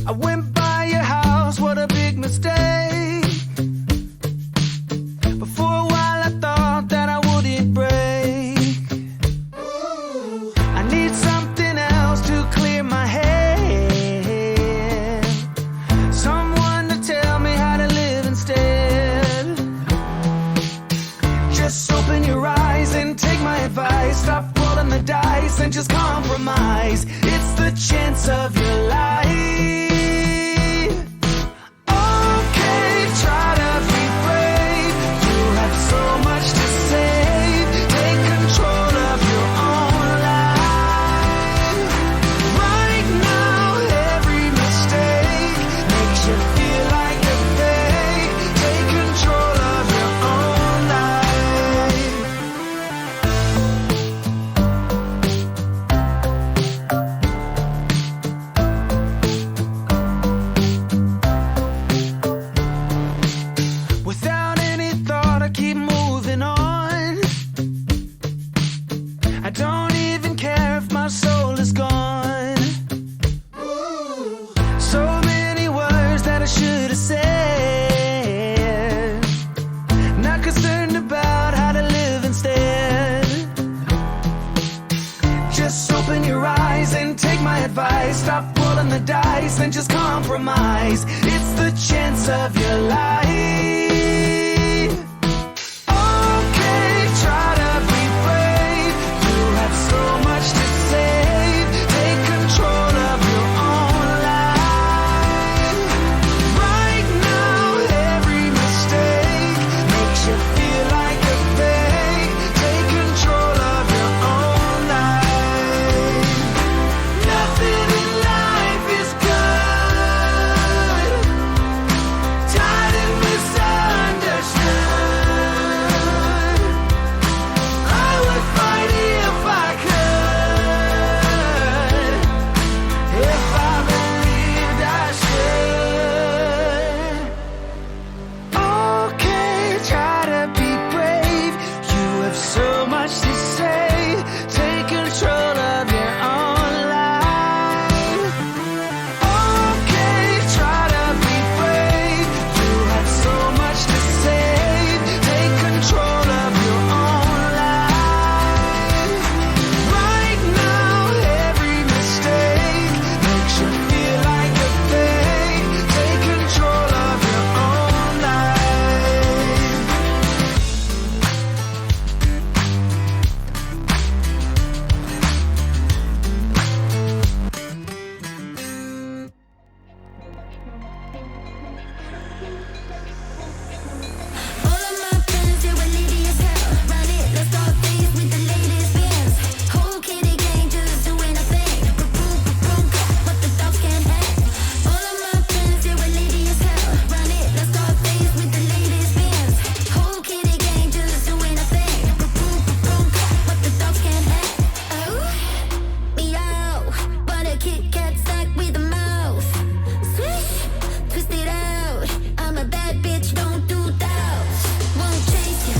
I went by your house, what a big mistake. But for a while I thought that I wouldn't break. I need something else to clear my head. Someone to tell me how to live instead. Just open your eyes and take my advice. Stop rolling the dice and just compromise. It's the chance of your life. Okay, try to be brave. You have so much to save. Take control of your own life. Right now, every mistake makes you feel like a fake. Take control of your own life. Without any thought, I keep moving on. I don't even care if my soul is gone. So many words that I should have said. Not concerned about how to live instead. Just open your eyes and take my advice. Stop rolling the dice and just compromise. It's the chance of your life. Okay, try to be brave. You have so much to save. Take control of your own life. Right now, every mistake makes you feel like a fake. Take control of your own life. Nothing in life is good. Tired and misunderstood. I would fight if I could. If I believed I should. Okay, try to be brave. You have so much to say. Take control of your own life. Okay, try to be brave. You have so much to save. Take control of your own life. Right now, every mistake makes you feel like a fake. Take control of your own life. All of my friends, they were needy as hell. Run it, let's start things with the latest bands. Whole kitty gang just doing a thing. Boom, boom, what the dogs can't have. All of my friends, they were needy as hell. Run it, let's start things with the latest bands. Whole kitty gang just doing a thing. Boom, what the dogs can't have. Oh, meow, but a Kit Kat snack with a mouth. Swish, twist it out. I'm a bad bitch, don't do that. Won't chase you,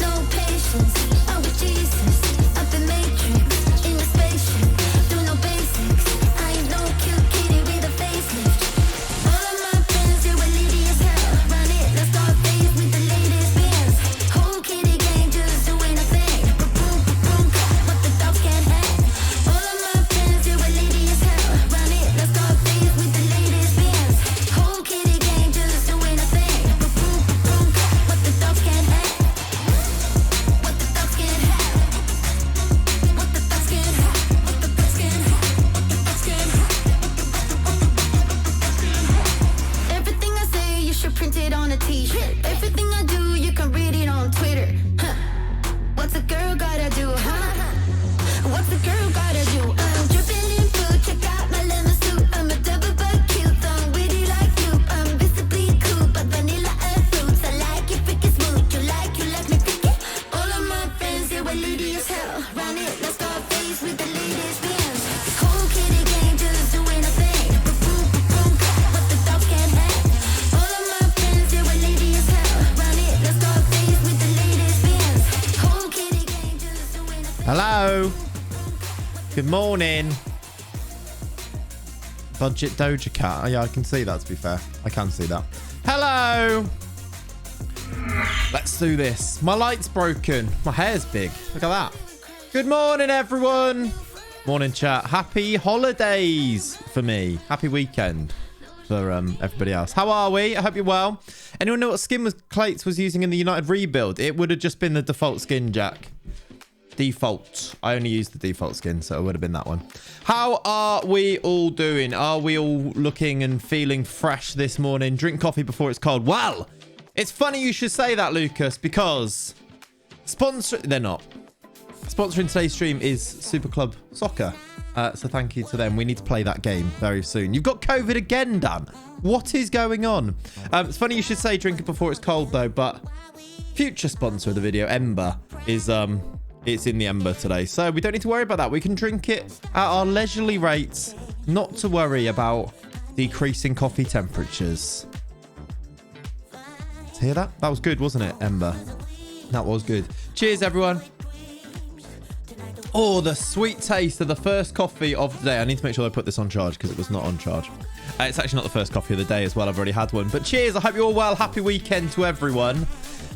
no patience. I'm with Jesus, up in Matrix, in the spaceship. Do no basics. I ain't no cute kitty with a facelift. All of my friends, they were needy as hell. Run it, let's start things with the latest bands. Whole kitty gang just doing a thing. Boom, what the dogs can't have. All of my friends, they were needy as hell. Run it, let's start things with the latest bands. Whole kitty gang just doing a thing. Boom, what the dogs can't have. What the dogs can't have. What the dogs can't have. What the dogs can't have. What the dogs can't have. Everything I say, you should print it on a t-shirt. Everything I do, you can read it on Twitter. Huh. What's a girl gotta do, huh? What's a girl gotta do? I'm dripping in food, check out my lemon suit. I'm a double but cute, I'm witty like you. I'm visibly cool, but vanilla and fruits. I like it freaky smooth, you like me freaky. All of my friends, they were needy as hell. Run it, let's start things with the latest bands. Whole kitty gang just doing a thing. Boom, what the dogs can't have. All of my friends, they were needy as hell. Run it, let's start things with the latest bands. Whole kitty gang just doing a thing. Hello. Good morning. Budget Doja Cat. Oh, yeah, I can see that, to be fair. I can see that. Hello. Let's do this. My light's broken. My hair's big. Look at that. Good morning, everyone. Morning, chat. Happy holidays for me. Happy weekend for everybody else. How are we? I hope you're well. Anyone know what skin Clates was using in the United rebuild? It would have just been the default skin, Jack. Default. I only used the default skin, so it would have been that one. How are we all doing? Are we all looking and feeling fresh this morning? Drink coffee before it's cold. Well, it's funny you should say that, Lucas, because they're not. Sponsoring today's stream is Super Club Soccer. So thank you to them. We need to play that game very soon. You've got COVID again, Dan. What is going on? It's funny you should say drink it before it's cold, though, but future sponsor of the video, Ember, is it's in the Ember today. So we don't need to worry about that. We can drink it at our leisurely rates, not to worry about decreasing coffee temperatures. Hear that? That was good, wasn't it, Ember? That was good. Cheers, everyone. Oh, the sweet taste of the first coffee of the day. I need to make sure I put this on charge because it was not on charge. It's actually not the first coffee of the day as well. I've already had one. But cheers. I hope you're all well. Happy weekend to everyone.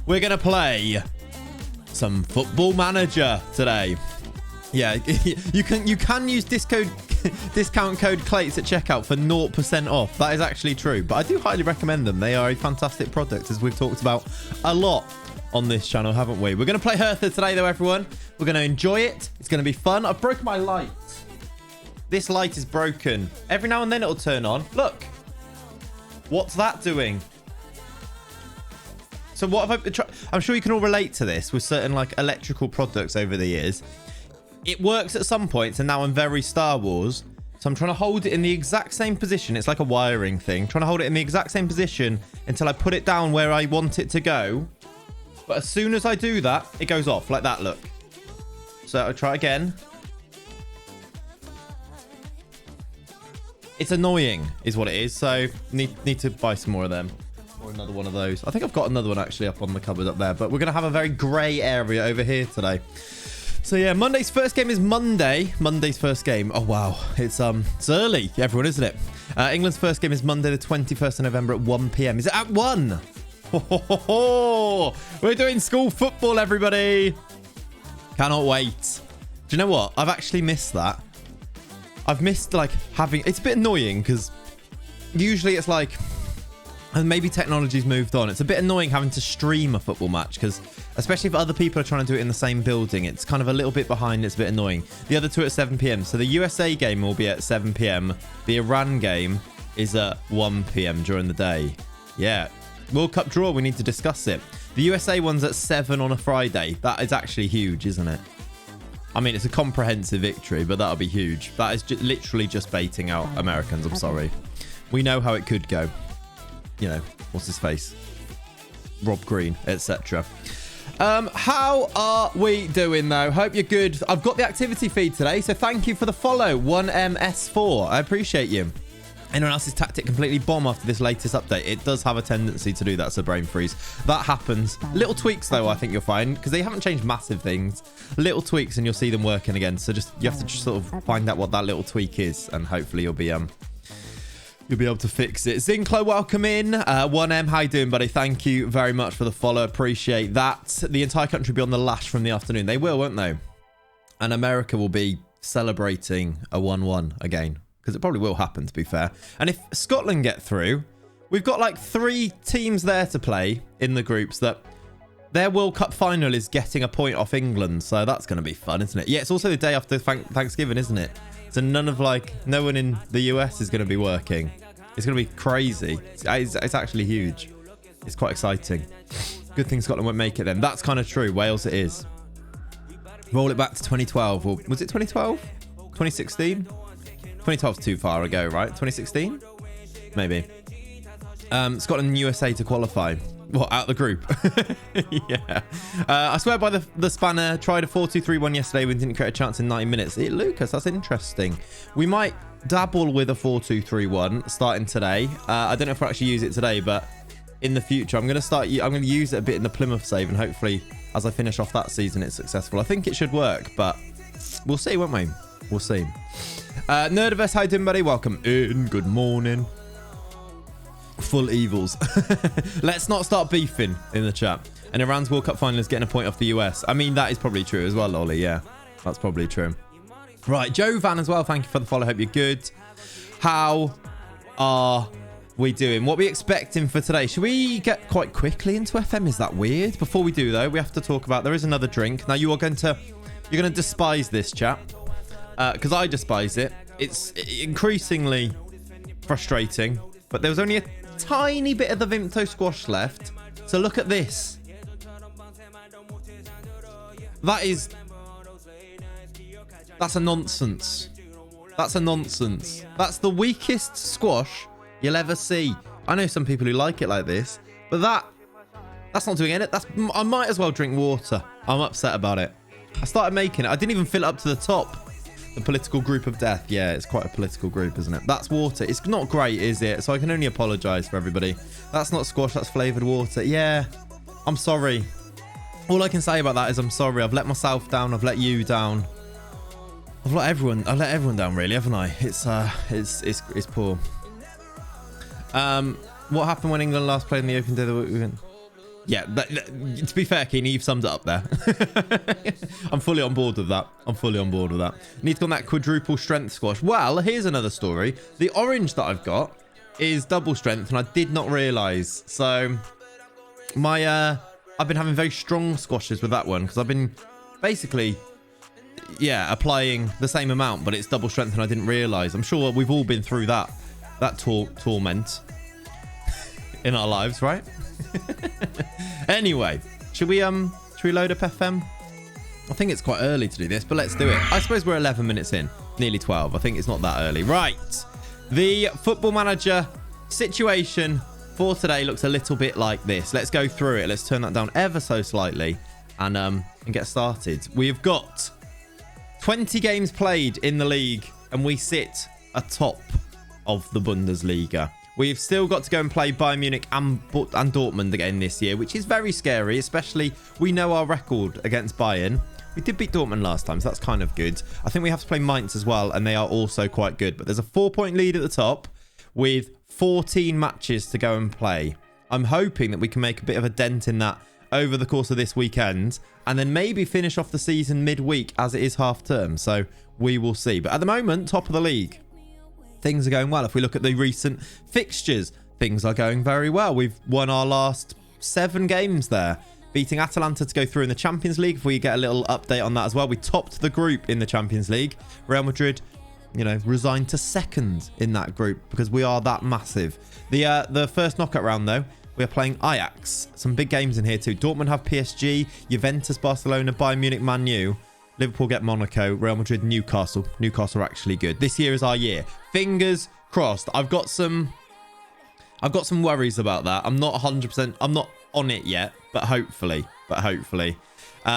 We're going to play some Football Manager today. Yeah, you can use discount code Clates at checkout for 0% off. That is actually true. But I do highly recommend them. They are a fantastic product, as we've talked about a lot on this channel, haven't we? We're going to play Hertha today, though, everyone. We're going to enjoy it. It's going to be fun. I've broken my light. This light is broken. Every now and then it'll turn on. Look. What's that doing? So what have I tried? I'm sure you can all relate to this with certain like electrical products over the years. It works at some points, and now I'm very Star Wars. So I'm trying to hold it in the exact same position. It's like a wiring thing. Trying to hold it in the exact same position until I put it down where I want it to go. But as soon as I do that, it goes off like that, look. So I'll try again. It's annoying is what it is. So need to buy some more of them. Or another one of those. I think I've got another one actually up on the cupboard up there. But we're going to have a very grey area over here today. So yeah, Monday's first game is Monday. Monday's first game. Oh wow, it's early, everyone, isn't it? England's first game is Monday the 21st of November at 1 p.m. Is it at 1? We're doing school football, everybody. Cannot wait. Do you know what? I've actually missed that. I've missed like having... It's a bit annoying because usually it's like... And maybe technology's moved on. It's a bit annoying having to stream a football match because especially if other people are trying to do it in the same building, it's kind of a little bit behind. It's a bit annoying. The other two at 7 p.m. So the USA game will be at 7 p.m. The Iran game is at 1 p.m. during the day. Yeah. World Cup draw. We need to discuss it. The USA one's at 7 on a Friday. That is actually huge, isn't it? I mean, it's a comprehensive victory, but that'll be huge. That is literally just baiting out Americans. I'm sorry. We know how it could go. You know, what's his face? Rob Green, etc. How are we doing, though? Hope you're good. I've got the activity feed today, so thank you for the follow. 1MS4. I appreciate you. Anyone else's tactic completely bomb after this latest update? It does have a tendency to do that, so brain freeze. That happens. Little tweaks, though, I think you'll find, because they haven't changed massive things. Little tweaks, and you'll see them working again. So you have to just sort of find out what that little tweak is, and hopefully you'll be able to fix it. Zinclo, welcome in. 1M, how you doing, buddy? Thank you very much for the follow. Appreciate that. The entire country will be on the lash from the afternoon. They will, won't they? And America will be celebrating a 1-1 again. Because it probably will happen, to be fair. And if Scotland get through, we've got like 3 teams there to play in the groups that their World Cup final is getting a point off England. So that's going to be fun, isn't it? Yeah, it's also the day after Thanksgiving, isn't it? So no one in the US is going to be working. It's going to be crazy. It's actually huge. It's quite exciting. Good thing Scotland won't make it then. That's kind of true. Wales it is. Roll it back to 2012. Or was it 2012? 2016? 2012's too far ago, right? 2016? Maybe. Scotland and USA to qualify. What, out the group? Yeah. I swear by the spanner. Tried a 4-2-3-1 yesterday. We didn't create a chance in 90 minutes. Lucas, that's interesting. We might dabble with a 4-2-3-1 starting today. I don't know if we'll actually use it today, but in the future, I'm going to use it a bit in the Plymouth save, and hopefully, as I finish off that season, it's successful. I think it should work, but we'll see, won't we? We'll see. Nerdiverse, how you doing, buddy? Welcome in. Good morning. Full evils. Let's not start beefing in the chat. And Iran's World Cup final is getting a point off the US. I mean, that is probably true as well, Lolly. Yeah, that's probably true. Right, Joe Van as well. Thank you for the follow. Hope you're good. How are we doing? What are we expecting for today? Should we get quite quickly into FM? Is that weird? Before we do, though, we have to talk about, there is another drink. Now, you're going to despise this, chat. Because I despise it. It's increasingly frustrating. But there was only a tiny bit of the Vimto squash left. So look at this. That's a nonsense. That's a nonsense. That's the weakest squash you'll ever see. I know some people who like it like this, but that's not doing it. I might as well drink water. I'm upset about it. I started making it. I didn't even fill it up to the top. The political group of death. Yeah, it's quite a political group, isn't it? That's water. It's not great, is it? So I can only apologize for everybody. That's not squash. That's flavored water. Yeah, I'm sorry. All I can say about that is I'm sorry. I've let myself down. I've let you down. I've let everyone down, really, haven't I? It's poor. What happened when England last played in the Open Day? Yeah, to be fair, Keeney, you've summed it up there. I'm fully on board with that. Need to go on that quadruple strength squash. Well, here's another story. The orange that I've got is double strength, and I did not realise. So, I've been having very strong squashes with that one because I've been basically, applying the same amount, but it's double strength, and I didn't realise. I'm sure we've all been through that torment in our lives, right? Anyway, should we load up FM? I think it's quite early to do this, but let's do it. I suppose we're 11 minutes in, nearly 12. I think it's not that early. Right. The Football Manager situation for today looks a little bit like this. Let's go through it. Let's turn that down ever so slightly and get started. We've got 20 games played in the league, and we sit atop of the Bundesliga. We've still got to go and play Bayern Munich and Dortmund again this year, which is very scary, especially we know our record against Bayern. We did beat Dortmund last time, so that's kind of good. I think we have to play Mainz as well, and they are also quite good. But there's a 4-point lead at the top with 14 matches to go and play. I'm hoping that we can make a bit of a dent in that over the course of this weekend, and then maybe finish off the season midweek as it is half term. So we will see. But at the moment, top of the league. Things are going well. If we look at the recent fixtures, things are going very well. We've won our last 7 games there, beating Atalanta to go through in the Champions League. If we get a little update on that as well, we topped the group in the Champions League. Real Madrid, resigned to second in that group because we are that massive. The first knockout round, though, we are playing Ajax. Some big games in here too. Dortmund have PSG, Juventus, Barcelona, Bayern Munich, Man U. Liverpool get Monaco, Real Madrid, Newcastle. Newcastle are actually good. This year is our year. Fingers crossed. I've got some worries about that. I'm not 100%. I'm not on it yet, but hopefully.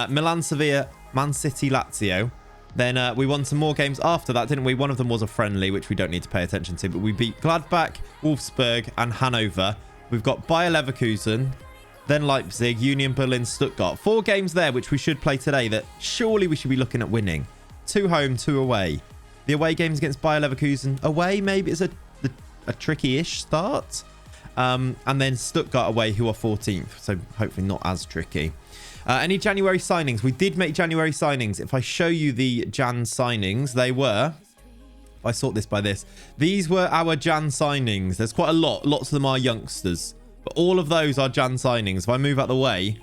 Milan, Sevilla, Man City, Lazio. Then we won some more games after that, didn't we? One of them was a friendly, which we don't need to pay attention to, but we beat Gladbach, Wolfsburg, and Hanover. We've got Bayer Leverkusen, then Leipzig, Union Berlin, Stuttgart. 4 games there, which we should play today that surely we should be looking at winning. 2 home, 2 away. The away games against Bayer Leverkusen. Away, maybe it's a tricky-ish start. And then Stuttgart away, who are 14th. So hopefully not as tricky. Any January signings? We did make January signings. If I show you the Jan signings, they were... If I sort this by this. These were our Jan signings. There's quite a lot. Lots of them are youngsters. But all of those are Jan signings. If I move out the way,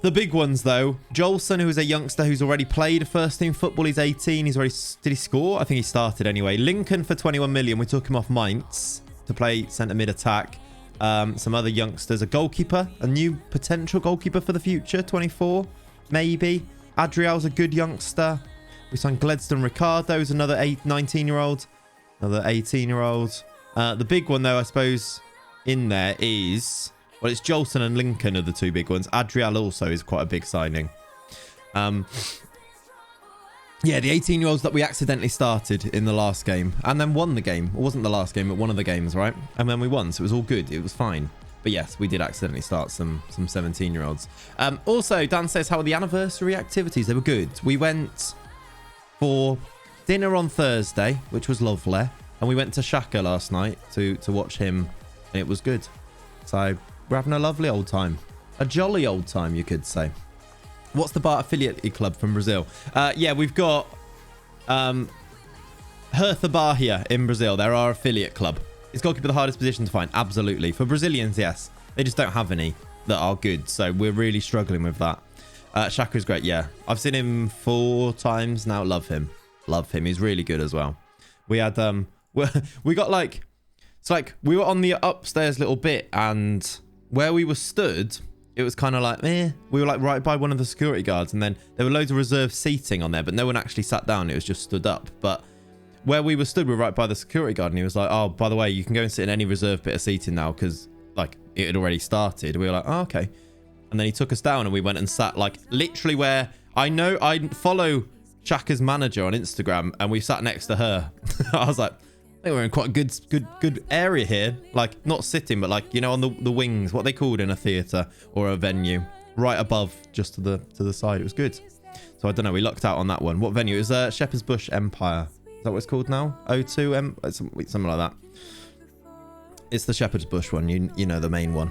the big ones though, Jolson, who is a youngster who's already played first team football. He's 18. He's already, did he score? I think he started anyway. Lincoln for 21 million. We took him off Mainz to play centre mid attack. Some other youngsters, a goalkeeper, a new potential goalkeeper for the future, 24, maybe. Adriel's a good youngster. We signed Gledstone Ricardo, who's another 19-year-old. Another 18-year-old. The big one though, I suppose, in there is, well, it's Jolson and Lincoln are the 2 big ones. Adriel also is quite a big signing. Yeah, the 18-year-olds that we accidentally started in the last game and then won the game. It wasn't the last game, but one of the games, right? And then we won, so it was all good. It was fine. But yes, we did accidentally start some 17-year-olds. Also, Dan says, how are the anniversary activities? They were good. We went for dinner on Thursday, which was lovely. And we went to Shaka last night to watch him, and it was good. So we're having a lovely old time. A jolly old time, you could say. What's the bar affiliate club from Brazil? Yeah, we've got Hertha Bar here in Brazil. They're our affiliate club. It's got to be the hardest position to find. Absolutely. For Brazilians, yes. They just don't have any that are good. So we're really struggling with that. Shaka is great. Yeah. I've seen him 4 times now. Love him. Love him. He's really good as well. We had, we got like, it's like we were on the upstairs little bit, and where we were stood, it was kind of like, we were like right by one of the security guards, and then there were loads of reserved seating on there, but no one actually sat down. It was just stood up. But where we were stood, we were right by the security guard, and he was like, oh, by the way, you can go and sit in any reserved bit of seating now, because like it had already started. We were like, oh, okay. And then he took us down, and we went and sat like literally where I follow Shaka's manager on Instagram, and we sat next to her. I was like, I think we're in quite a good area here. Like not sitting, but like, you know, on the wings, what they called in a theatre or a venue, right above, just to the side. It was good. So I don't know. We lucked out on that one. What venue? It was Shepherd's Bush Empire. Is that what it's called now? O2 something like that. It's the Shepherd's Bush one. You know, the main one.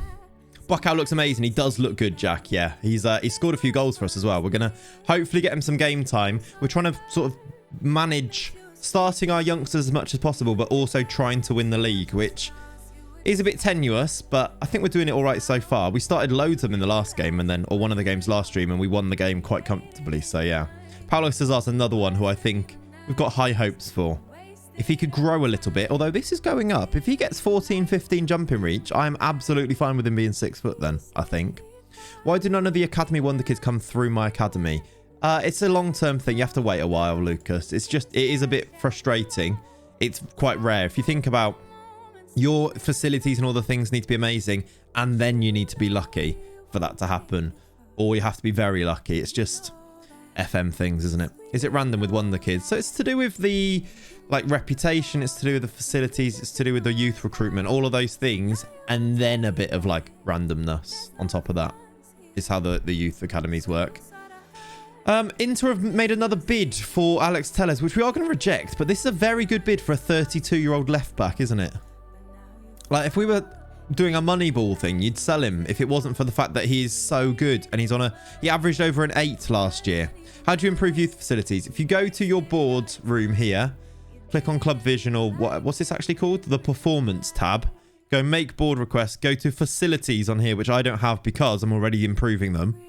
Buckout looks amazing. He does look good, Jack. Yeah, he scored a few goals for us as well. We're gonna hopefully get him some game time. We're trying to sort of manage starting our youngsters as much as possible, but also trying to win the league, which is a bit tenuous, but I think we're doing it all right so far. We started loads of them in the last game, or one of the games last stream, and we won the game quite comfortably. So yeah, Paulo Cesar's another one who I think we've got high hopes for. If he could grow a little bit, although this is going up. If he gets 14, 15 jumping reach, I am absolutely fine with him being 6 foot then, I think. Why do none of the Academy Wonder Kids come through my academy? It's a long-term thing. You have to wait a while, Lucas. It is a bit frustrating. It's quite rare. If you think about your facilities and all the things need to be amazing, and then you need to be lucky for that to happen, or you have to be very lucky. It's just FM things, isn't it? Is it random with Wonder Kids? So it's to do with the like reputation, it's to do with the facilities, it's to do with the youth recruitment, all of those things, and then a bit of like randomness on top of that is how the youth academies work. Inter have made another bid for Alex Telles, which we are going to reject, but this is a very good bid for a 32-year-old left back, isn't it? Like if we were doing a Moneyball thing, you'd sell him if it wasn't for the fact that he is so good, and he averaged over an 8 last year. How do you improve youth facilities? If you go to your board room here, click on Club Vision, or what's this actually called? The Performance tab. Go make board requests. Go to facilities on here, which I don't have because I'm already improving them,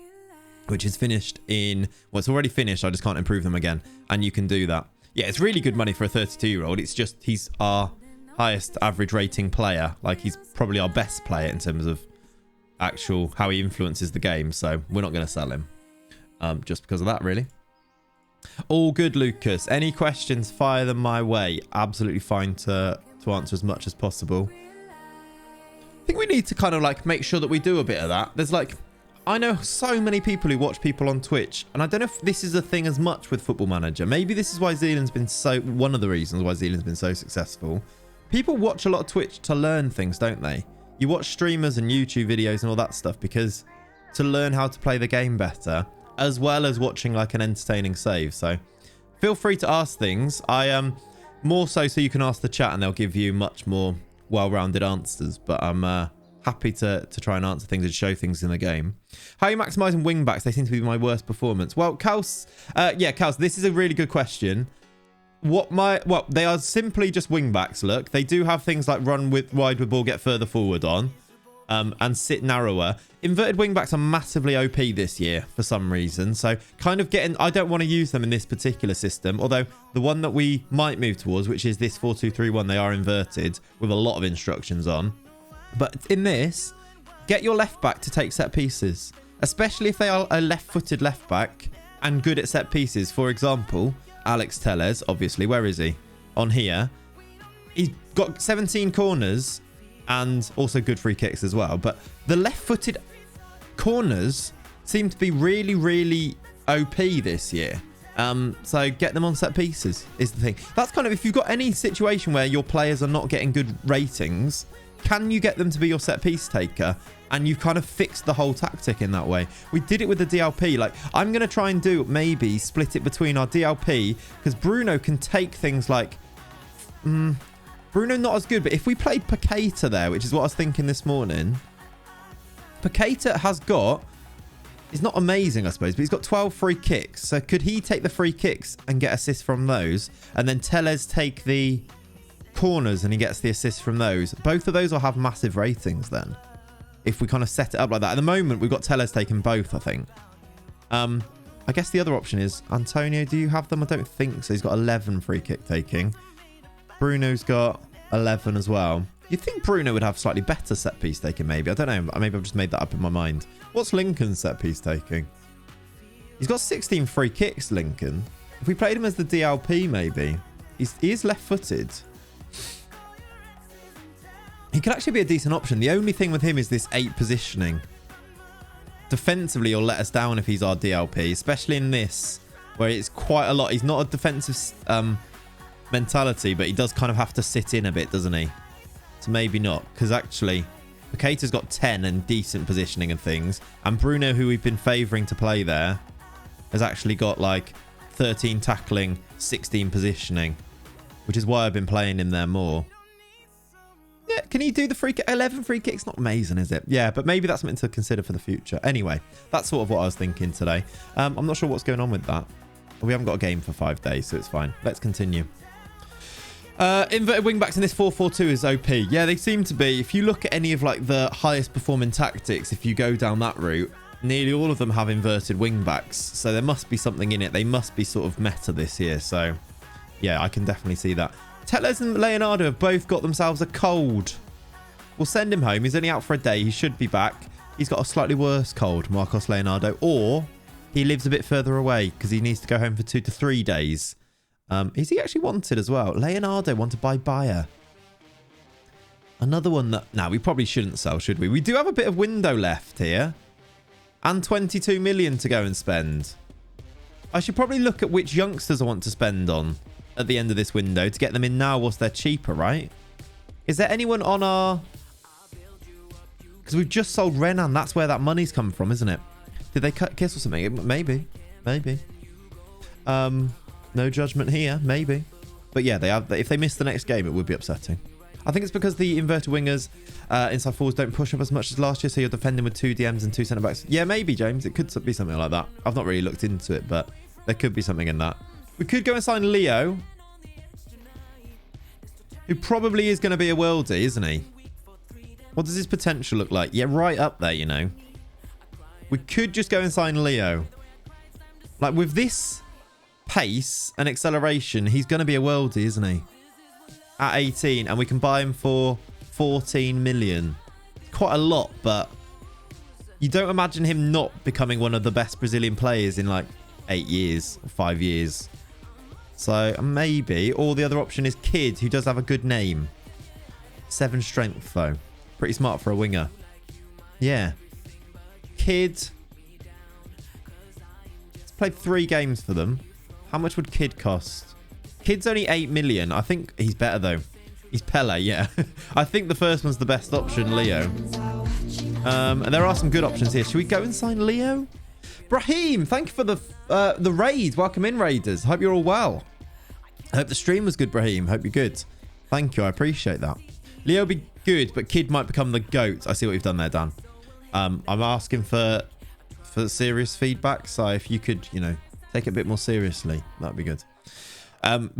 which is finished in... Well, it's already finished. I just can't improve them again. And you can do that. Yeah, it's really good money for a 32-year-old. It's just he's our highest average rating player. Like, he's probably our best player in terms of actual how he influences the game. So we're not going to sell him just because of that, really. All good, Lucas. Any questions, fire them my way. Absolutely fine to answer as much as possible. I think we need to kind of like make sure that we do a bit of that. There's like... I know so many people who watch people on Twitch, and I don't know if this is a thing as much with Football Manager. Maybe this is why Zealand's been one of the reasons why Zealand's been so successful. People watch a lot of Twitch to learn things, don't they? You watch streamers and YouTube videos and all that stuff because to learn how to play the game better, as well as watching like an entertaining save. So feel free to ask things. I more so you can ask the chat and they'll give you much more well-rounded answers. But I'm happy to try and answer things and show things in the game. How are you maximising wing backs? They seem to be my worst performance. Well, Kaus, Kaus, this is a really good question. Well, they are simply just wing backs. Look, they do have things like run wide with ball, get further forward on, and sit narrower. Inverted wing backs are massively OP this year for some reason. So kind of I don't want to use them in this particular system. Although the one that we might move towards, which is this 4-2-3-1, they are inverted with a lot of instructions on. But in this, get your left back to take set pieces, especially if they are a left-footed left back and good at set pieces. For example, Alex Telles, obviously, where is he? On here. He's got 17 corners and also good free kicks as well. But the left-footed corners seem to be really, really OP this year. So get them on set pieces is the thing. That's kind of, if you've got any situation where your players are not getting good ratings, can you get them to be your set piece taker? And you've kind of fixed the whole tactic in that way. We did it with the DLP. Like, I'm going to try and do maybe split it between our DLP, because Bruno can take things like... Bruno not as good, but if we played Paqueta there, which is what I was thinking this morning. Paqueta has got... He's not amazing, I suppose, but he's got 12 free kicks. So could he take the free kicks and get assists from those? And then Tellez take the corners and he gets the assists from those. Both of those will have massive ratings then, if we kind of set it up like that. At the moment, we've got Tellez taking both, I think. I guess the other option is, Antonio, do you have them? I don't think so. He's got 11 free kick taking. Bruno's got 11 as well. You'd think Bruno would have slightly better set piece taking, maybe. I don't know. Maybe I've just made that up in my mind. What's Lincoln's set piece taking? He's got 16 free kicks, Lincoln. If we played him as the DLP, maybe. He is left-footed. He could actually be a decent option. The only thing with him is this 8 positioning. Defensively, he'll let us down if he's our DLP, especially in this, where it's quite a lot. He's not a defensive mentality, but he does kind of have to sit in a bit, doesn't he? So maybe not, because actually, Paqueta's got 10 and decent positioning and things, and Bruno, who we've been favouring to play there, has actually got like 13 tackling, 16 positioning, which is why I've been playing him there more. Yeah, can he do the free kick? 11 free kicks? Not amazing, is it? Yeah, but maybe that's something to consider for the future. Anyway, that's sort of what I was thinking today. I'm not sure what's going on with that. We haven't got a game for 5 days, so it's fine. Let's continue. Inverted wingbacks in this 4-4-2 is OP. Yeah, they seem to be. If you look at any of like the highest performing tactics, if you go down that route, nearly all of them have inverted wingbacks. So there must be something in it. They must be sort of meta this year. So yeah, I can definitely see that. Tellez and Leonardo have both got themselves a cold. We'll send him home. He's only out for a day. He should be back. He's got a slightly worse cold, Marcos Leonardo. Or he lives a bit further away because he needs to go home for 2 to 3 days. Is he actually wanted as well? Leonardo wanted by Bayer. Another one that... Now, we probably shouldn't sell, should we? We do have a bit of window left here. And 22 million to go and spend. I should probably look at which youngsters I want to spend on at the end of this window to get them in now whilst they're cheaper, right? Is there anyone on our... Because we've just sold Renan. That's where that money's come from, isn't it? Did they cut Kiss or something? Maybe. Maybe. No judgment here, maybe. But yeah, they have. If they miss the next game, it would be upsetting. I think it's because the inverted wingers inside forwards don't push up as much as last year, so you're defending with 2 DMs and 2 centre-backs. Yeah, maybe, James. It could be something like that. I've not really looked into it, but there could be something in that. We could go and sign Leo, who probably is going to be a worldie, isn't he? What does his potential look like? Yeah, right up there, you know. We could just go and sign Leo. Like, with this pace and acceleration, he's going to be a worldie, isn't he? At 18, and we can buy him for 14 million. Quite a lot, but you don't imagine him not becoming one of the best Brazilian players in like 8 years or 5 years. So maybe. Or the other option is Kid, who does have a good name. 7 strength though. Pretty smart for a winger. Yeah. Kid. He's played 3 games for them. How much would Kid cost? Kid's only 8 million. I think he's better though. He's Pele, yeah. I think the first one's the best option, Leo. And there are some good options here. Should we go and sign Leo? Brahim, thank you for the raid. Welcome in, Raiders. Hope you're all well. I hope the stream was good, Brahim. Hope you're good. Thank you. I appreciate that. Leo will be good, but Kid might become the GOAT. I see what you've done there, Dan. I'm asking for serious feedback. So if you could, you know, take it a bit more seriously, that'd be good. I'm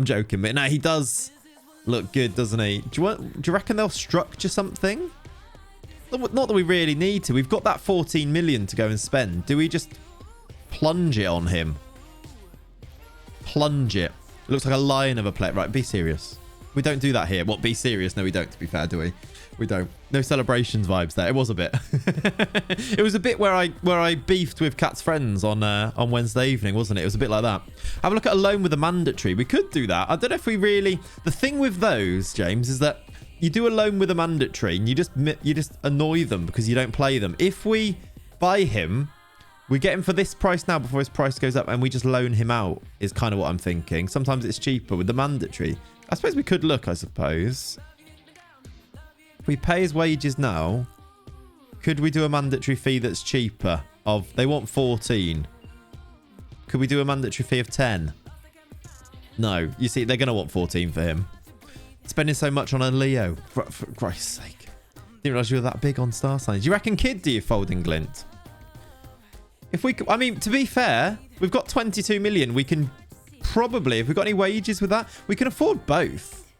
joking, but no, he does look good, doesn't he? Do you reckon they'll structure something? Not that we really need to. We've got that 14 million to go and spend. Do we just plunge it on him? Plunge it. It looks like a lion of a player. Right, be serious. We don't do that here. What, be serious? No, we don't, to be fair, do we? We don't. No celebrations vibes there. It was a bit. It was a bit where I beefed with Cat's friends on Wednesday evening, wasn't it? It was a bit like that. Have a look at a loan with a mandatory. We could do that. I don't know if we really... The thing with those, James, is that you do a loan with a mandatory and you just annoy them because you don't play them. If we buy him, We get him for this price now before his price goes up and we just loan him out is kind of what I'm thinking. Sometimes it's cheaper with the mandatory. I suppose we could look, I suppose. If we pay his wages now, could we do a mandatory fee that's cheaper? They want 14. Could we do a mandatory fee of 10? No. You see, they're going to want 14 for him. Spending so much on a Leo. For Christ's sake. Didn't realise you were that big on star signs. You reckon Kid do you folding glint? If we, I mean, to be fair, we've got 22 million. We can probably, if we've got any wages with that, we can afford both.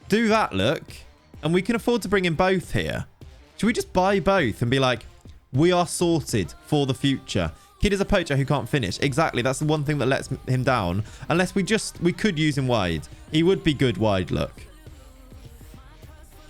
Do that, look. And we can afford to bring in both here. Should we just buy both and be like, we are sorted for the future? Kid is a poacher who can't finish. Exactly. That's the one thing that lets him down. Unless we could use him wide. He would be good wide, look.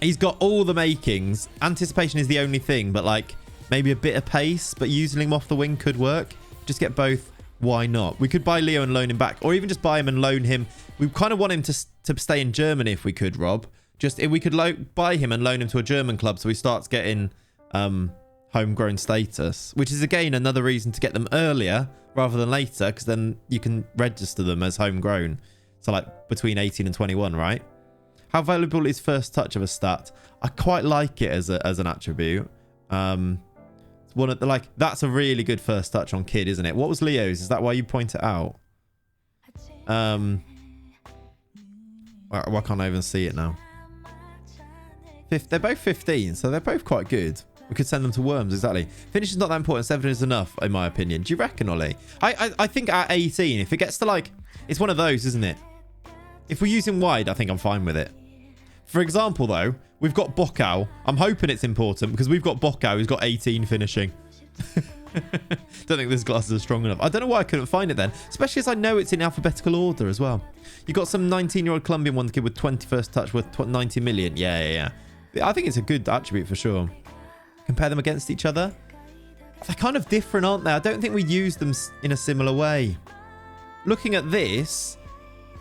He's got all the makings. Anticipation is the only thing, but like maybe a bit of pace, but using him off the wing could work. Just get both. Why not? We could buy Leo and loan him back, or even just buy him and loan him. We kind of want him to stay in Germany if we could, Rob. Just if we could buy him and loan him to a German club so he starts getting homegrown status, which is again another reason to get them earlier rather than later, because then you can register them as homegrown. So like between 18 and 21, right? How valuable is first touch of a stat? I quite like it as an attribute. It's one of the, like, that's a really good first touch on Kid, isn't it? What was Leo's? Is that why you point it out? Why can't I even see it now? They're both 15, so they're both quite good. We could send them to Worms, exactly. Finish is not that important. 7 is enough, in my opinion. Do you reckon, Ollie? I think at 18, if it gets to like... It's one of those, isn't it? If we're using wide, I think I'm fine with it. For example, though, we've got Bocau. I'm hoping it's important because we've got Bocau who's got 18 finishing. Don't think this glasses are strong enough. I don't know why I couldn't find it then. Especially as I know it's in alphabetical order as well. You got some 19-year-old Colombian one kid with 21st touch worth 90 million. Yeah. I think it's a good attribute for sure. Compare them against each other. They're kind of different, aren't they? I don't think we use them in a similar way. Looking at this,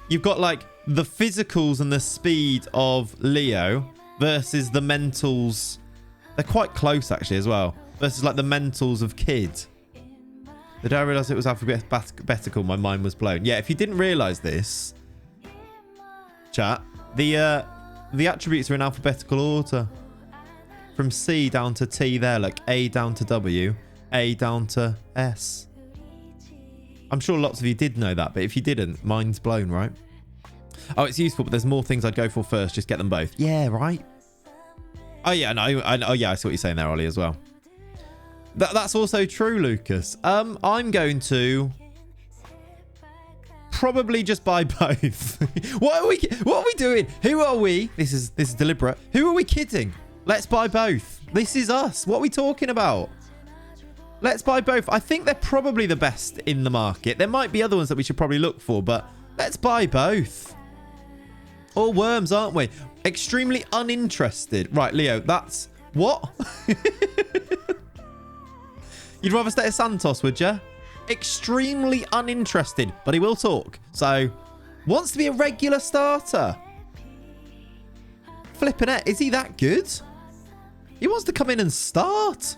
you've got like the physicals and the speed of Leo versus the mentals. They're quite close actually as well. Versus like the mentals of Kid. The day I realised it was alphabetical, my mind was blown. Yeah, if you didn't realise this, chat, the attributes are in alphabetical order. From C down to T there, like A down to W, A down to S. I'm sure lots of you did know that, but if you didn't, mind's blown, right? Oh, it's useful, but there's more things I'd go for first. Just get them both. Yeah, right? Oh, yeah, no, I see what you're saying there, Ollie, as well. That's also true, Lucas. I'm going to probably just buy both. What are we doing? Who are we? This is deliberate. Who are we kidding? Let's buy both. This is us. What are we talking about? Let's buy both. I think they're probably the best in the market. There might be other ones that we should probably look for, but let's buy both. All Worms, aren't we? Extremely uninterested. Right, Leo, that's... What? You'd rather stay at Santos, would you? Extremely uninterested, but he will talk. So, wants to be a regular starter. Flipping it. Is he that good? He wants to come in and start.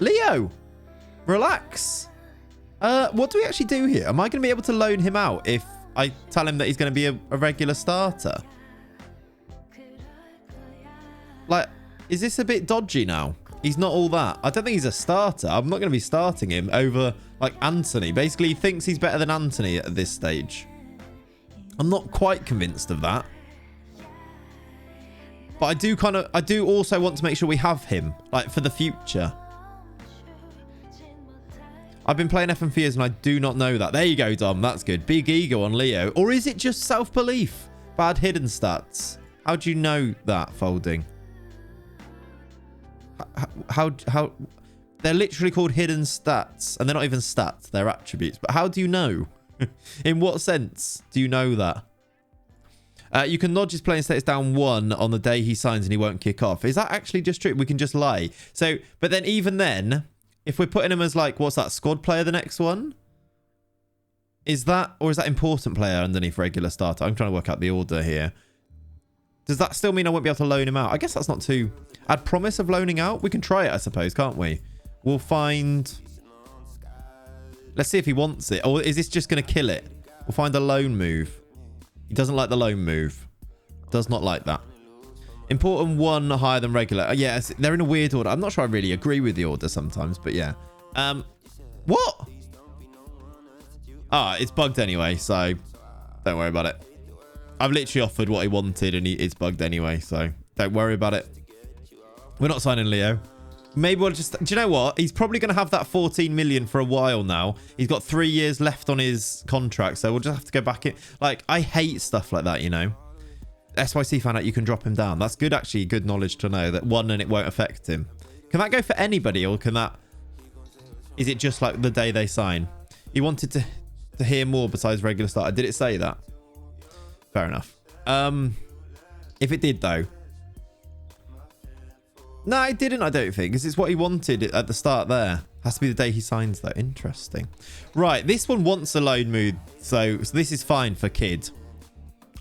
Leo, relax. What do we actually do here? Am I going to be able to loan him out if I tell him that he's going to be a regular starter? Like, is this a bit dodgy now? He's not all that. I don't think he's a starter. I'm not going to be starting him over, like, Anthony. Basically, he thinks he's better than Anthony at this stage. I'm not quite convinced of that. But I do also want to make sure we have him, like, for the future. I've been playing FM for years and I do not know that. There you go, Dom. That's good. Big ego on Leo. Or is it just self-belief? Bad hidden stats. How do you know that, Folding? How they're literally called hidden stats, and they're not even stats, they're attributes. But how do you know? In what sense do you know that? You can nudge his playing status down 1 on the day he signs and he won't kick off. Is that actually just true? We can just lie. So, but then even then, if we're putting him as like, what's that, squad player, the next one? Is that, or is that important player underneath regular starter? I'm trying to work out the order here. Does that still mean I won't be able to loan him out? I guess that's not too... I'd promise of loaning out. We can try it, I suppose, can't we? We'll find... Let's see if he wants it. Or is this just going to kill it? We'll find a loan move. He doesn't like the loan move. Does not like that. Important 1 higher than regular. Yeah, they're in a weird order. I'm not sure I really agree with the order sometimes, but yeah. What? It's bugged anyway, so don't worry about it. I've literally offered what he wanted and it's bugged anyway, so don't worry about it. We're not signing Leo. Maybe we'll just... Do you know what? He's probably going to have that 14 million for a while now. He's got 3 years left on his contract, so we'll just have to go back in. Like, I hate stuff like that, you know. SYC found out you can drop him down. That's good, actually. Good knowledge to know that one and it won't affect him. Can that go for anybody, or can that... Is it just like the day they sign? He wanted to hear more besides regular starter. Did it say that? Fair enough. If it did, though... No, it didn't, I don't think, because it's what he wanted at the start there. Has to be the day he signs, though. Interesting. Right, this one wants a loan move, so this is fine for Kid.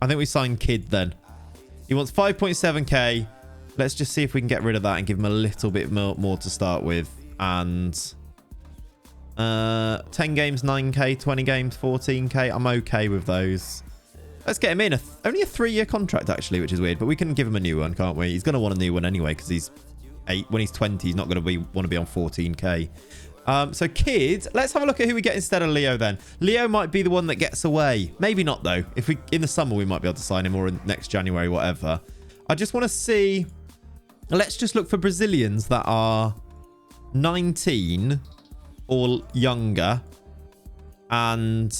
I think we sign Kid then. He wants 5.7k. Let's just see if we can get rid of that and give him a little bit more to start with. And 10 games, 9k. 20 games, 14k. I'm okay with those. Let's get him in. Only a 3-year contract, actually, which is weird. But we can give him a new one, can't we? He's going to want a new one anyway, because he's 8. When he's 20, he's not going to want to be on 14k. So Kid, let's have a look at who we get instead of Leo then. Leo might be the one that gets away. Maybe not, though. If we in the summer, we might be able to sign him, or in next January, whatever. I just want to see... Let's just look for Brazilians that are 19 or younger. And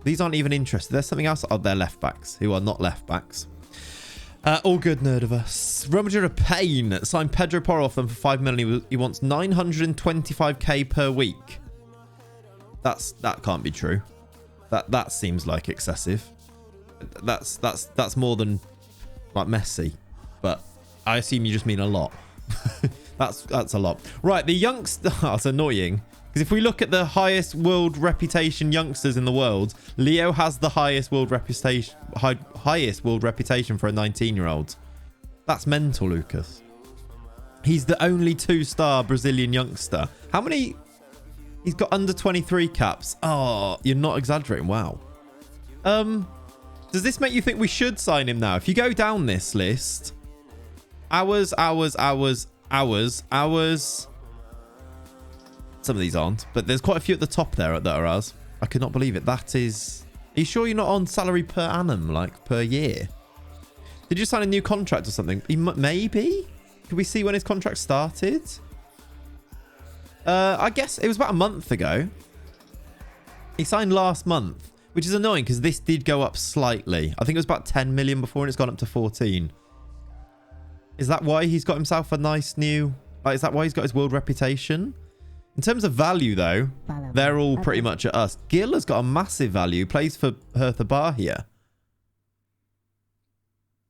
these aren't even interested. There's something else. Oh, they're left backs who are not left backs. All good, nerd of us. Real Madrid of Pain signed Pedro Porro off them for 5 million. He wants 925k per week. That can't be true. That seems like excessive. That's more than like Messi, but I assume you just mean a lot. that's a lot. Right, the youngster. That's annoying. Because if we look at the highest world reputation youngsters in the world, Leo has the highest world reputation for a 19-year-old. That's mental, Lucas. He's the only 2-star Brazilian youngster. How many? He's got under 23 caps. Oh, you're not exaggerating. Wow. Does this make you think we should sign him now? If you go down this list, hours. Some of these aren't, but there's quite a few at the top there that are ours. I could not believe it. That is... Are you sure you're not on salary per annum, like per year? Did you sign a new contract or something? Maybe? Could we see when his contract started? I guess it was about a month ago. He signed last month, which is annoying because this did go up slightly. I think it was about 10 million before and it's gone up to 14. Is that why he's got himself a nice new... Like, is that why he's got his world reputation? In terms of value, though, they're all pretty much at us. Gil has got a massive value. Plays for Hertha here.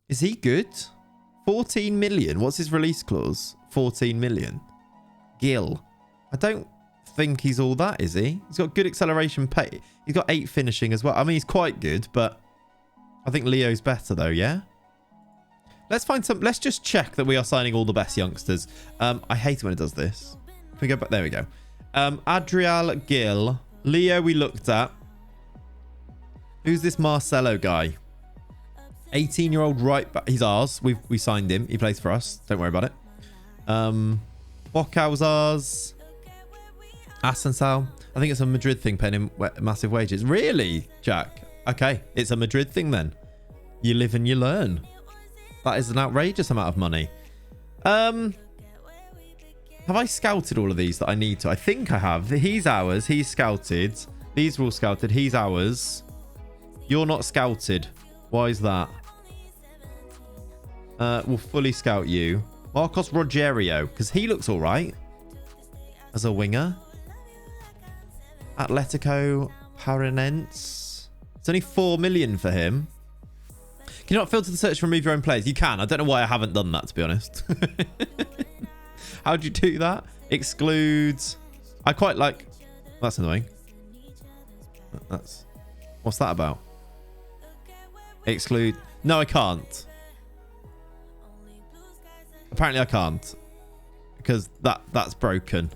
Is he good? 14 million. What's his release clause? 14 million. Gil. I don't think he's all that, is he? He's got good acceleration pay. He's got 8 finishing as well. I mean, he's quite good, but I think Leo's better, though, yeah? Let's find some... Let's just check that we are signing all the best youngsters. I hate it when it does this. If we go back, there we go. Adriel, Gil, Leo we looked at. Who's this Marcelo guy? 18-year-old right back. He's ours. We signed him. He plays for us. Don't worry about it. Bocau's ours. Asensal. I think it's a Madrid thing, paying him massive wages. Really, Jack? Okay, it's a Madrid thing then. You live and you learn. That is an outrageous amount of money. Have I scouted all of these that I need to? I think I have. He's ours. He's scouted. These are all scouted. He's ours. You're not scouted. Why is that? We'll fully scout you. Marcos Rogerio, because he looks all right as a winger. Atletico Paranense. It's only 4 million for him. Can you not filter the search and remove your own players? You can. I don't know why I haven't done that, to be honest. How'd you do that? Excludes. I quite like... That's annoying. What's that about? Exclude. No, I can't. Apparently I can't. because that's broken.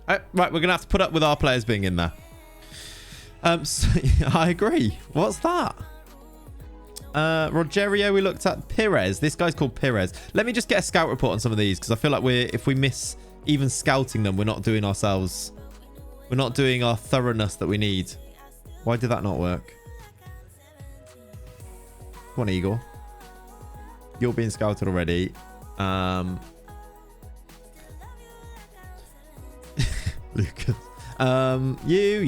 Oh, right, we're going to have to put up with our players being in there. So, I agree. What's that? Rogerio, we looked at. Pires. This guy's called Pires. Let me just get a scout report on some of these, because I feel like if we miss even scouting them, we're not doing our thoroughness that we need. Why did that not work? Come on, Igor. You're being scouted already. Lucas. You.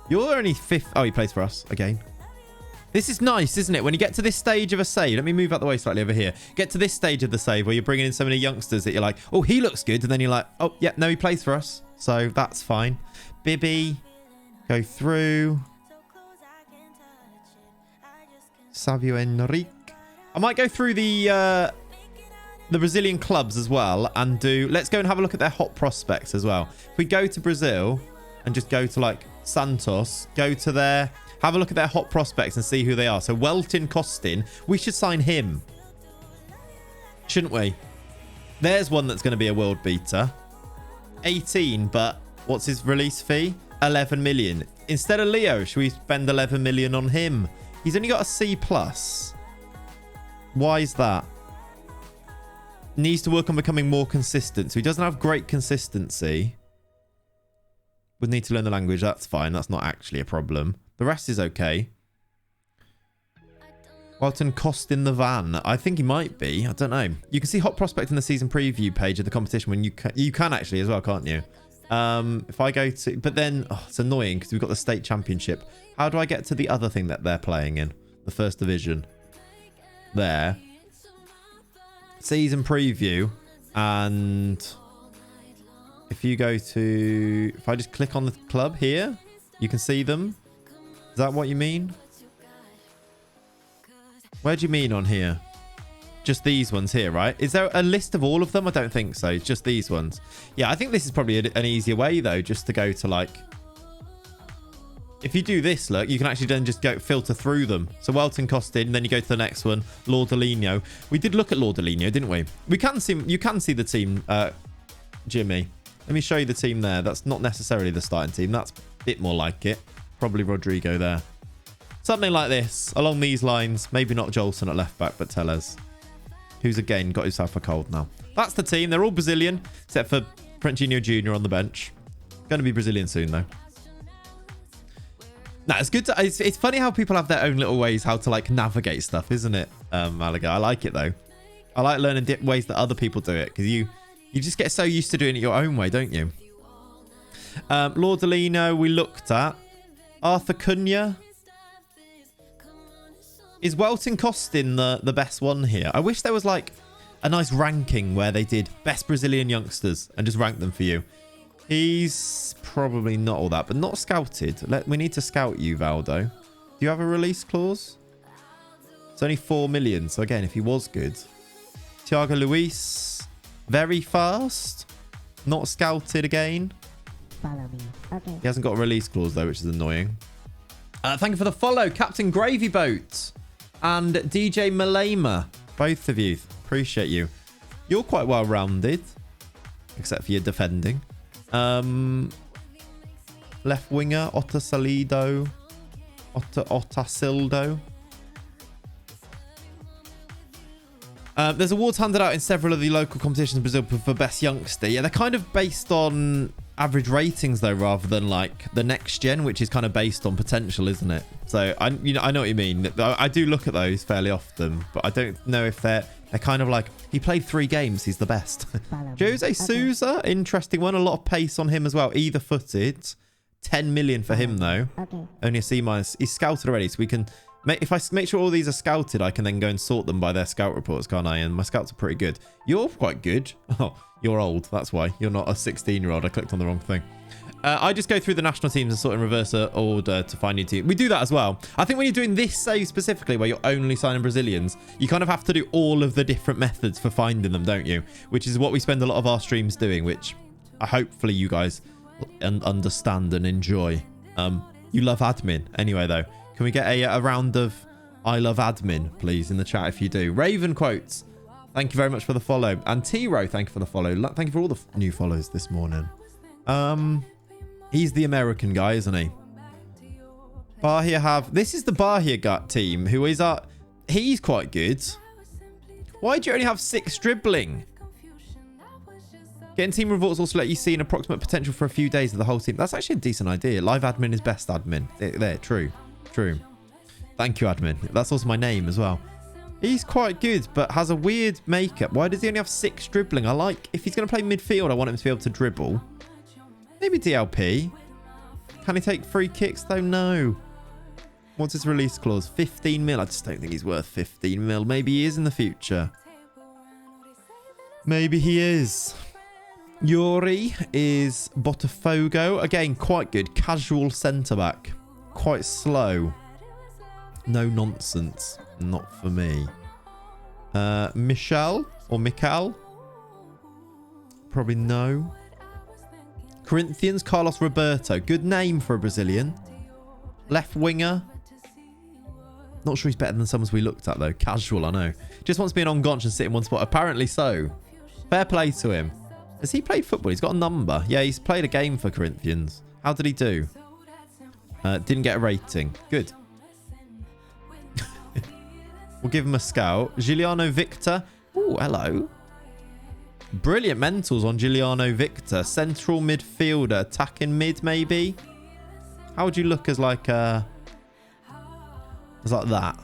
You're only 5th. Oh, he plays for us again. This is nice, isn't it? When you get to this stage of a save, let me move out the way slightly over here. Get to this stage of the save where you're bringing in so many youngsters that you're like, oh, he looks good. And then you're like, oh, yeah, no, he plays for us. So that's fine. Bibby, go through. Savio Enrique. I might go through the Brazilian clubs as well and do... Let's go and have a look at their hot prospects as well. If we go to Brazil and just go to like Santos, go to their... Have a look at their hot prospects and see who they are. So Welton Costin, we should sign him. Shouldn't we? There's one that's going to be a world beater. 18, but what's his release fee? 11 million. Instead of Leo, should we spend 11 million on him? He's only got a C+. Why is that? Needs to work on becoming more consistent. So he doesn't have great consistency. Would need to learn the language. That's fine. That's not actually a problem. The rest is okay. Welton Costin the van. I think he might be. I don't know. You can see hot prospect in the season preview page of the competition when you can actually as well, can't you? If I go to... But then... Oh, it's annoying because we've got the state championship. How do I get to the other thing that they're playing in? The first division. There. Season preview. And... If you go to... If I just click on the club here, you can see them. Is that what you mean? Where do you mean on here? Just these ones here, right? Is there a list of all of them? I don't think so. It's just these ones. Yeah, I think this is probably an easier way, though, just to go to, like... If you do this, look, you can actually then just go filter through them. So Welton Costin, then you go to the next one, Laudelino. We did look at Laudelino, didn't we? We can see... You can see the team, Jimmy. Let me show you the team there. That's not necessarily the starting team. That's a bit more like it. Probably Rodrigo there. Something like this, along these lines. Maybe not Jolson at left back, but Tellez, who's again got himself a cold now. That's the team. They're all Brazilian, except for Frentinho Jr. on the bench. Going to be Brazilian soon, though. Nah, it's good. It's funny how people have their own little ways how to like navigate stuff, isn't it, Malaga? I like it, though. I like learning ways that other people do it, because you just get so used to doing it your own way, don't you? Laudelino, we looked at. Arthur Cunha. Is Welton Costin the best one here? I wish there was like a nice ranking where they did best Brazilian youngsters and just rank them for you. He's probably not all that, but not scouted. We need to scout you, Valdo. Do you have a release clause? It's only 4 million. So again, if he was good. Thiago Luis. Very fast. Not scouted again. Follow me. Okay. He hasn't got a release clause, though, which is annoying. Thank you for the follow, Captain Gravy Boat and DJ Malema. Both of you. Appreciate you. You're quite well-rounded, except for your defending. Left winger, Otasildo. There's awards handed out in several of the local competitions in Brazil for best youngster. Yeah, they're kind of based on average ratings, though, rather than like the next gen, which is kind of based on potential, isn't it? So I know what you mean. I do look at those fairly often, but I don't know if they're kind of like, he played 3 games, he's the best. Jose Sousa, interesting one. A lot of pace on him as well. Either footed. 10 million for him, though. Okay. Only a C-. He's scouted already, so we can... If I make sure all these are scouted, I can then go and sort them by their scout reports, can't I? And my scouts are pretty good. You're quite good. Oh, you're old. That's why. You're not a 16-year-old. I clicked on the wrong thing. I just go through the national teams and sort in reverse order to find new teams. We do that as well. I think when you're doing this save specifically, where you're only signing Brazilians, you kind of have to do all of the different methods for finding them, don't you? Which is what we spend a lot of our streams doing, which hopefully you guys understand and enjoy. You love admin. Anyway, though, can we get a round of I love admin, please, in the chat if you do. Raven Quotes, thank you very much for the follow. And T-Row, thank you for the follow. Thank you for all the new follows this morning. He's the American guy, isn't he? Bahia have... This is the Bahia gut team, who is our... He's quite good. Why do you only have 6 dribbling? Getting team reports also let you see an approximate potential for a few days of the whole team. That's actually a decent idea. Live admin is best admin. There, true. True. Thank you, admin. That's also my name as well. He's quite good, but has a weird makeup. Why does he only have 6 dribbling? I like... If he's going to play midfield, I want him to be able to dribble. Maybe DLP. Can he take free kicks, though? No. What's his release clause? 15 mil. I just don't think he's worth 15 mil. Maybe he is in the future. Maybe he is. Yuri is Botafogo. Again, quite good. Casual centre-back. Quite slow. No nonsense. Not for me. Michel or Mikel? Probably no. Corinthians, Carlos Roberto. Good name for a Brazilian. Left winger. Not sure he's better than some we looked at, though. Casual, I know. Just wants to be an on-gonch and sit in one spot. Apparently so. Fair play to him. Has he played football? He's got a number. Yeah, he's played a game for Corinthians. How did he do? Didn't get a rating. Good. We'll give him a scout. Giuliano Victor. Ooh, hello. Brilliant mentals on Giuliano Victor. Central midfielder. Attacking mid, maybe? How would you look as like a... As like that?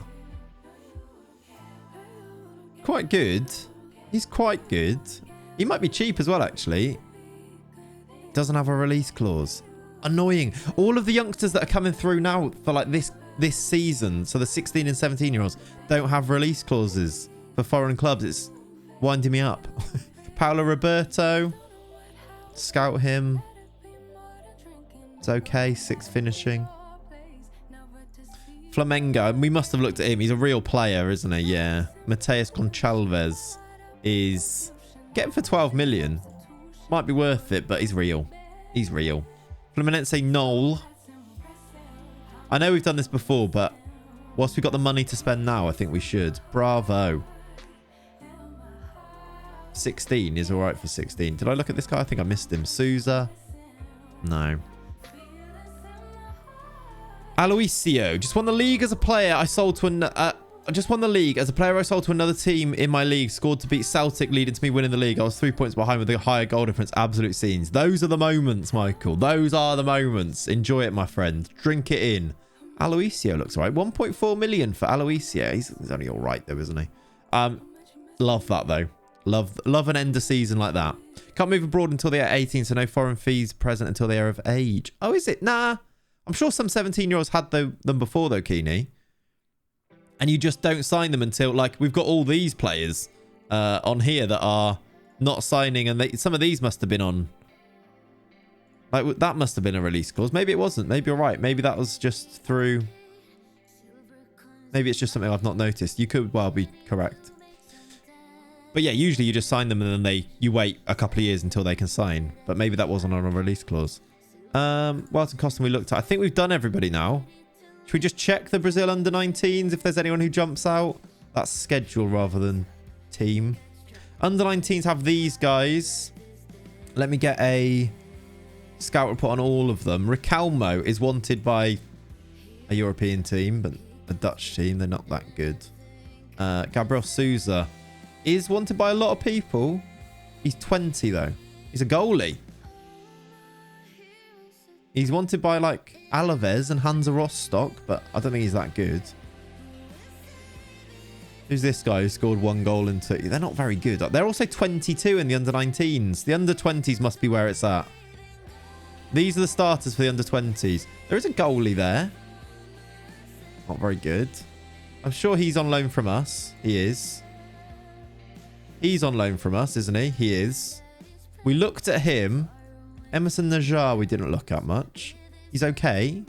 Quite good. He's quite good. He might be cheap as well, actually. Doesn't have a release clause. Annoying. All of the youngsters that are coming through now for like this season, so the 16 and 17 year olds, don't have release clauses for foreign clubs. It's winding me up. Paolo Roberto. Scout him. It's okay. 6 finishing. Flamengo. We must have looked at him. He's a real player, isn't he? Yeah. Mateus Goncalves is... Get him for 12 million. Might be worth it, but he's real. He's real. Fluminense Knoll. I know we've done this before, but whilst we've got the money to spend now, I think we should. Bravo. 16 is all right for 16. Did I look at this guy? I think I missed him. Souza. No. Aloisio. Just won the league as a player. I sold to I just won the league as a player. I sold to another team in my league. Scored to beat Celtic, leading to me winning the league. I was 3 points behind with a higher goal difference. Absolute scenes. Those are the moments, Michael. Those are the moments. Enjoy it, my friend. Drink it in. Aloisio looks all right. 1.4 million for Aloisio. He's only all right, though, isn't he? Love that, though. Love an end of season like that. Can't move abroad until they are 18, so no foreign fees present until they are of age. Oh, is it? Nah. I'm sure some 17-year-olds had them before, though, Keeney. And you just don't sign them until, like, we've got all these players on here that are not signing. And some of these must have been on. Like, that must have been a release clause. Maybe it wasn't. Maybe you're right. Maybe that was just through. Maybe it's just something I've not noticed. You could well be correct. But yeah, usually you just sign them and then you wait a couple of years until they can sign. But maybe that wasn't on a release clause. Welton Costin we looked at. I think we've done everybody now. Should we just check the Brazil under-19s if there's anyone who jumps out? That's schedule rather than team. Under-19s have these guys. Let me get a scout report on all of them. Ricalmo is wanted by a European team, but a Dutch team. They're not that good. Gabriel Souza is wanted by a lot of people. He's 20, though. He's a goalie. He's wanted by, like, Alaves and Hansa Rostock, but I don't think he's that good. Who's this guy who scored 1 goal in 2? They're not very good. They're also 22 in the under-19s. The under-20s must be where it's at. These are the starters for the under-20s. There is a goalie there. Not very good. I'm sure he's on loan from us. He is. He's on loan from us, isn't he? He is. We looked at him. Emerson Najar we didn't look at much. He's okay.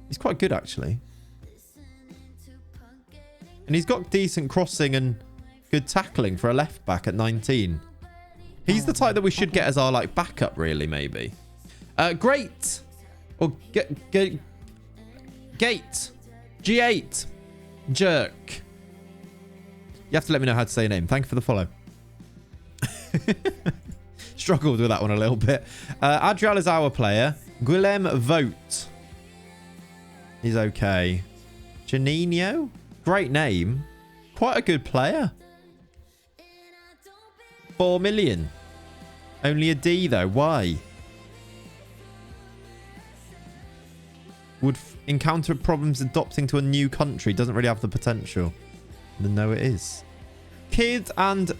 He's quite good, actually. And he's got decent crossing and good tackling for a left back at 19. He's the type that we should get as our, like, backup, really, maybe. Great. Or Gate. G8. Jerk. You have to let me know how to say your name. Thank you for the follow. Struggled with that one a little bit. Adriel is our player. Guillem Vote. He's okay. Janino. Great name. Quite a good player. 4 million. Only a D though. Why? Would encounter problems adopting to a new country. Doesn't really have the potential. Then no, it is. Kid and...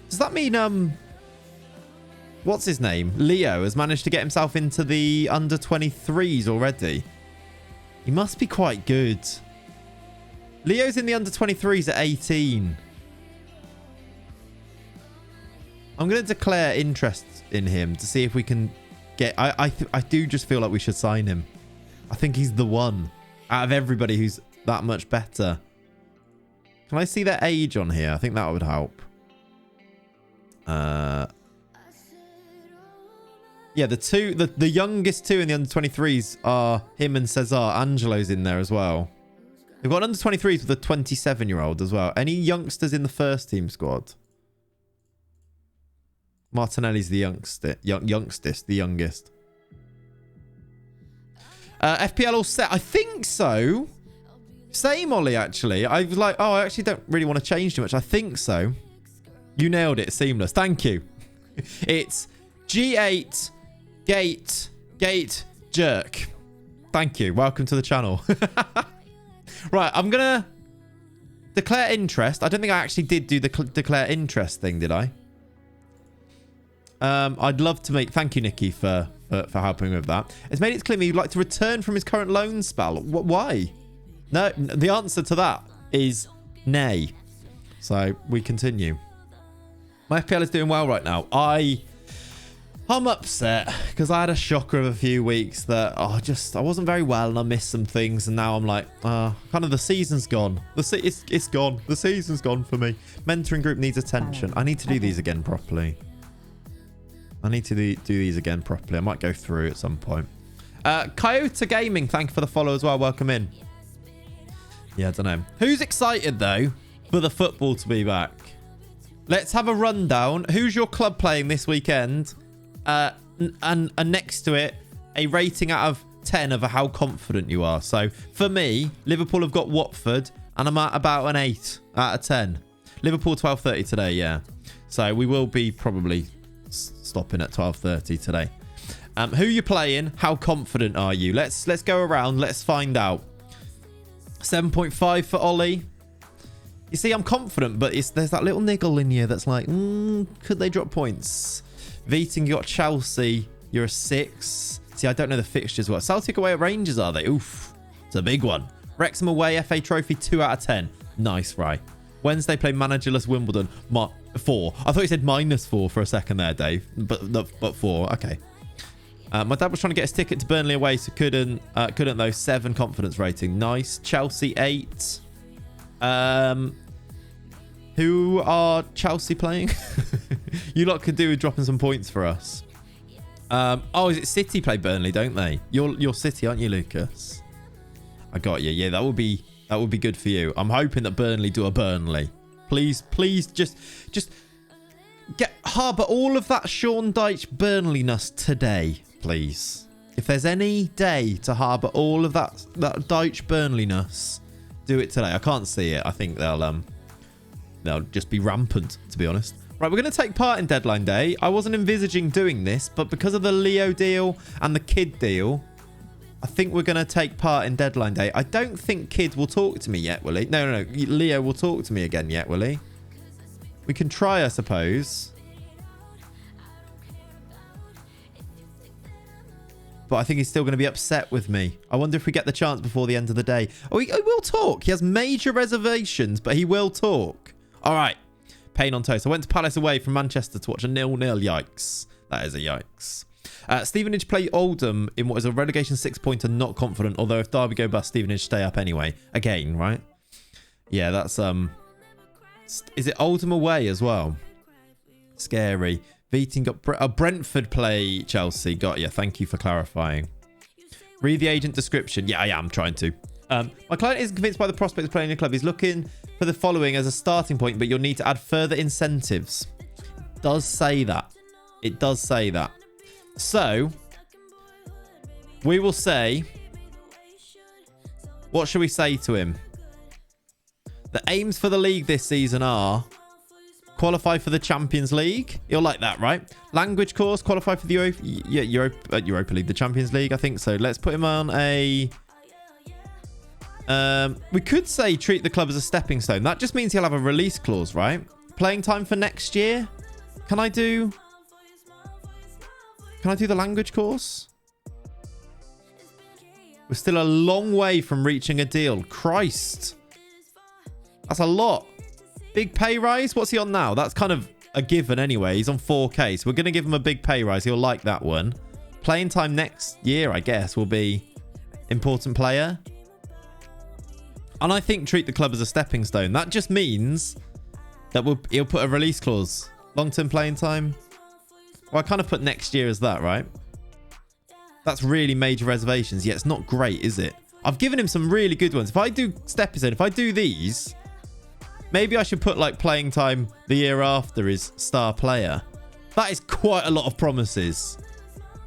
Does that mean, what's his name? Leo has managed to get himself into the under 23s already. He must be quite good. Leo's in the under 23s at 18. I'm going to declare interest in him to see if we can get... I do just feel like we should sign him. I think he's the one out of everybody who's that much better. Can I see their age on here? I think that would help. Yeah, the youngest two in the under 23s are him and Cesar. Angelo's in there as well. We've got under 23s with a 27-year-old as well. Any youngsters in the first team squad? Martinelli's the youngest. FPL all set. I think so. Same, Ollie, actually. I was like, oh, I actually don't really want to change too much. I think so. You nailed it. Seamless. Thank you. It's G8 Gate Jerk. Thank you. Welcome to the channel. Right, I'm going to declare interest. I don't think I actually did do the declare interest thing, did I? I'd love to make... Thank you, Nikki, for helping with that. It's made it clear he'd like to return from his current loan spell. Why? No, the answer to that is nay. So we continue. My FPL is doing well right now. I'm upset because I had a shocker of a few weeks that I wasn't very well and I missed some things, and now I'm like, kind of the season's gone. It's gone. The season's gone for me. Mentoring group needs attention. I need to do these again properly. I need to do these again properly. I might go through at some point. Coyote Gaming, thank you for the follow as well. Welcome in. Yeah, I don't know. Who's excited, though, for the football to be back? Let's have a rundown. Who's your club playing this weekend? And next to it, a rating out of 10 of how confident you are. So, for me, Liverpool have got Watford, and I'm at about an 8 out of 10. Liverpool 12:30 today, yeah. So, we will be probably stopping at 12:30 today. Who are you playing? How confident are you? Let's go around. Let's find out. 7.5 for Ollie. You see, I'm confident, but there's that little niggle in you that's like, could they drop points? Viting, you got Chelsea. You're a 6. See, I don't know the fixtures well. Celtic away at Rangers, are they? Oof. It's a big one. Wrexham away, FA Trophy, 2 out of 10. Nice, right. Wednesday, play managerless Wimbledon. 4. I thought you said -4 for a second there, Dave. But 4. Okay. My dad was trying to get his ticket to Burnley away, so couldn't though. 7 confidence rating. Nice. Chelsea 8. Who are Chelsea playing? You lot could do with dropping some points for us. Is it City play Burnley, don't they? You're City, aren't you, Lucas? I got you. Yeah, that would be good for you. I'm hoping that Burnley do a Burnley. Please, just harbour all of that Sean Dyche Burnley-ness today, please. If there's any day to harbour all of that Dyche Burnley-ness, do it today. I can't see it. I think they'll just be rampant, to be honest. Right, we're going to take part in Deadline Day. I wasn't envisaging doing this, but because of the Leo deal and the Kid deal, I think we're going to take part in Deadline Day. I don't think Kid will talk to me yet, will he? No. Leo will talk to me again yet, will he? We can try, I suppose. But I think he's still going to be upset with me. I wonder if we get the chance before the end of the day. Oh, he will talk. He has major reservations, but he will talk. All right. Pain on toast. I went to Palace away from Manchester to watch a 0-0. Yikes. That is a yikes. Stevenage play Oldham in what is a relegation 6-pointer, not confident. Although if Derby go bust, Stevenage stay up anyway. Again, right? Yeah, that's... Is it Oldham away as well? Scary. Beating got Brentford play Chelsea. Got you. Thank you for clarifying. Read the agent description. Yeah, I am trying to. My client isn't convinced by the prospect of playing in a club. He's looking for the following as a starting point, but you'll need to add further incentives. It does say that. It does say that. So, we will say... What should we say to him? The aims for the league this season are... Qualify for the Champions League. You'll like that, right? Language course. Qualify for the Europa League. The Champions League, I think so. Let's put him on a... we could say treat the club as a stepping stone. That just means he'll have a release clause, right? Playing time for next year. Can I do the language course? We're still a long way from reaching a deal. Christ. That's a lot. Big pay rise. What's he on now? That's kind of a given anyway. He's on 4K. So we're going to give him a big pay rise. He'll like that one. Playing time next year, I guess, will be important player. And I think treat the club as a stepping stone. That just means that he'll put a release clause. Long-term playing time. Well, I kind of put next year as that, right? That's really major reservations. Yeah, it's not great, is it? I've given him some really good ones. If I do stepping stone, if I do these, maybe I should put like playing time the year after is star player. That is quite a lot of promises.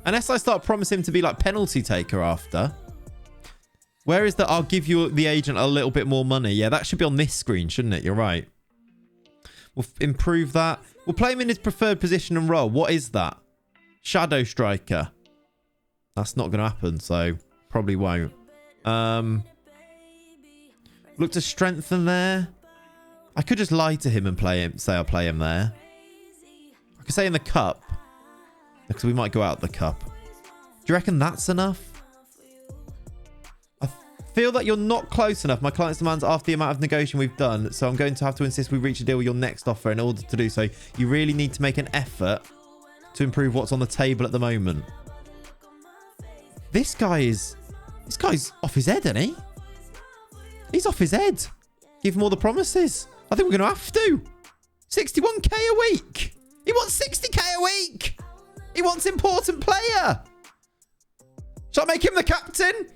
Unless I start promising him to be like penalty taker after. Where is that? I'll give you the agent a little bit more money. Yeah, that should be on this screen, shouldn't it? You're right. We'll improve that. We'll play him in his preferred position and role. What is that? Shadow striker. That's not going to happen, so probably won't. Look to strengthen there. I could just lie to him and say I'll play him there. I could say in the cup. Because we might go out the cup. Do you reckon that's enough? I feel that you're not close enough. My client's demands after the amount of negotiation we've done. So I'm going to have to insist we reach a deal with your next offer. In order to do so, you really need to make an effort to improve what's on the table at the moment. This guy's off his head, isn't he? He's off his head. Give him all the promises. I think we're going to have to. 61k a week. He wants 60k a week. He wants important player. Shall I make him the captain?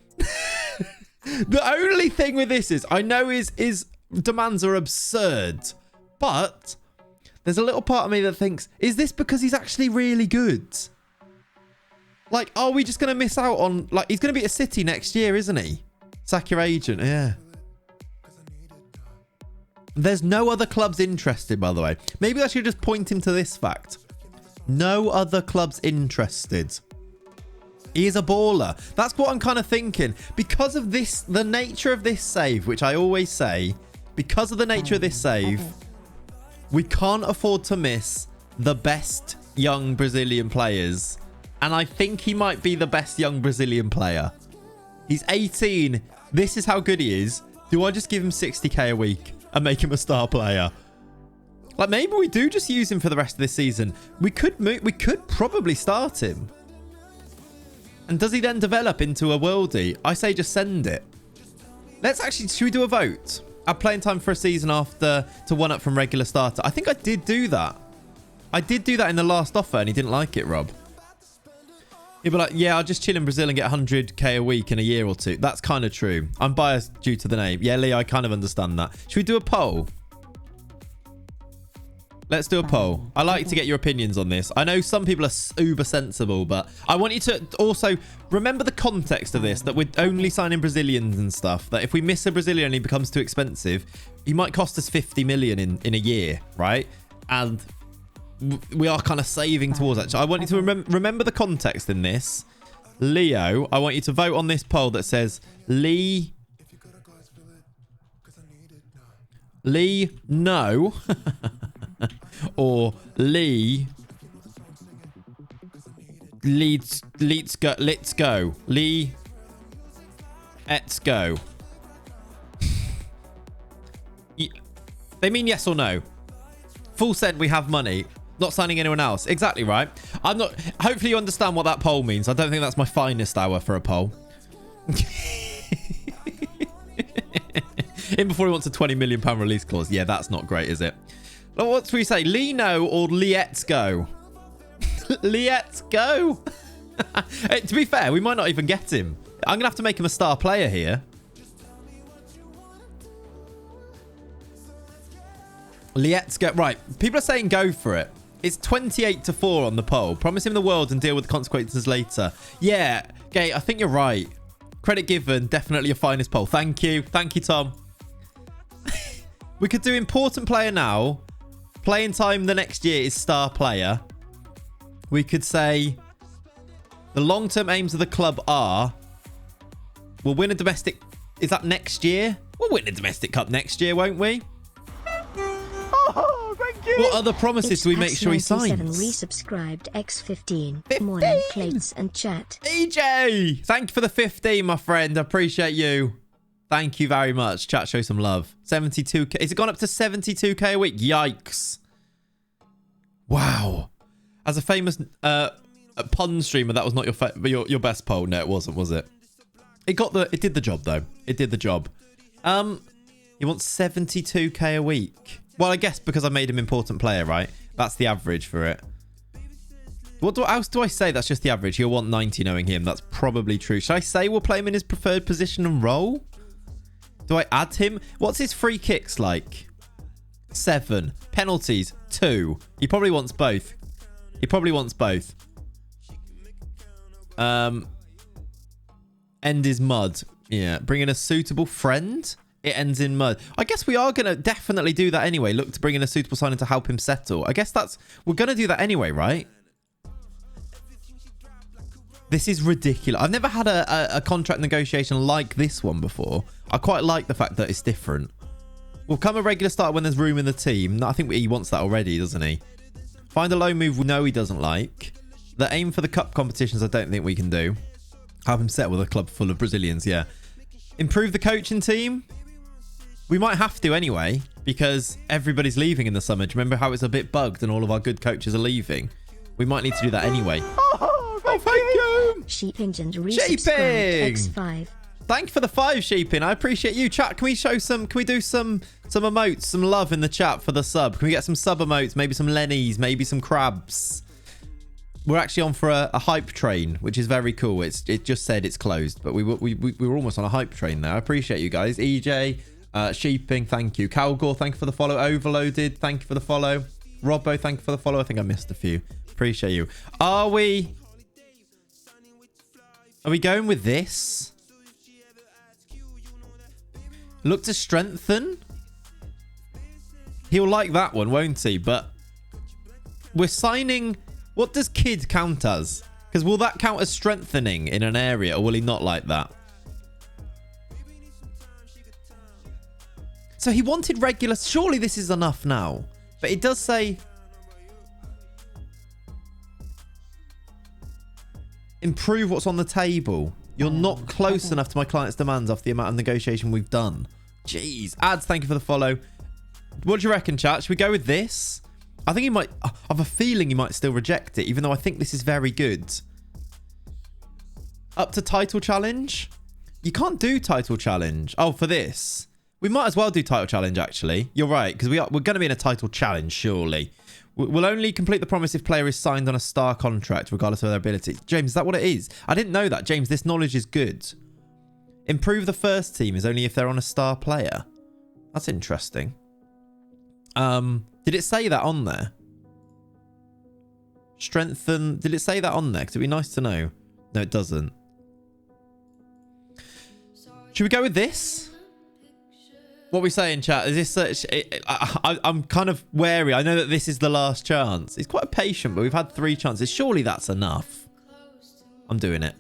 The only thing with this is, I know his demands are absurd, but there's a little part of me that thinks, is this because he's actually really good? Like, are we just going to miss out on... Like, he's going to be at City next year, isn't he? Sack your agent, yeah. There's no other clubs interested, by the way. Maybe I should just point him to this fact. No other clubs interested. He is a baller. That's what I'm kind of thinking. Because of this, the nature of this save, which I always say, because of the nature of this save, we can't afford to miss the best young Brazilian players. And I think he might be the best young Brazilian player. He's 18. This is how good he is. Do I just give him 60k a week and make him a star player? Like, maybe we do just use him for the rest of this season. We could probably start him. And does he then develop into a worldie? I say just send it. Should we do a vote? Add playing time for a season after to one up from regular starter. I think I did do that. I did do that in the last offer and he didn't like it, Rob. He'd be like, yeah, I'll just chill in Brazil and get 100k a week in a year or two. That's kind of true. I'm biased due to the name. Yeah, Lee, I kind of understand that. Should we do a poll? Let's do a poll. I like to get your opinions on this. I know some people are uber sensible, but I want you to also remember the context of this, that we're only signing Brazilians and stuff, that if we miss a Brazilian and he becomes too expensive, he might cost us 50 million in a year, right? And we are kind of saving towards that. So I want you to remember the context in this. Leo, I want you to vote on this poll that says Lee, no. Or Lee, let's go. Lee, let's go. They mean yes or no. Full send, we have money. Not signing anyone else. Exactly right. I'm not... Hopefully you understand what that poll means. I don't think that's my finest hour for a poll. In before he wants a £20 million release clause. Yeah, that's not great, is it? Well, what do we say? Lino or Let's go? Let's go. To be fair, we might not even get him. I'm going to have to make him a star player here. Let's go. Right. People are saying go for it. It's 28-4 on the poll. Promise him the world and deal with the consequences later. Yeah, Gate, I think you're right. Credit given. Definitely your finest poll. Thank you. Thank you, Tom. We could do important player now. Playing time the next year is star player. We could say the long-term aims of the club are we'll win a domestic... Is that next year? We'll win a domestic cup next year, won't we? Oh, thank you. What other promises do we make sure he signs? Resubscribed X15. Morning plates and chat. EJ! Thank you for the 15, my friend. I appreciate you. Thank you very much. Chat, show some love. 72k. Is it gone up to 72k a week? Yikes. Wow. As a famous pun streamer, that was not your best poll. No, it wasn't, was it? It did the job, though. It did the job. He wants 72k a week. Well, I guess because I made him important player, right? That's the average for it. What else do I say? That's just the average. He'll want 90 knowing him. That's probably true. Should I say we'll play him in his preferred position and role? Do I add him? What's his free kicks like? 7. Penalties, 2. He probably wants both. He probably wants both. End is mud. Yeah. Bring in a suitable friend. It ends in mud. I guess we are going to definitely do that anyway. Look to bring in a suitable signing to help him settle. I guess we're going to do that anyway, right? This is ridiculous. I've never had a contract negotiation like this one before. I quite like the fact that it's different. Will come a regular starter when there's room in the team. I think he wants that already, doesn't he? Find a low move we know he doesn't like. The aim for the cup competitions, I don't think we can do. Have him set with a club full of Brazilians, yeah. Improve the coaching team. We might have to anyway, because everybody's leaving in the summer. Do you remember how it's a bit bugged and all of our good coaches are leaving? We might need to do that anyway. Oh, thank you. Sheeping and resubscribed X5. Thank you for the 5, Sheeping. I appreciate you. Chat, can we do some emotes, some love in the chat for the sub? Can we get some sub emotes? Maybe some Lennies, maybe some crabs. We're actually on for a hype train, which is very cool. It just said it's closed, but we were almost on a hype train there. I appreciate you guys. EJ, Sheeping, thank you. Calgore, thank you for the follow. Overloaded, thank you for the follow. Robbo, thank you for the follow. I think I missed a few. Appreciate you. Are we going with this? Look to strengthen. He'll like that one, won't he? But we're signing... What does kid count as? Because will that count as strengthening in an area, or will he not like that? So he wanted regular... Surely this is enough now. But it does say... Improve what's on the table. You're not close enough to my client's demands off the amount of negotiation we've done. Jeez. Ads, thank you for the follow. What do you reckon, chat? Should we go with this? I think he might... I have a feeling he might still reject it, even though I think this is very good. Up to title challenge? You can't do title challenge. Oh, for this. We might as well do title challenge, actually. You're right, because we're going to be in a title challenge, surely. We'll only complete the promise if player is signed on a star contract, regardless of their ability. James, is that what it is? I didn't know that. James, this knowledge is good. Improve the first team is only if they're on a star player. That's interesting. Did it say that on there? Strengthen. Did it say that on there? Because it'd be nice to know. No, it doesn't. Should we go with this? What are we saying, chat? Is this... I'm kind of wary. I know that this is the last chance. He's quite patient, but we've had 3 chances. Surely that's enough. I'm doing it.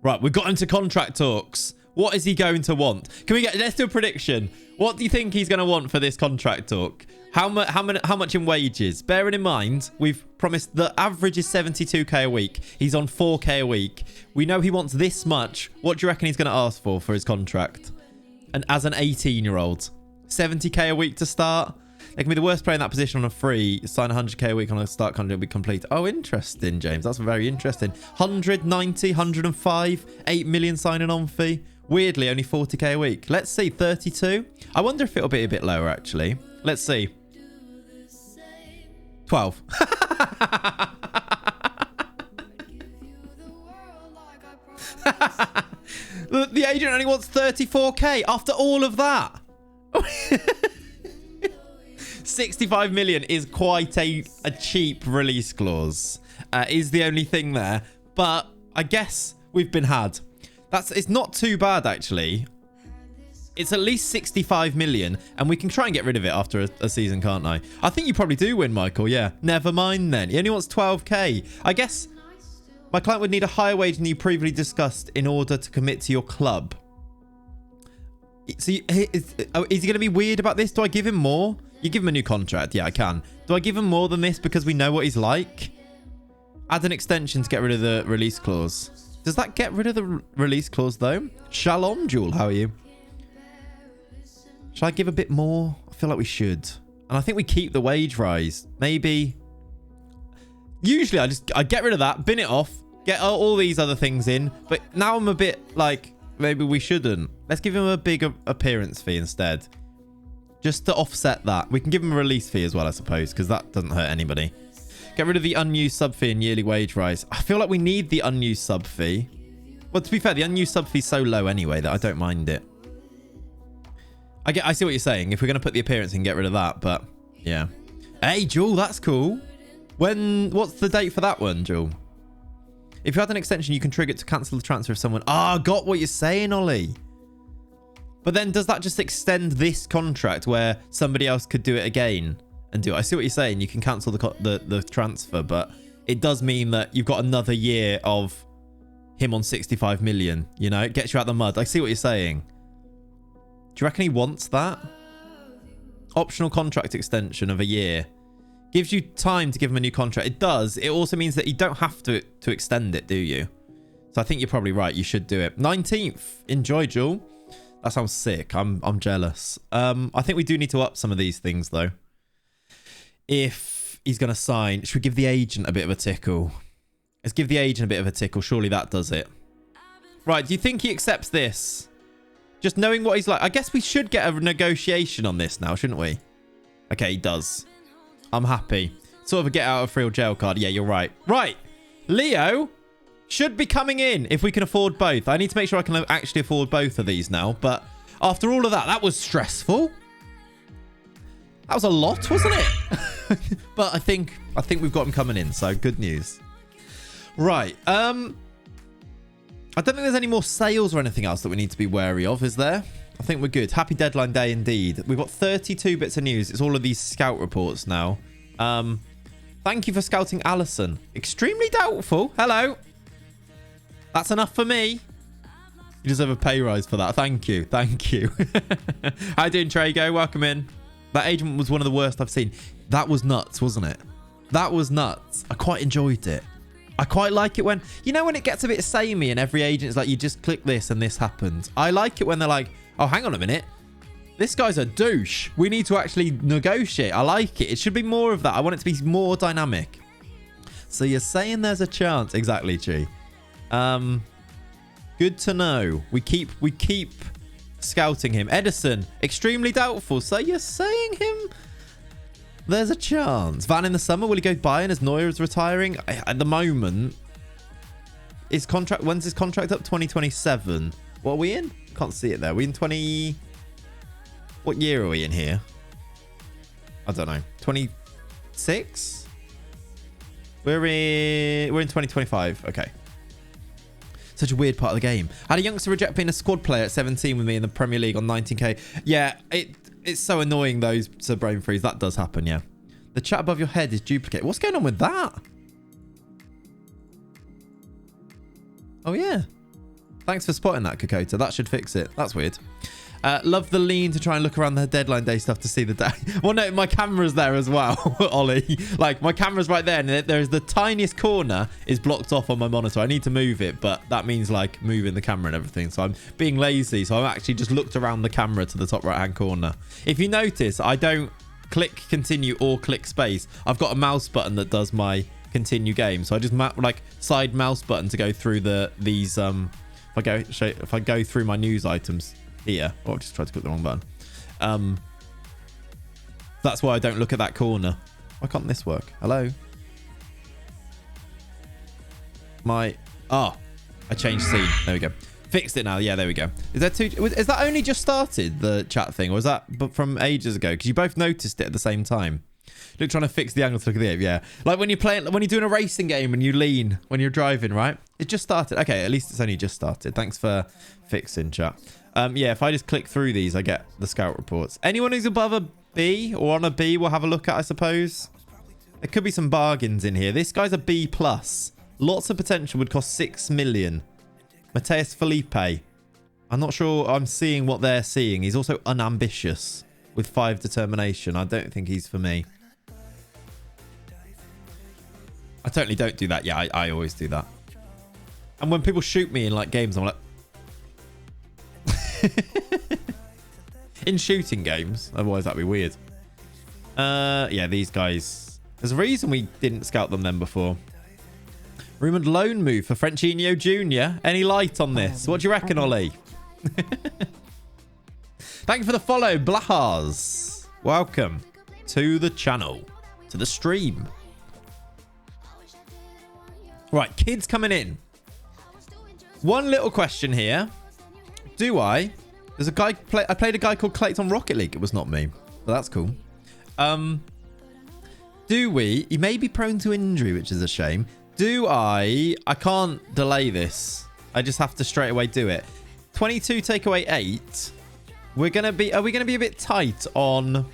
Right, we've got into contract talks. What is he going to want? Let's do a prediction. What do you think he's going to want for this contract talk? How much in wages? Bearing in mind, we've promised the average is 72k a week. He's on 4k a week. We know he wants this much. What do you reckon he's going to ask for his contract? And as an 18-year-old, 70k a week to start. They can be the worst player in that position on a free. Sign 100k a week on a start contract, it'll be complete. Oh, interesting, James. That's very interesting. 190, 105, 8 million signing on fee. Weirdly, only 40k a week. Let's see, 32. I wonder if it'll be a bit lower, actually. Let's see. 12. The agent only wants 34k after all of that. 65 million is quite a cheap release clause. Is the only thing there. But I guess we've been had. It's not too bad, actually. It's at least 65 million, and we can try and get rid of it after a season, can't I? I think you probably do win, Michael. Yeah. Never mind then. He only wants 12k. I guess my client would need a higher wage than you previously discussed in order to commit to your club. So is he going to be weird about this? Do I give him more? You give him a new contract. Yeah, I can. Do I give him more than this because we know what he's like? Add an extension to get rid of the release clause. Does that get rid of the release clause, though? Shalom, Jewel. How are you? Should I give a bit more? I feel like we should. And I think we keep the wage rise. Maybe. Usually, I get rid of that, bin it off, get all these other things in. But now I'm a bit like, maybe we shouldn't. Let's give him a big appearance fee instead. Just to offset that. We can give him a release fee as well, I suppose, because that doesn't hurt anybody. Get rid of the unused sub fee and yearly wage rise. I feel like we need the unused sub fee. Well, to be fair, the unused sub fee is so low anyway that I don't mind it. I see what you're saying. If we're going to put the appearance in, get rid of that. But, yeah. Hey, Jewel, that's cool. What's the date for that one, Jewel? If you had an extension, you can trigger it to cancel the transfer of someone. Ah, got what you're saying, Ollie. But then does that just extend this contract where somebody else could do it again and do it? I see what you're saying. You can cancel the transfer, but it does mean that you've got another year of him on 65 million. You know, it gets you out the mud. I see what you're saying. Do you reckon he wants that? Optional contract extension of a year. Gives you time to give him a new contract. It does. It also means that you don't have to extend it, do you? So I think you're probably right. You should do it. 19th. Enjoy, Jewel. That sounds sick. I'm jealous. I think we do need to up some of these things, though. If he's going to sign, should we give the agent a bit of a tickle? Let's give the agent a bit of a tickle. Surely that does it. Right. Do you think he accepts this? Just knowing what he's like. I guess we should get a negotiation on this now, shouldn't we? Okay, he does. I'm happy. Sort of a get out of free jail card. Yeah, you're right. Right. Leo should be coming in if we can afford both. I need to make sure I can actually afford both of these now. But after all of that, that was stressful. That was a lot, wasn't it? But I think we've got him coming in. So good news. Right. I don't think there's any more sales or anything else that we need to be wary of, is there? I think we're good. Happy deadline day indeed. We've got 32 bits of news. It's all of these scout reports now. Thank you for scouting Allison. Extremely doubtful. Hello. That's enough for me. You deserve a pay rise for that. Thank you. Thank you. How you doing, Trago? Welcome in. That agent was one of the worst I've seen. That was nuts, wasn't it? That was nuts. I quite enjoyed it. I quite like it when, you know, when it gets a bit samey and every agent's like, you just click this and this happens. I like it when they're like, oh, hang on a minute. This guy's a douche. We need to actually negotiate. I like it. It should be more of that. I want it to be more dynamic. So you're saying there's a chance. Exactly, Chi. Good to know. We keep scouting him. Edison, extremely doubtful. So you're saying there's a chance. Van in the summer, will he go Bayern as Neuer is retiring? At the moment, when's his contract up? 2027. What are we in? Can't see it there. We in 20... What year are we in here? I don't know. 26? We're in 2025. Okay. Such a weird part of the game. I had a youngster reject being a squad player at 17 with me in the Premier League on 19k. Yeah, it's so annoying, those brain freeze. That does happen, yeah. The chat above your head is duplicate. What's going on with that? Oh, yeah. Thanks for spotting that, Kokota. That should fix it. That's weird. Love the lean to try and look around the deadline day stuff to see the day. Well, no, my camera's there as well, Ollie. Like, my camera's right there, and there's the tiniest corner is blocked off on my monitor. I need to move it, but that means, like, moving the camera and everything. So I'm being lazy. So I've actually just looked around the camera to the top right-hand corner. If you notice, I don't click continue or click space. I've got a mouse button that does my continue game. So I just, side mouse button to go through these... If I go through my news items... here. Oh, I've just tried to click the wrong button. That's why I don't look at that corner. Why can't this work? Hello? I changed scene. There we go. Fixed it now. Yeah, there we go. Is that only just started, the chat thing? Or was that from ages ago? Because you both noticed it at the same time. Look, trying to fix the angle to look at the ape. Yeah. Like when you're doing a racing game and you lean when you're driving, right? It just started. Okay, at least it's only just started. Thanks for fixing, chat. Yeah, if I just click through these, I get the scout reports. Anyone who's above a B or on a B we'll have a look at, I suppose. There could be some bargains in here. This guy's a B+. Lots of potential, would cost 6 million. Mateus Felipe. I'm not sure I'm seeing what they're seeing. He's also unambitious with 5 determination. I don't think he's for me. I totally don't do that. Yeah, I always do that. And when people shoot me in like games, I'm like... in shooting games. Otherwise, that'd be weird. Yeah, these guys. There's a reason we didn't scout them then before. Rumored loan move for Frenchinho Jr. Any light on this? What do you reckon, Ollie? Thank you for the follow, Blahars. Welcome to the channel, to the stream. Right, kids coming in. One little question here. There's a guy, I played a guy called Clayton Rocket League. It was not me. But that's cool. He may be prone to injury, which is a shame. I can't delay this. I just have to straight away do it. 22 take away 8. Are we going to be a bit tight on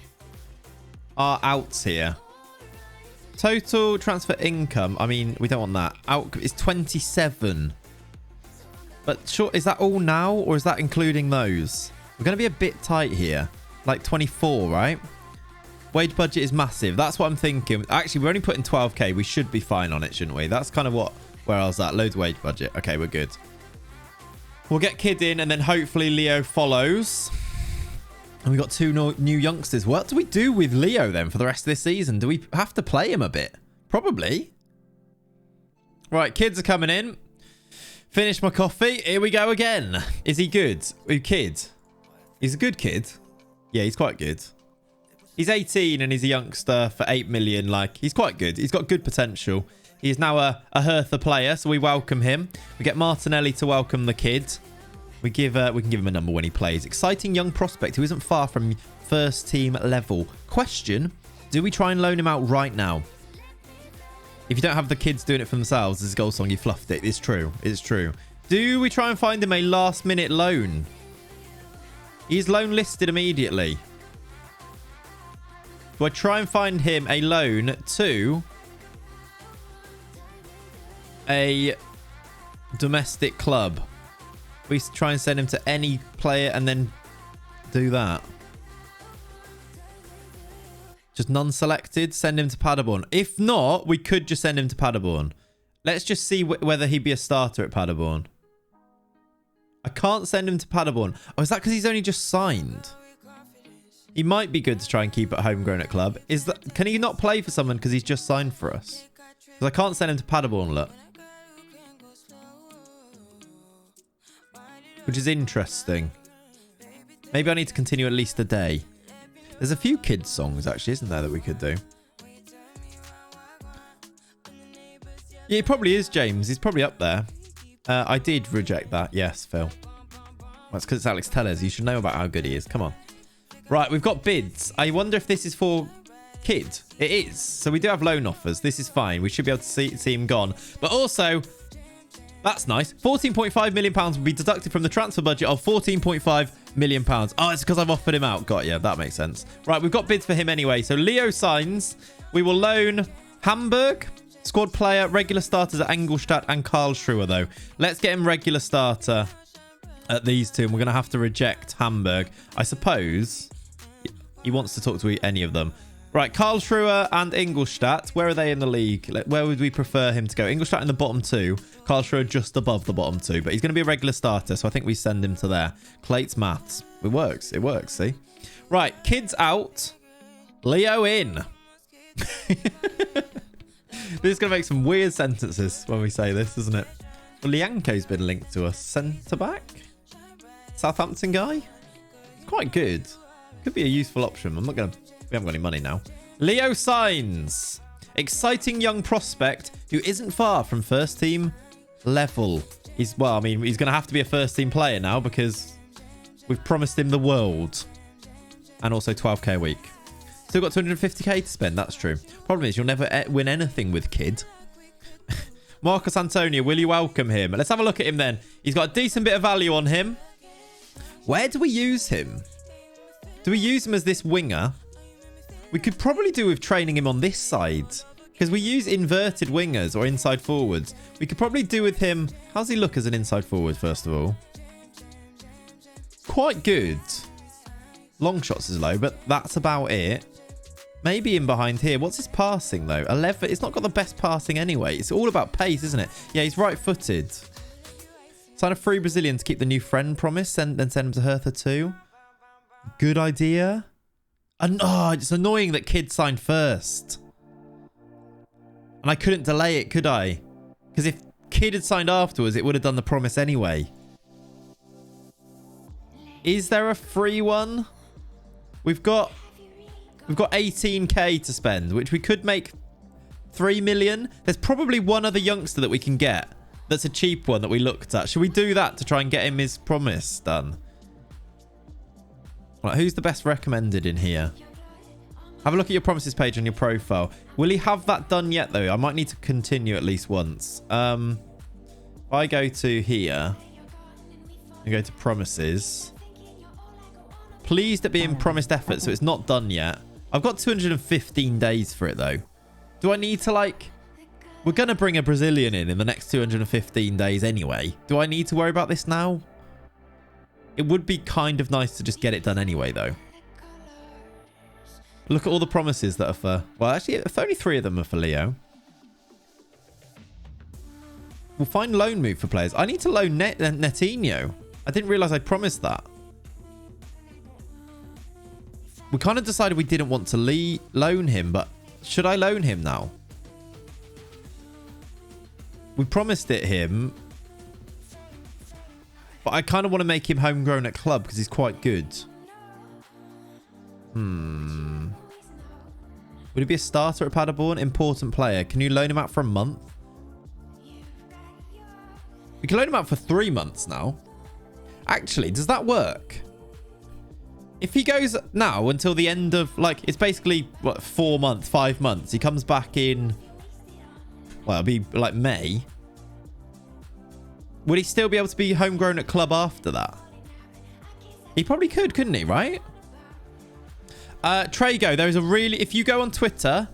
our outs here? Total transfer income. I mean, we don't want that. Out is 27. But sure, is that all now or is that including those? We're going to be a bit tight here. Like 24, right? Wage budget is massive. That's what I'm thinking. Actually, we're only putting 12k. We should be fine on it, shouldn't we? That's kind of where I was at. Loads of wage budget. Okay, we're good. We'll get Kid in and then hopefully Leo follows. And we got 2 new youngsters. What do we do with Leo then for the rest of this season? Do we have to play him a bit? Probably. Right, kids are coming in. Finish my coffee. Here we go again. Is he good? Kid. He's a good kid. Yeah, he's quite good. He's 18 and he's a youngster for 8 million. Like, he's quite good. He's got good potential. He's now a Hertha player, so we welcome him. We get Martinelli to welcome the kid. We can give him a number when he plays. Exciting young prospect who isn't far from first team level. Question, do we try and loan him out right now? If you don't have the kids doing it for themselves, this is a goal song, you fluffed it. It's true. It's true. Do we try and find him a last minute loan? He's loan listed immediately. Do I try and find him a loan to a domestic club? We try and send him to any player and then do that. Just non-selected. Send him to Paderborn. If not, we could just send him to Paderborn. Let's just see whether he'd be a starter at Paderborn. I can't send him to Paderborn. Oh, is that because he's only just signed? He might be good to try and keep at homegrown at club. Can he not play for someone because he's just signed for us? Because I can't send him to Paderborn, look. Which is interesting. Maybe I need to continue at least a day. There's a few kids songs, actually, isn't there, that we could do? Yeah, he probably is, James. He's probably up there. I did reject that. Yes, Phil. That's because it's Alex Tellers. You should know about how good he is. Come on. Right, we've got bids. I wonder if this is for Kid. It is. So we do have loan offers. This is fine. We should be able to see him gone. But also, that's nice. £14.5 million will be deducted from the transfer budget of £14.5 million. Oh, it's because I've offered him out. Got you. That makes sense. Right, we've got bids for him anyway. So Leo signs. We will loan Hamburg, squad player, regular starters at Ingolstadt and Karlsruhe, though. Let's get him regular starter at these two. And we're going to have to reject Hamburg. I suppose he wants to talk to any of them. Right, Karlsruhe and Ingolstadt. Where are they in the league? Where would we prefer him to go? Ingolstadt in the bottom 2. Karlsruhe just above the bottom 2. But he's going to be a regular starter, so I think we send him to there. Clates maths. It works. It works, see? Right, kids out. Leo in. This is going to make some weird sentences when we say this, isn't it? Well, Lianco's been linked to us. Centre-back? Southampton guy? It's quite good. Could be a useful option. I'm not going to... We haven't got any money now. Leo signs. Exciting young prospect who isn't far from first team level. Well, I mean, he's going to have to be a first team player now because we've promised him the world. And also 12k a week. Still got 250k to spend. That's true. Problem is, you'll never win anything with Kid. Marcus Antonio, will you welcome him? Let's have a look at him then. He's got a decent bit of value on him. Where do we use him? Do we use him as this winger? We could probably do with training him on this side. Because we use inverted wingers or inside forwards. We could probably do with him... How's he look as an inside forward, first of all? Quite good. Long shots is low, but that's about it. Maybe in behind here. What's his passing, though? 11. It's not got the best passing anyway. It's all about pace, isn't it? Yeah, he's right-footed. Sign a free Brazilian to keep the new friend promise. Then send him to Hertha too. Good idea. And it's annoying that Kid signed first. And I couldn't delay it, could I? Because if Kid had signed afterwards, it would have done the promise anyway. Is there a free one? We've got 18k to spend, which we could make 3 million. There's probably one other youngster that we can get. That's a cheap one that we looked at. Should we do that to try and get him his promise done? Right, who's the best recommended in here? Have a look at your promises page on your profile. Will he have that done yet, though? I might need to continue at least once. If I go to here and go to promises. Pleased at being promised effort, so it's not done yet. I've got 215 days for it, though. Do I need to, like... We're going to bring a Brazilian in the next 215 days anyway. Do I need to worry about this now? It would be kind of nice to just get it done anyway, though. Look at all the promises that are for... Well, actually, only 3 of them are for Leo. We'll find loan move for players. I need to loan Netinho. I didn't realise I promised that. We kind of decided we didn't want to loan him, but should I loan him now? We promised it him. But I kind of want to make him homegrown at club because he's quite good. Would he be a starter at Paderborn? Important player. Can you loan him out for a month? We can loan him out for 3 months now. Actually, does that work? If he goes now until the end of, like, it's basically, what, 4 months, 5 months. He comes back in, well, it'll be like May. Would he still be able to be homegrown at club after that? He probably could, couldn't he, right? Trago, there is a really... If you go on Twitter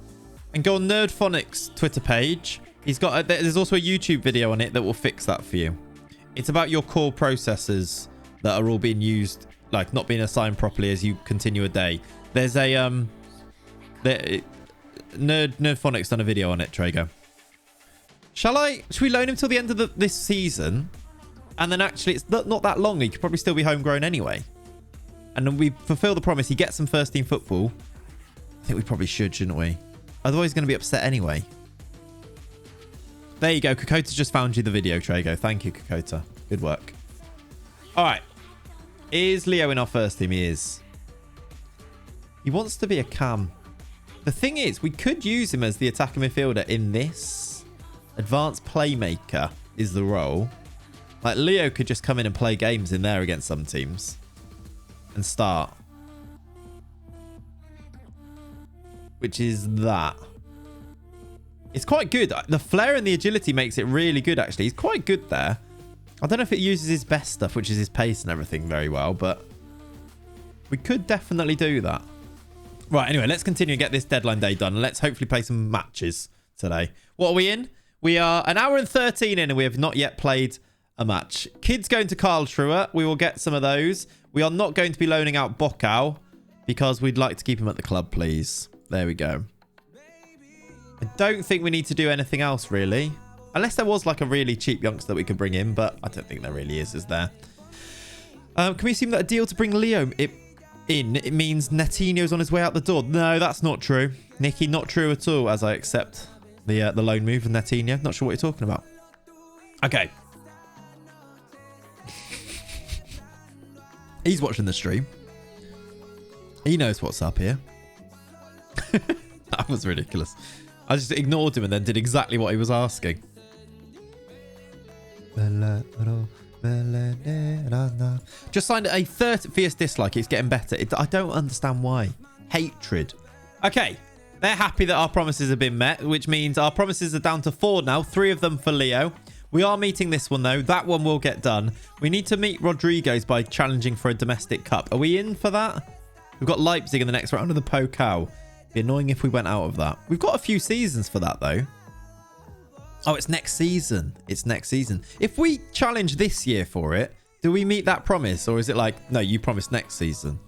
and go on Nerdphonics' Twitter page, he's got... There's also a YouTube video on it that will fix that for you. It's about your core processors that are all being used... Like, not being assigned properly as you continue a day. There's a, Nerdphonics done a video on it, Trago. Should we loan him till the end of this season? And then actually, it's not that long. He could probably still be homegrown anyway. And then we fulfill the promise. He gets some first team football. I think we probably should, shouldn't we? Otherwise, he's going to be upset anyway. There you go. Kokota's just found you the video, Trago. Thank you, Kokota. Good work. All right. Is Leo in our first team? He is. He wants to be a cam. The thing is, we could use him as the attacking midfielder in this. Advanced playmaker is the role. Like, Leo could just come in and play games in there against some teams. And start. Which is that. It's quite good. The flair and the agility makes it really good, actually. He's quite good there. I don't know if it uses his best stuff, which is his pace and everything, very well, but we could definitely do that. Right, anyway, let's continue and get this deadline day done. And let's hopefully play some matches today. What are we in? We are an hour and 13 in, and we have not yet played a match. Kid's going to Karlsruhe. We will get some of those. We are not going to be loaning out Bocau because we'd like to keep him at the club, please. There we go. I don't think we need to do anything else, really. Unless there was like a really cheap youngster that we could bring in, but I don't think there really is there? Can we assume that a deal to bring Leo in, it means Netinho's on his way out the door? No, that's not true. Nicky, not true at all, as I accept the loan move of Netinho. Not sure what you're talking about. Okay. He's watching the stream. He knows what's up here. That was ridiculous. I just ignored him and then did exactly what he was asking. Just signed a 30 fierce dislike. It's getting better. I don't understand why. Hatred. Okay. They're happy that our promises have been met, which means our promises are down to 4 now. 3 of them for Leo. We are meeting this one, though. That one will get done. We need to meet Rodrigo's by challenging for a domestic cup. Are we in for that? We've got Leipzig in the next round of the Pokal. It'd be annoying if we went out of that. We've got a few seasons for that, though. Oh, it's next season. It's next season. If we challenge this year for it, do we meet that promise? Or is it like, no, you promised next season?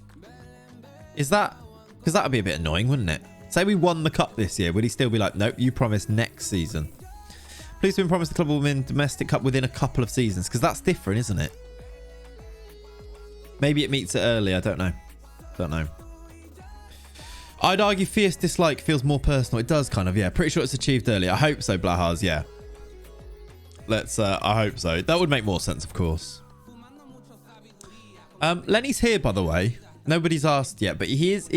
Is that... Because that would be a bit annoying, wouldn't it? Say we won the cup this year. Would he still be like, nope, you promised next season? Please do promise the club will win domestic cup within a couple of seasons. Because that's different, isn't it? Maybe it meets it early. I don't know. Don't know. I'd argue fierce dislike feels more personal. It does kind of, yeah. Pretty sure it's achieved early. I hope so, Blahars, yeah. Let's, I hope so. That would make more sense, of course. Lenny's here, by the way. Nobody's asked yet, but he is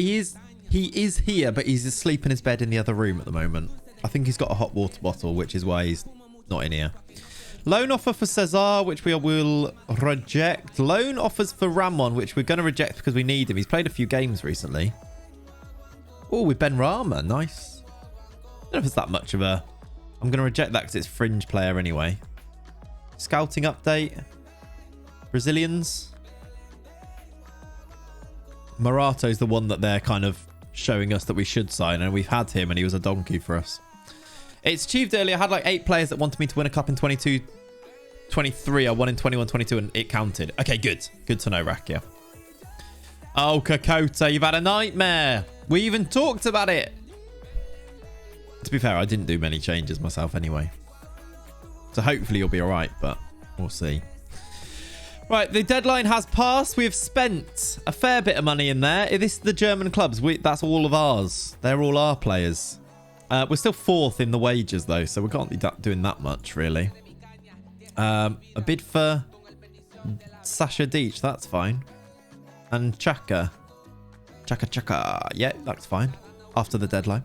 here, but he's asleep in his bed in the other room at the moment. I think he's got a hot water bottle, which is why he's not in here. Loan offer for Cesar, which we will reject. Loan offers for Ramon, which we're going to reject because we need him. He's played a few games recently. Oh, with Ben Rama. Nice. I don't know if it's that much of a... I'm going to reject that because it's fringe player anyway. Scouting update. Brazilians. Morato's the one that they're kind of showing us that we should sign. And we've had him and he was a donkey for us. It's achieved earlier. I had like 8 players that wanted me to win a cup in 22, 23. I won in 21, 22 and it counted. Okay, good. Good to know, Rakia. Oh, Kakota, you've had a nightmare. We even talked about it. To be fair, I didn't do many changes myself anyway. So hopefully you'll be all right, but we'll see. Right, the deadline has passed. We have spent a fair bit of money in there. This is the German clubs. That's all of ours. They're all our players. We're still 4th in the wages, though, so we can't be doing that much, really. A bid for Sasha Deech, that's fine. And Chaka. Chaka. Yeah, that's fine. After the deadline.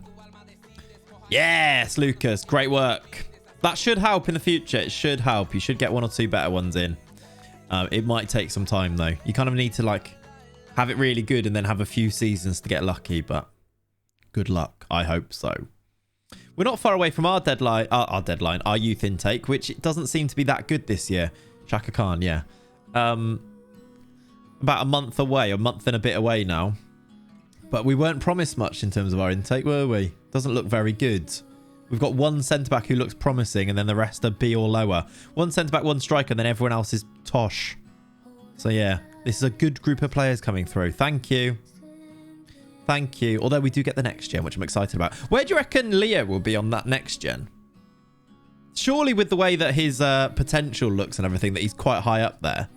Yes, Lucas. Great work. That should help in the future. It should help. You should get 1 or 2 better ones in. It might take some time, though. You kind of need to, like, have it really good and then have a few seasons to get lucky, but good luck. I hope so. We're not far away from our deadline, our youth intake, which it doesn't seem to be that good this year. Shaka Khan, yeah. About a month away, a month and a bit away now. But we weren't promised much in terms of our intake, were we? Doesn't look very good. We've got 1 centre-back who looks promising, and then the rest are B or lower. 1 centre-back, 1 striker, and then everyone else is tosh. So, yeah, this is a good group of players coming through. Thank you. Thank you. Although we do get the next gen, which I'm excited about. Where do you reckon Leo will be on that next gen? Surely with the way that his potential looks and everything, that he's quite high up there.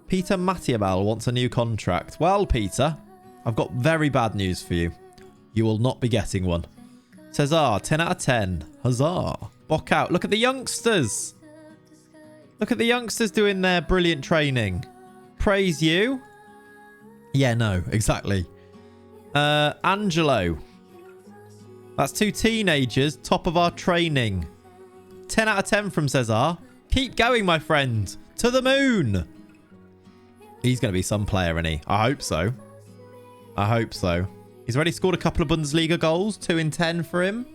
Peter Matiabal wants a new contract. Well, Peter, I've got very bad news for you. You will not be getting one. Cesar, 10 out of 10. Huzzah. Bock out. Look at the youngsters. Look at the youngsters doing their brilliant training. Praise you. Yeah, no, exactly. Angelo. That's 2 teenagers, top of our training. 10 out of 10 from Cesar. Keep going, my friend. To the moon. He's going to be some player, isn't he? I hope so. I hope so. He's already scored a couple of Bundesliga goals. 2 in 10 for him.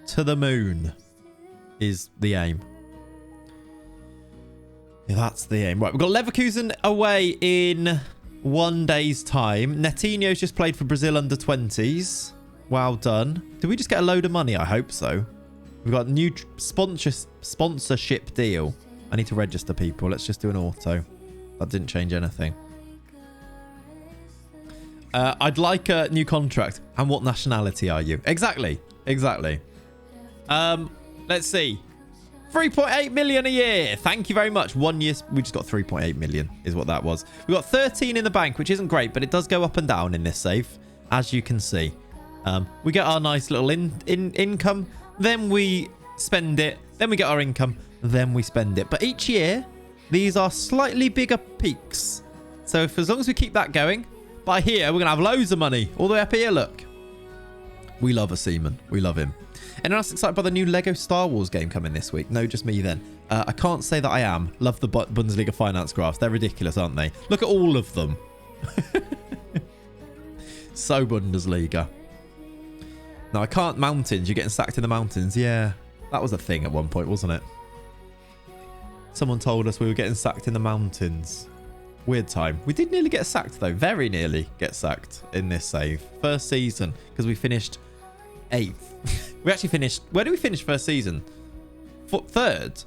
To the moon is the aim. Yeah, that's the aim. Right, we've got Leverkusen away in 1 day's time. Netinho's just played for Brazil under 20s. Well done. Did we just get a load of money? I hope so. We've got a new sponsorship deal. I need to register people. Let's just do an auto. That didn't change anything. I'd like a new contract. And what nationality are you? Exactly. Exactly. Let's see. 3.8 million a year. Thank you very much. 1 year. We just got 3.8 million is what that was. We've got 13 in the bank, which isn't great, but it does go up and down in this safe, as you can see. We get our nice little income. Then we spend it. Then we get our income. Then we spend it. But each year, these are slightly bigger peaks. So as long as we keep that going, by here, we're going to have loads of money. All the way up here, look. We love a Seaman. We love him. Anyone else excited by the new Lego Star Wars game coming this week? No, just me then. I can't say that I am. Love the Bundesliga finance graphs. They're ridiculous, aren't they? Look at all of them. So Bundesliga. No, I can't. Mountains. You're getting sacked in the mountains. Yeah, that was a thing at one point, wasn't it? Someone told us we were getting sacked in the mountains. Weird time. We did nearly get sacked, though. Very nearly get sacked in this save. First season, because we finished 8th. We actually finished... Where did we finish first season? 3rd?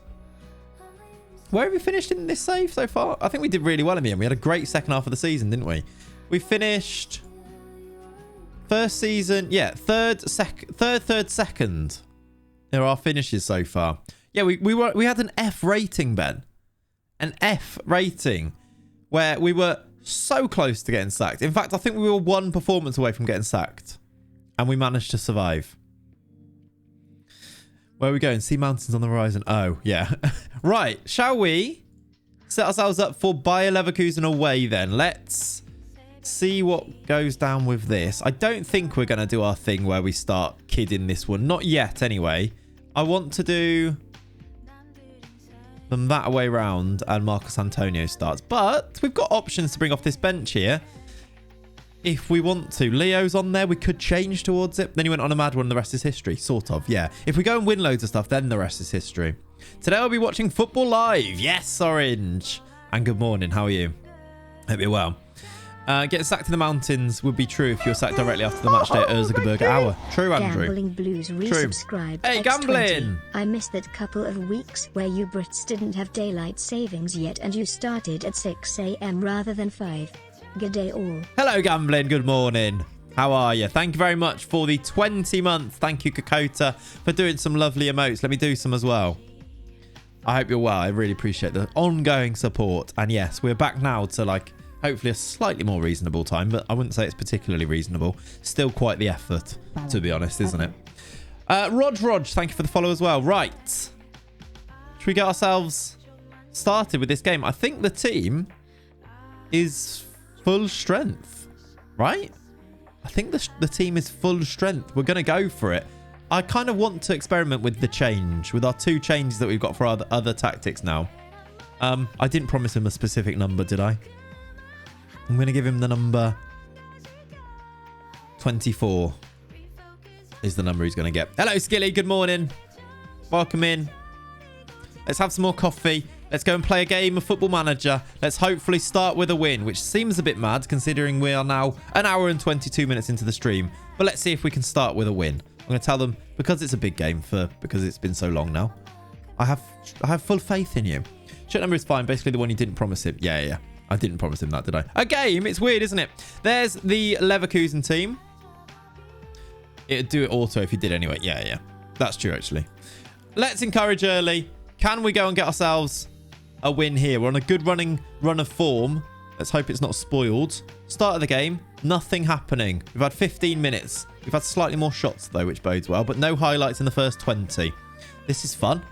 Where have we finished in this save so far? I think we did really well in the end. We had a great second half of the season, didn't we? We finished... First season... Yeah, third, second. There are finishes so far. Yeah, we had an F rating, Ben. An F rating. Where we were so close to getting sacked. In fact, I think we were 1 performance away from getting sacked. And we managed to survive. Where are we going? See mountains on the horizon. Oh, yeah. Right. Shall we set ourselves up for Bayer Leverkusen away then? Let's see what goes down with this. I don't think we're going to do our thing where we start kidding this one. Not yet, anyway. I want to do them that way round and Marcus Antonio starts. But we've got options to bring off this bench here. If we want to. Leo's on there. We could change towards it. Then he went on a mad one. The rest is history. Sort of, yeah. If we go and win loads of stuff, then the rest is history. Today I'll be watching football live. Yes, Orange. And good morning. How are you? Hope you're well. Getting sacked in the mountains would be true if you were sacked directly after the match day at Erzgebirge Hour. True, Andrew. Gambling Blues resubscribed. Hey, X20. gambling! I missed that couple of weeks where you Brits didn't have daylight savings yet and you started at 6 a.m. rather than 5. Good day all. Hello, gambling. Good morning. How are you? Thank you very much for the 20 month. Thank you, Kokota, for doing some lovely emotes. Let me do some as well. I hope you're well. I really appreciate the ongoing support. And yes, we're back now to like hopefully a slightly more reasonable time, but I wouldn't say it's particularly reasonable. Still quite the effort, to be honest, isn't it? Rog, thank you for the follow as well. Right. Should we get ourselves started with this game? I think the team is full strength, right? I think the team is full strength. We're going to go for it. I kind of want to experiment with the change, with our 2 changes that we've got for our other tactics now. I didn't promise him a specific number, did I? I'm going to give him the number 24 is the number he's going to get. Hello, Skilly. Good morning. Welcome in. Let's have some more coffee. Let's go and play a game of Football Manager. Let's hopefully start with a win, which seems a bit mad considering we are now 1 hour and 22 minutes into the stream. But let's see if we can start with a win. I'm going to tell them, because it's a big game, because it's been so long now, I have full faith in you. Shirt number is fine. Basically the one you didn't promise him. Yeah. I didn't promise him that, did I? A game. It's weird, isn't it? There's the Leverkusen team. It'd do it auto if you did anyway. Yeah. That's true, actually. Let's encourage early. Can we go and get ourselves a win here? We're on a good run of form. Let's hope it's not spoiled. Start of the game. Nothing happening. We've had 15 minutes. We've had slightly more shots, though, which bodes well. But no highlights in the first 20. This is fun.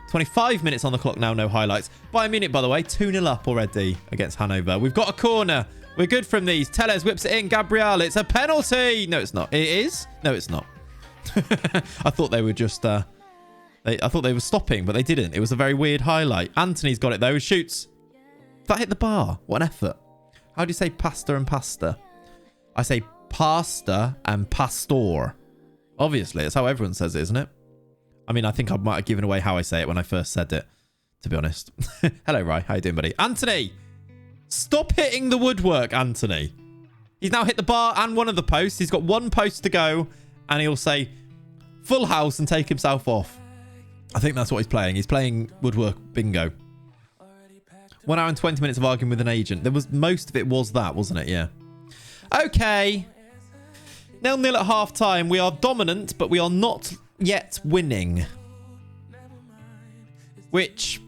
25 minutes on the clock now, no highlights. By a minute, by the way, 2-0 up already against Hanover. We've got a corner. We're good from these. Tellez whips it in. Gabriel, it's a penalty. No, it's not. It is? No, it's not. I thought they were just... I thought they were stopping, but they didn't. It was a very weird highlight. Anthony's got it, though. He shoots. That hit the bar. What an effort. How do you say pasta and pasta? I say pasta and pastor. Obviously, it's how everyone says it, isn't it? I mean, I think I might have given away how I say it when I first said it, to be honest. Hello, Rye. How you doing, buddy? Anthony! Stop hitting the woodwork, Anthony. He's now hit the bar and one of the posts. He's got 1 post to go, and he'll say full house and take himself off. I think that's what he's playing. He's playing woodwork bingo. 1 hour and 20 minutes of arguing with an agent. Most of it was that, wasn't it? Yeah. Okay. 0-0 at half time. We are dominant, but we are not yet winning, which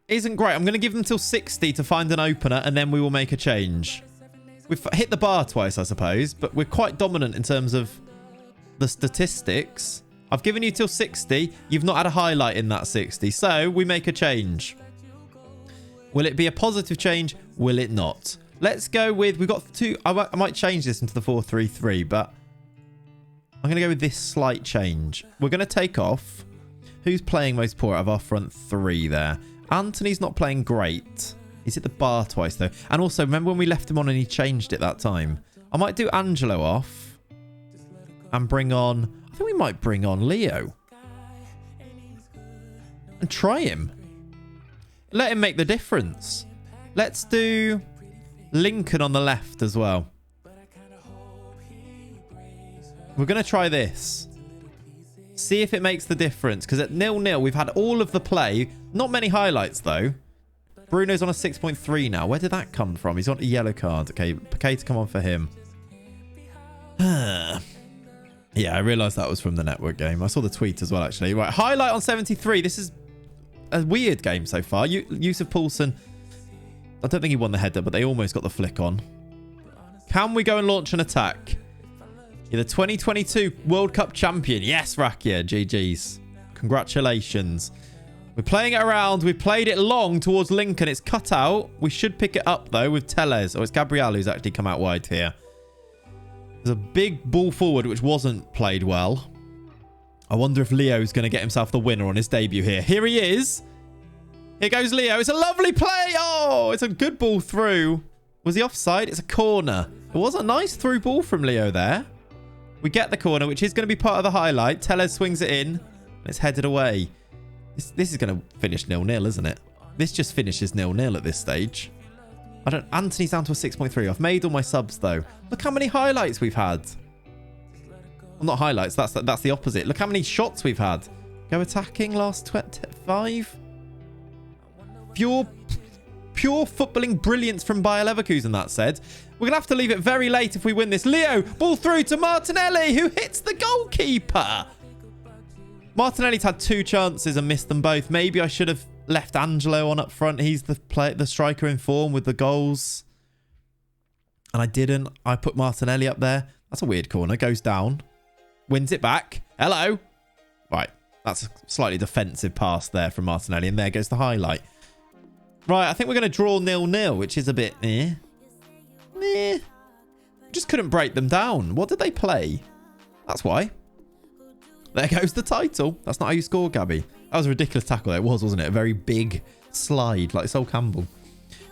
isn't great. I'm going to give them till 60 to find an opener, and then we will make a change. We've hit the bar twice, I suppose, but we're quite dominant in terms of the statistics. I've given you till 60. You've not had a highlight in that 60, so we make a change. Will it be a positive change? Will it not? Let's go with... We've got 2... I might change this into the 4-3-3, but I'm going to go with this slight change. We're going to take off. Who's playing most poor out of our front three there? Anthony's not playing great. He's hit the bar twice, though. And also, remember when we left him on and he changed it that time? I might do Angelo off. And bring on... I think we might bring on Leo. And try him. Let him make the difference. Let's do Lincoln on the left as well. We're going to try this. See if it makes the difference. Because at 0-0, we've had all of the play. Not many highlights, though. Bruno's on a 6.3 now. Where did that come from? He's on a yellow card. Okay, Paqueta, come on for him. Yeah, I realised that was from the network game. I saw the tweet as well, actually. Right, highlight on 73. This is a weird game so far. Yusuf Poulsen. I don't think he won the header, but they almost got the flick on. Can we go and launch an attack? You're the 2022 World Cup champion. Yes, Rakia. GG's. Congratulations. We're playing it around. We've played it long towards Lincoln. It's cut out. We should pick it up, though, with Tellez. Oh, it's Gabriel who's actually come out wide here. There's a big ball forward, which wasn't played well. I wonder if Leo's going to get himself the winner on his debut here. Here he is. Here goes Leo. It's a lovely play. Oh, it's a good ball through. Was he offside? It's a corner. It was a nice through ball from Leo there. We get the corner, which is going to be part of the highlight. Tellez swings it in. And it's headed away. This is going to finish 0-0, isn't it? This just finishes 0-0 at this stage. Anthony's down to a 6.3. I've made all my subs, though. Look how many highlights we've had. Well, not highlights. That's the opposite. Look how many shots we've had. Go attacking last 5. Pure footballing brilliance from Bayer Leverkusen, that said. We're going to have to leave it very late if we win this. Leo, ball through to Martinelli, who hits the goalkeeper. Martinelli's had 2 chances and missed them both. Maybe I should have left Angelo on up front. He's the striker in form with the goals. And I didn't. I put Martinelli up there. That's a weird corner. Goes down. Wins it back. Hello. Right. That's a slightly defensive pass there from Martinelli. And there goes the highlight. Right. I think we're going to draw 0-0, which is a bit... Just couldn't break them down. What did they play? That's why. There goes the title. That's not how you score, Gabby. That was a ridiculous tackle. It was, wasn't it? A very big slide, like Sol Campbell.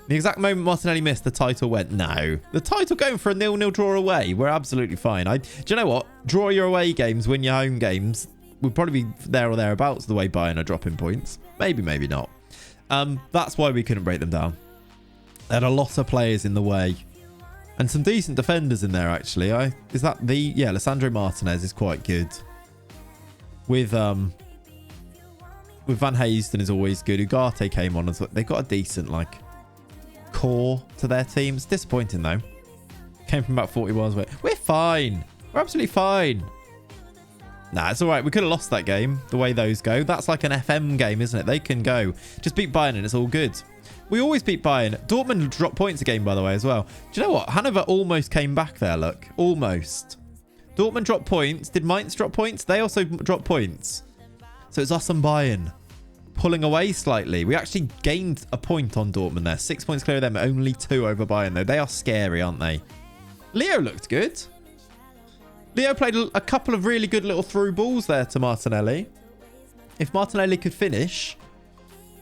The exact moment Martinelli missed, the title went, no. The title going for a 0-0 draw away. We're absolutely fine. Do you know what? Draw your away games, win your home games. We'll probably be there or thereabouts the way Bayern are dropping points. Maybe, maybe not. That's why we couldn't break them down. They had a lot of players in the way. And some decent defenders in there, actually. Yeah, Alessandro Martinez is quite good. With Van Haysden is always good. Ugarte came on as well. They've got a decent, core to their team. It's disappointing, though. Came from about 40 miles away. We're fine. We're absolutely fine. Nah, it's all right. We could have lost that game, the way those go. That's like an FM game, isn't it? They can go. Just beat Bayern and it's all good. We always beat Bayern. Dortmund dropped points a game, by the way, as well. Do you know what? Hanover almost came back there, look. Almost. Dortmund dropped points. Did Mainz drop points? They also dropped points. So it's us and Bayern pulling away slightly. We actually gained a point on Dortmund there. 6 points clear of them. Only 2 over Bayern, though. They are scary, aren't they? Leo looked good. Leo played a couple of really good little through balls there to Martinelli. If Martinelli could finish,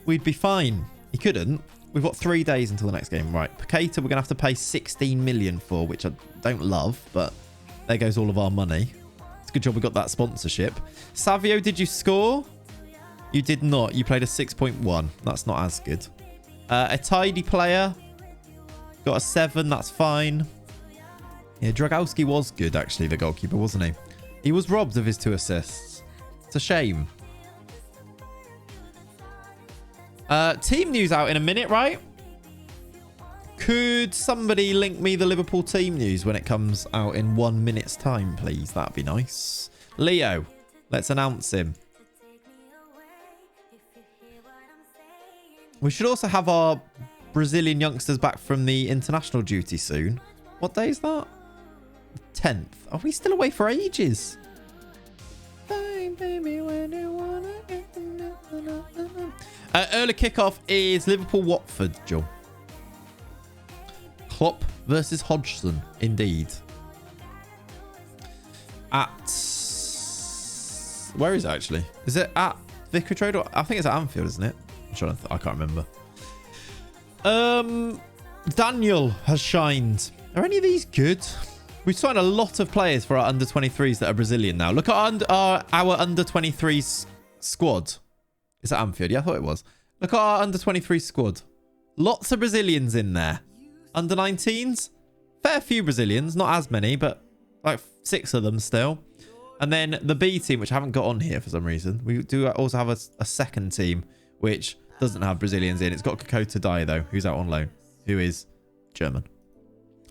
we'd be fine. He couldn't. We've got 3 days until the next game. Right, Paqueta we're going to have to pay 16 million for, which I don't love, but there goes all of our money. It's a good job we got that sponsorship. Savio, did you score? You did not. You played a 6.1. That's not as good. A tidy player. Got a 7. That's fine. Yeah, Dragowski was good, actually, the goalkeeper, wasn't he? He was robbed of his 2 assists. It's a shame. Team news out in a minute, right? Could somebody link me the Liverpool team news when it comes out in 1 minute's time, please? That'd be nice. Leo, let's announce him. We should also have our Brazilian youngsters back from the international duty soon. What day is that? 10th. Are we still away for ages? Early kickoff is Liverpool-Watford, Joe. Klopp versus Hodgson, indeed. At Where is it actually? Is it at Vicarage Road? Or, I think it's at Anfield, isn't it? I can't remember. Daniel has shined. Are any of these good? We've signed a lot of players for our under 23s that are Brazilian now. Look at our under 23s squad. Is that Anfield? Yeah, I thought it was. Look at our under 23 squad. Lots of Brazilians in there. Under 19s, fair few Brazilians, not as many, but like 6 of them still. And then the B team, which I haven't got on here for some reason. We do also have a second team, which doesn't have Brazilians in. It's got Kakota Dai, though, who's out on loan, who is German.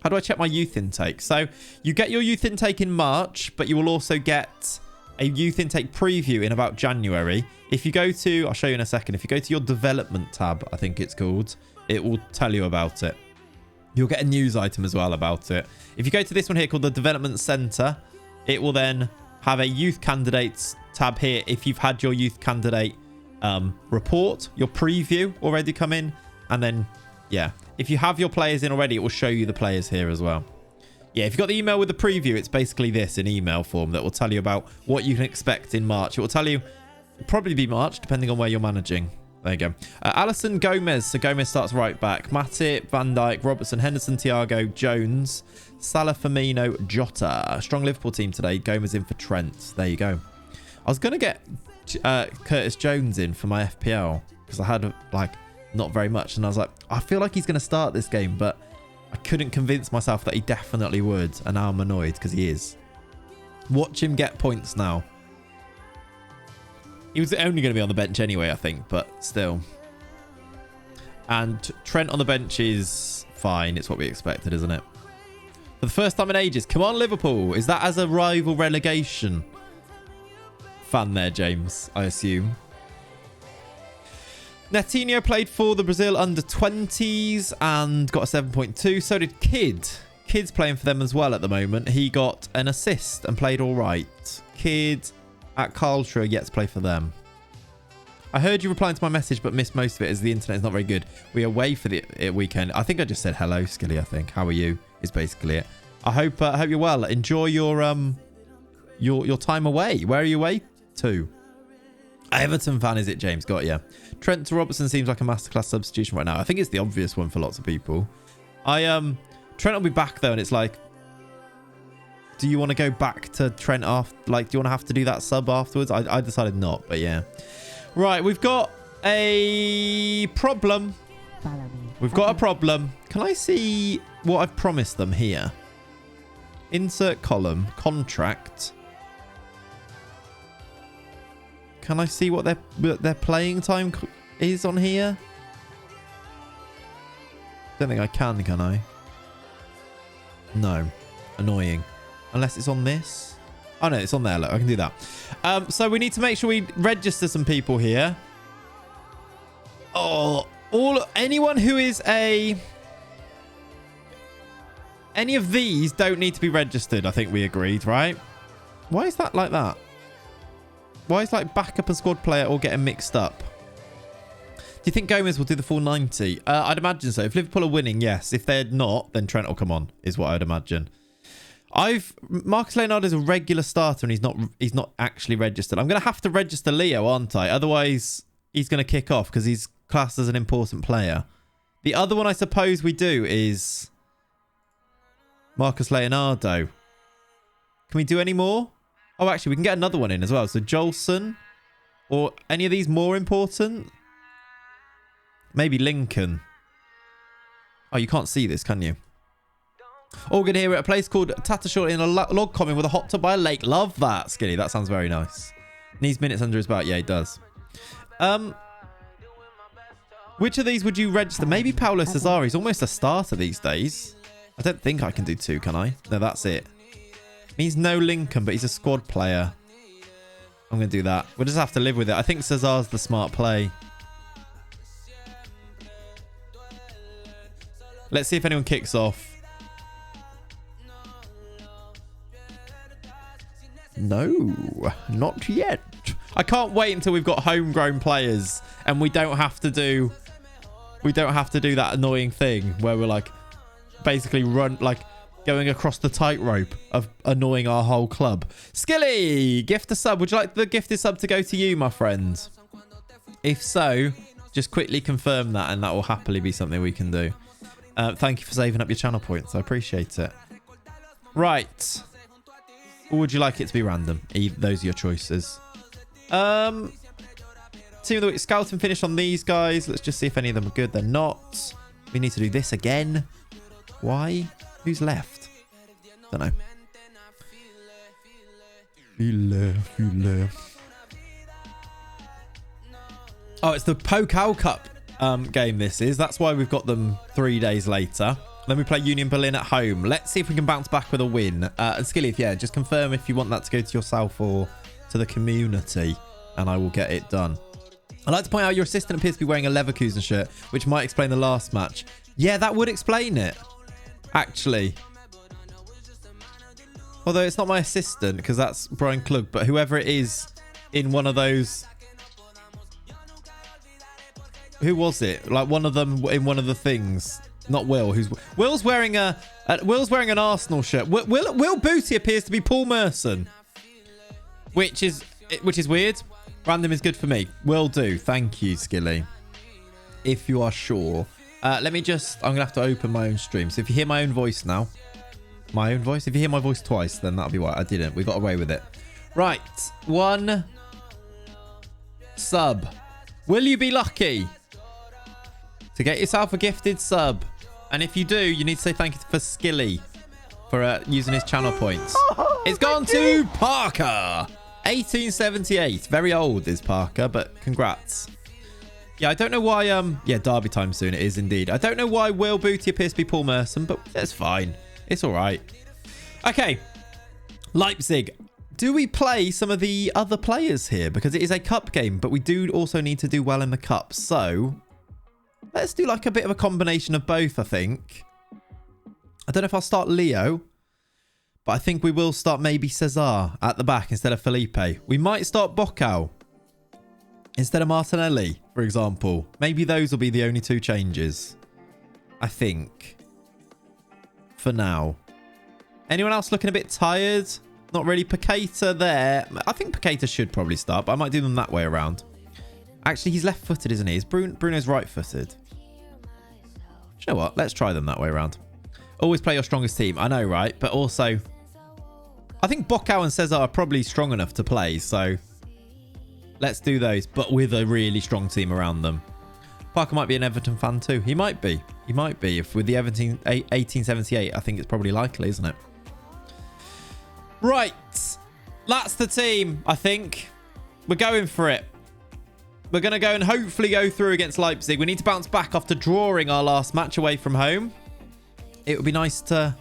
How do I check my youth intake? So you get your youth intake in March, but you will also get a youth intake preview in about January. If you go to, I'll show you in a second. If you go to your development tab, I think it's called, it will tell you about it. You'll get a news item as well about it. If you go to this one here called the Development Center, it will then have a youth candidates tab here. If you've had your youth candidate report, your preview already come in. And then, yeah, if you have your players in already, it will show you the players here as well. Yeah, if you've got the email with the preview, it's basically this in email form that will tell you about what you can expect in March. It will tell you, it'll probably be March, depending on where you're managing. There you go. Alisson, Gomez. So Gomez starts right back. Matip, Van Dijk, Robertson, Henderson, Thiago, Jones, Salah, Firmino, Jota. Strong Liverpool team today. Gomez in for Trent. There you go. I was going to get Curtis Jones in for my FPL because I had like not very much. And I was like, I feel like he's going to start this game, but I couldn't convince myself that he definitely would. And now I'm annoyed because he is. Watch him get points now. He was only going to be on the bench anyway, I think, but still. And Trent on the bench is fine. It's what we expected, isn't it? For the first time in ages. Come on, Liverpool. Is that as a rival relegation fan there, James? I assume. Netinho played for the Brazil under 20s and got a 7.2. So did Kid. Kid's playing for them as well at the moment. He got an assist and played all right. Kid at Karlsruhe yet to play for them. I heard you replying to my message but missed most of it as the internet is not very good. We are away for the weekend. I think I just said hello, Skilly, I think. How are you is basically it. I hope you're well. Enjoy your time away. Where are you away to? Everton fan, is it, James? Got ya. Trent to Robertson seems like a masterclass substitution right now. I think it's the obvious one for lots of people. Trent will be back though, and it's like, do you want to go back to Trent after? Like, do you want to have to do that sub afterwards? I decided not, but yeah. Right, we've got a problem. We've got a problem. Can I see what I've promised them here? Insert column, contract. Can I see what their playing time is on here? Don't think I can I? No. Annoying. Unless it's on this. Oh, no, it's on there. Look, I can do that. So we need to make sure we register some people here. Oh, anyone who is any of these don't need to be registered. I think we agreed, right? Why is that like that? Why is like backup and squad player all getting mixed up? Do you think Gomez will do the full 90? I'd imagine so. If Liverpool are winning, yes. If they're not, then Trent will come on, is what I'd imagine. Marcus Leonardo is a regular starter and he's not actually registered. I'm going to have to register Leo, aren't I? Otherwise, he's going to kick off because he's classed as an important player. The other one I suppose we do is Marcus Leonardo. Can we do any more? Oh, actually, we can get another one in as well. So Jolson or any of these more important? Maybe Lincoln. Oh, you can't see this, can you? All good here at a place called Tattershall in a log cabin with a hot tub by a lake. Love that, Skinny. That sounds very nice. Needs minutes under his belt. Yeah, he does. Which of these would you register? Maybe Paulo Cesare. He's almost a starter these days. I don't think I can do 2, can I? No, that's it. He's no Lincoln, but he's a squad player. I'm going to do that. We'll just have to live with it. I think Cesare's the smart play. Let's see if anyone kicks off. No, not yet. I can't wait until we've got homegrown players and we don't have to do that annoying thing where we're like basically going across the tightrope of annoying our whole club. Skilly, gift a sub. Would you like the gifted sub to go to you, my friend? If so, just quickly confirm that and that will happily be something we can do. Thank you for saving up your channel points. I appreciate it. Right. Or would you like it to be random? Those are your choices. Team of the week. Scout and finish on these guys. Let's just see if any of them are good. They're not. We need to do this again. Why? Who's left? Don't know. Feel. Oh, it's the Pokal Cup game this is. That's why we've got them 3 days later. Then we play Union Berlin at home. Let's see if we can bounce back with a win. And Skilly, yeah, just confirm if you want that to go to yourself or to the community, and I will get it done. I'd like to point out your assistant appears to be wearing a Leverkusen shirt, which might explain the last match. Yeah, that would explain it, actually. Although it's not my assistant, because that's Brian Klug, but whoever it is in one of those... Who was it? Like one of them in one of the things. Not Will. Will's wearing Will's wearing an Arsenal shirt. Will Booty appears to be Paul Merson, which is weird. Random is good for me. Will do. Thank you, Skilly. If you are sure. Let me just... I'm gonna have to open my own stream. So if you hear my own voice now, my own voice. If you hear my voice twice, then that'll be why. I didn't. We got away with it. Right. 1 sub. Will you be lucky to get yourself a gifted sub? And if you do, you need to say thank you for Skilly for using his channel points. It's gone to Parker. 1878. Very old is Parker, but congrats. Yeah, I don't know why... Yeah, derby time soon. It is indeed. I don't know why Will Booty appears to be Paul Merson, but that's fine. It's all right. Okay. Leipzig. Do we play some of the other players here? Because it is a cup game, but we do also need to do well in the cup. So... let's do like a bit of a combination of both, I think. I don't know if I'll start Leo, but I think we will start maybe Cesar at the back instead of Felipe. We might start Bocao instead of Martinelli, for example. Maybe those will be the only 2 changes, I think, for now. Anyone else looking a bit tired? Not really. Paqueta there. I think Paqueta should probably start, but I might do them that way around. Actually, he's left-footed, isn't he? Bruno's right-footed. Do you know what? Let's try them that way around. Always play your strongest team. I know, right? But also, I think Bocao and Cesar are probably strong enough to play. So let's do those, but with a really strong team around them. Parker might be an Everton fan too. He might be. He might be. If with the Everton 1878, I think it's probably likely, isn't it? Right. That's the team, I think. We're going for it. We're going to go and hopefully go through against Leipzig. We need to bounce back after drawing our last match away from home. It would be nice to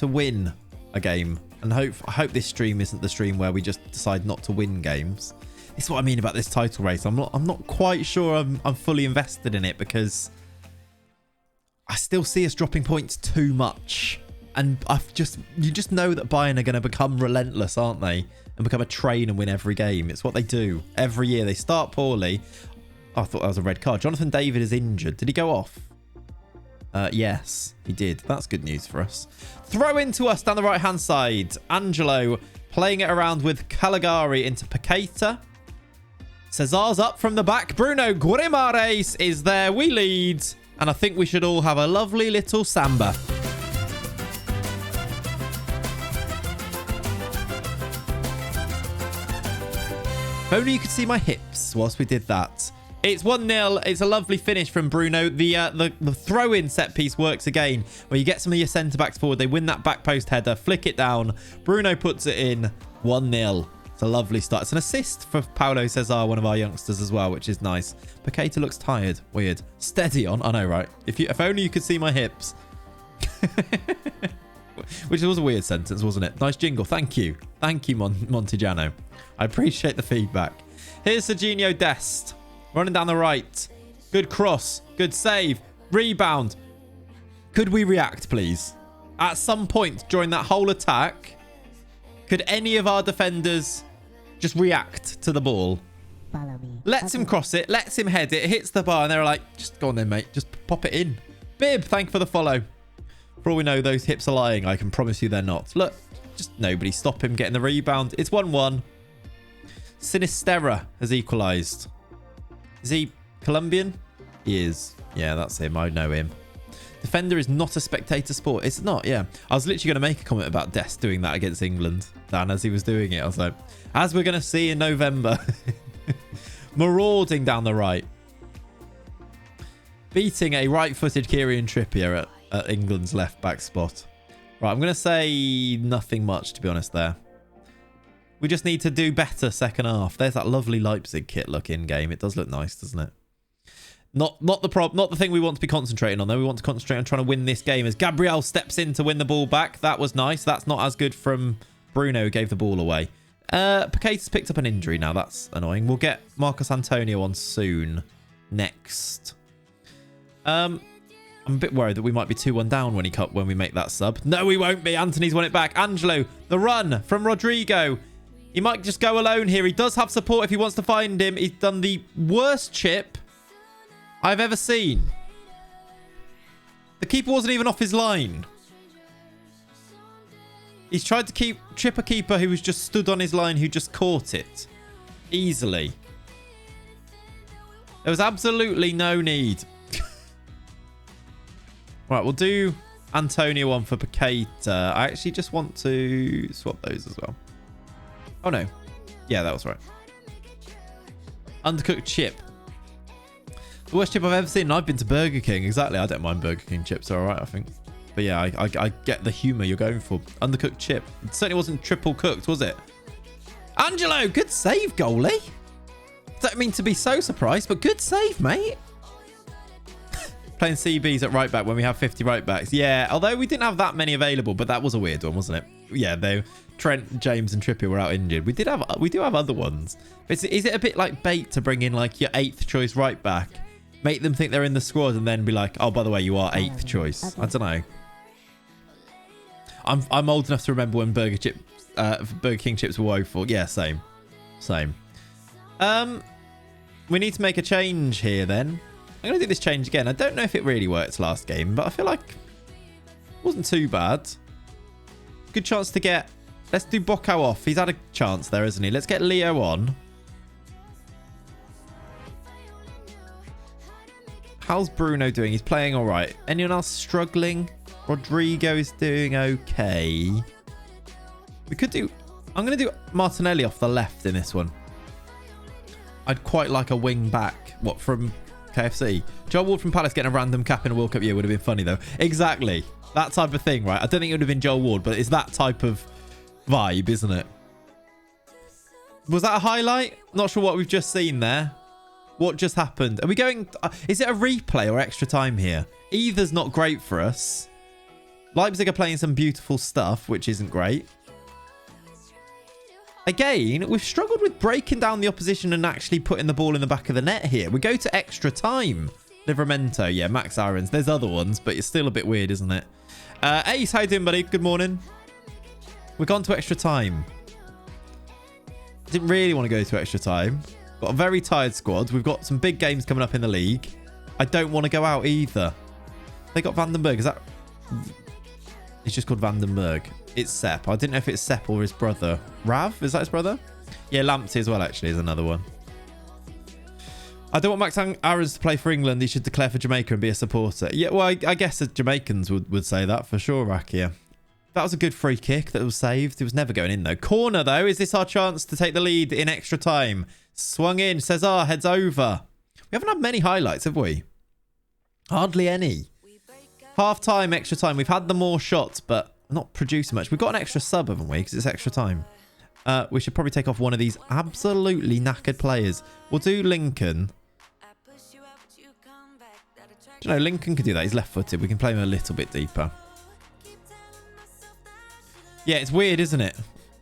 win a game. And I hope this stream isn't the stream where we just decide not to win games. This is what I mean about this title race. I'm not quite sure I'm fully invested in it because I still see us dropping points too much. And you just know that Bayern are going to become relentless, aren't they? And become a train and win every game. It's what they do every year. They start poorly. Oh, I thought that was a red card. Jonathan David is injured. Did he go off? Yes, he did. That's good news for us. Throw into us down the right-hand side. Angelo playing it around with Caligari into Paqueta. Cesar's up from the back. Bruno Guimaraes is there. We lead. And I think we should all have a lovely little samba. If only you could see my hips whilst we did that. It's 1-0. It's a lovely finish from Bruno. The throw-in set piece works again, where you get some of your centre-backs forward. They win that back post header, flick it down. Bruno puts it in. 1-0. It's a lovely start. It's an assist for Paulo Cesar, one of our youngsters as well, which is nice. Paqueta looks tired. Weird. Steady on. I know, right? If only you could see my hips. Which was a weird sentence, wasn't it? Nice jingle. Thank you. Thank you, Montejano. I appreciate the feedback. Here's Serginho Dest. Running down the right. Good cross. Good save. Rebound. Could we react, please? At some point during that whole attack, could any of our defenders just react to the ball? Follow me. Lets him cross it. Lets him head it. Hits the bar. And they're like, just go on then, mate. Just pop it in. Bib, thank you for the follow. For all we know, those hips are lying. I can promise you they're not. Look, just nobody stop him getting the rebound. It's 1-1. Sinistera has equalised. Is he Colombian? He is. Yeah, that's him. I know him. Defender is not a spectator sport. It's not, yeah. I was literally going to make a comment about Dest doing that against England, Dan, as he was doing it. I was like, as we're going to see in November. Marauding down the right. Beating a right-footed Kieran Trippier at England's left-back spot. Right, I'm going to say nothing much, to be honest, there. We just need to do better second half. There's that lovely Leipzig kit look in-game. It does look nice, doesn't it? Not the thing we want to be concentrating on, though. We want to concentrate on trying to win this game as Gabriel steps in to win the ball back. That was nice. That's not as good from Bruno, who gave the ball away. Paqueta's picked up an injury now. That's annoying. We'll get Marcos Antonio on soon. Next. I'm a bit worried that we might be 2-1 down when we make that sub. No, we won't be. Anthony's won it back. Angelo, the run from Rodrigo. He might just go alone here. He does have support if he wants to find him. He's done the worst chip I've ever seen. The keeper wasn't even off his line. He's tried to trip a keeper who was just stood on his line, who just caught it easily. There was absolutely no need. Right, we'll do Antonio on for Paqueta. I actually just want to swap those as well. Oh, no. Yeah, that was right. Undercooked chip. The worst chip I've ever seen. I've been to Burger King. Exactly. I don't mind Burger King chips. They're all right, I think. But yeah, I get the humour you're going for. Undercooked chip. It certainly wasn't triple cooked, was it? Angelo, good save, goalie. Don't mean to be so surprised, but good save, mate. Playing CBs at right back when we have 50 right backs. Yeah, although we didn't have that many available, but that was a weird one, wasn't it? Yeah, Trent, James, and Trippier were out injured. We do have other ones. Is it a bit like bait to bring in like your 8th choice right back, make them think they're in the squad, and then be like, oh, by the way, you are 8th choice? I don't know. I'm old enough to remember when Burger King chips were woeful. Yeah, same. We need to make a change here then. I'm going to do this change again. I don't know if it really worked last game, but I feel like it wasn't too bad. Good chance to get... Let's do Bocco off. He's had a chance there, hasn't he? Let's get Leo on. How's Bruno doing? He's playing all right. Anyone else struggling? Rodrigo is doing okay. We could do... I'm going to do Martinelli off the left in this one. I'd quite like a wing back. What, from KFC? Joel Ward from Palace getting a random cap in a World Cup year would have been funny, though. Exactly. That type of thing, right? I don't think it would have been Joel Ward, but it's that type of vibe, isn't it? Was that a highlight? Not sure what we've just seen there. What just happened? Are we going... is it a replay or extra time here? Either's not great for us. Leipzig are playing some beautiful stuff, which isn't great. Again, we've struggled with breaking down the opposition and actually putting the ball in the back of the net here. We go to extra time. Livramento, yeah, Max Irons. There's other ones, but it's still a bit weird, isn't it? Ace, how you doing, buddy? Good morning. We've gone to extra time. Didn't really want to go to extra time. Got a very tired squad. We've got some big games coming up in the league. I don't want to go out either. They got Vandenberg. Is that... It's just called Vandenberg. It's Sepp. I didn't know if it's Sepp or his brother. Rav? Is that his brother? Yeah, Lamptey as well, actually, is another one. I don't want Max Aarons to play for England. He should declare for Jamaica and be a supporter. Yeah, well, I guess the Jamaicans would say that for sure, Rakia. That was a good free kick that was saved. It was never going in, though. Corner, though. Is this our chance to take the lead in extra time? Swung in. Cesar heads over. We haven't had many highlights, have we? Hardly any. Half-time, extra time. We've had the more shots, but not producing much. We've got an extra sub, haven't we? Because it's extra time. We should probably take off one of these absolutely knackered players. We'll do Lincoln. Do you know, Lincoln could do that. He's left-footed. We can play him a little bit deeper. Yeah, it's weird, isn't it?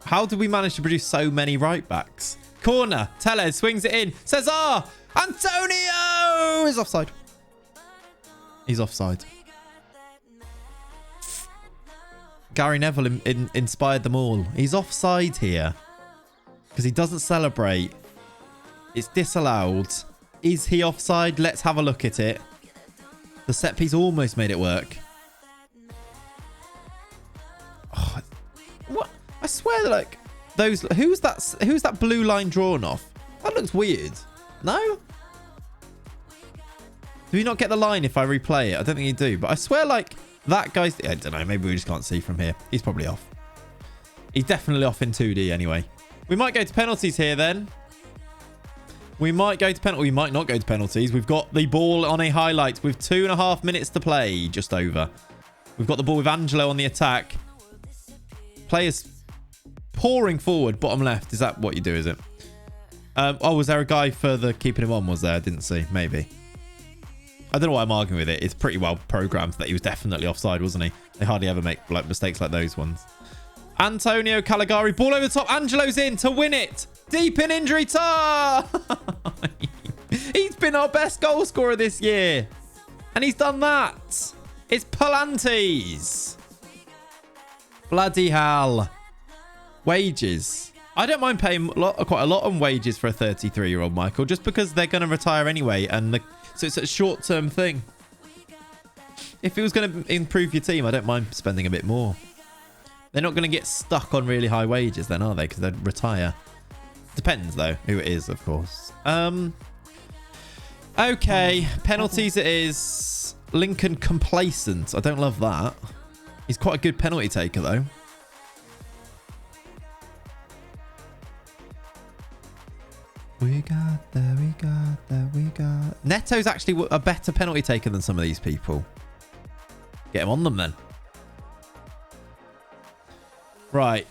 How did we manage to produce so many right-backs? Corner. Tellez swings it in. Cesar! Antonio is offside. He's offside. Gary Neville inspired them all. He's offside here because he doesn't celebrate. It's disallowed. Is he offside? Let's have a look at it. The set piece almost made it work. swear that, like, those... Who's that blue line drawn off? That looks weird. No? Do you not get the line if I replay it? I don't think you do. But I swear, like, that guy's... I don't know. Maybe we just can't see from here. He's probably off. He's definitely off in 2D anyway. We might go to penalties here then. We might go to penalties. We might not go to penalties. We've got the ball on a highlight with 2.5 minutes to play. Just over. We've got the ball with Angelo on the attack. Players pouring forward. Bottom left. Is that what you do, is it? Oh, was there a guy further keeping him on? Was there? I didn't see. Maybe. I don't know why I'm arguing with it. It's pretty well programmed that he was definitely offside, wasn't he? They hardly ever make like mistakes like those ones. Antonio Caligari. Ball over the top. Angelo's in to win it. Deep in injury time. He's been our best goal scorer this year. And he's done that. It's Palantes. Bloody hell. Wages. I don't mind paying quite a lot on wages for a 33-year-old Michael, just because they're going to retire anyway. So it's a short-term thing. If it was going to improve your team, I don't mind spending a bit more. They're not going to get stuck on really high wages then, are they? Because they'd retire. Depends, though, who it is, of course. Okay, penalties it is. Lincoln complacent. I don't love that. He's quite a good penalty taker, though. We got there, we got there, we got... Neto's actually a better penalty taker than some of these people. Get him on them, then. Right.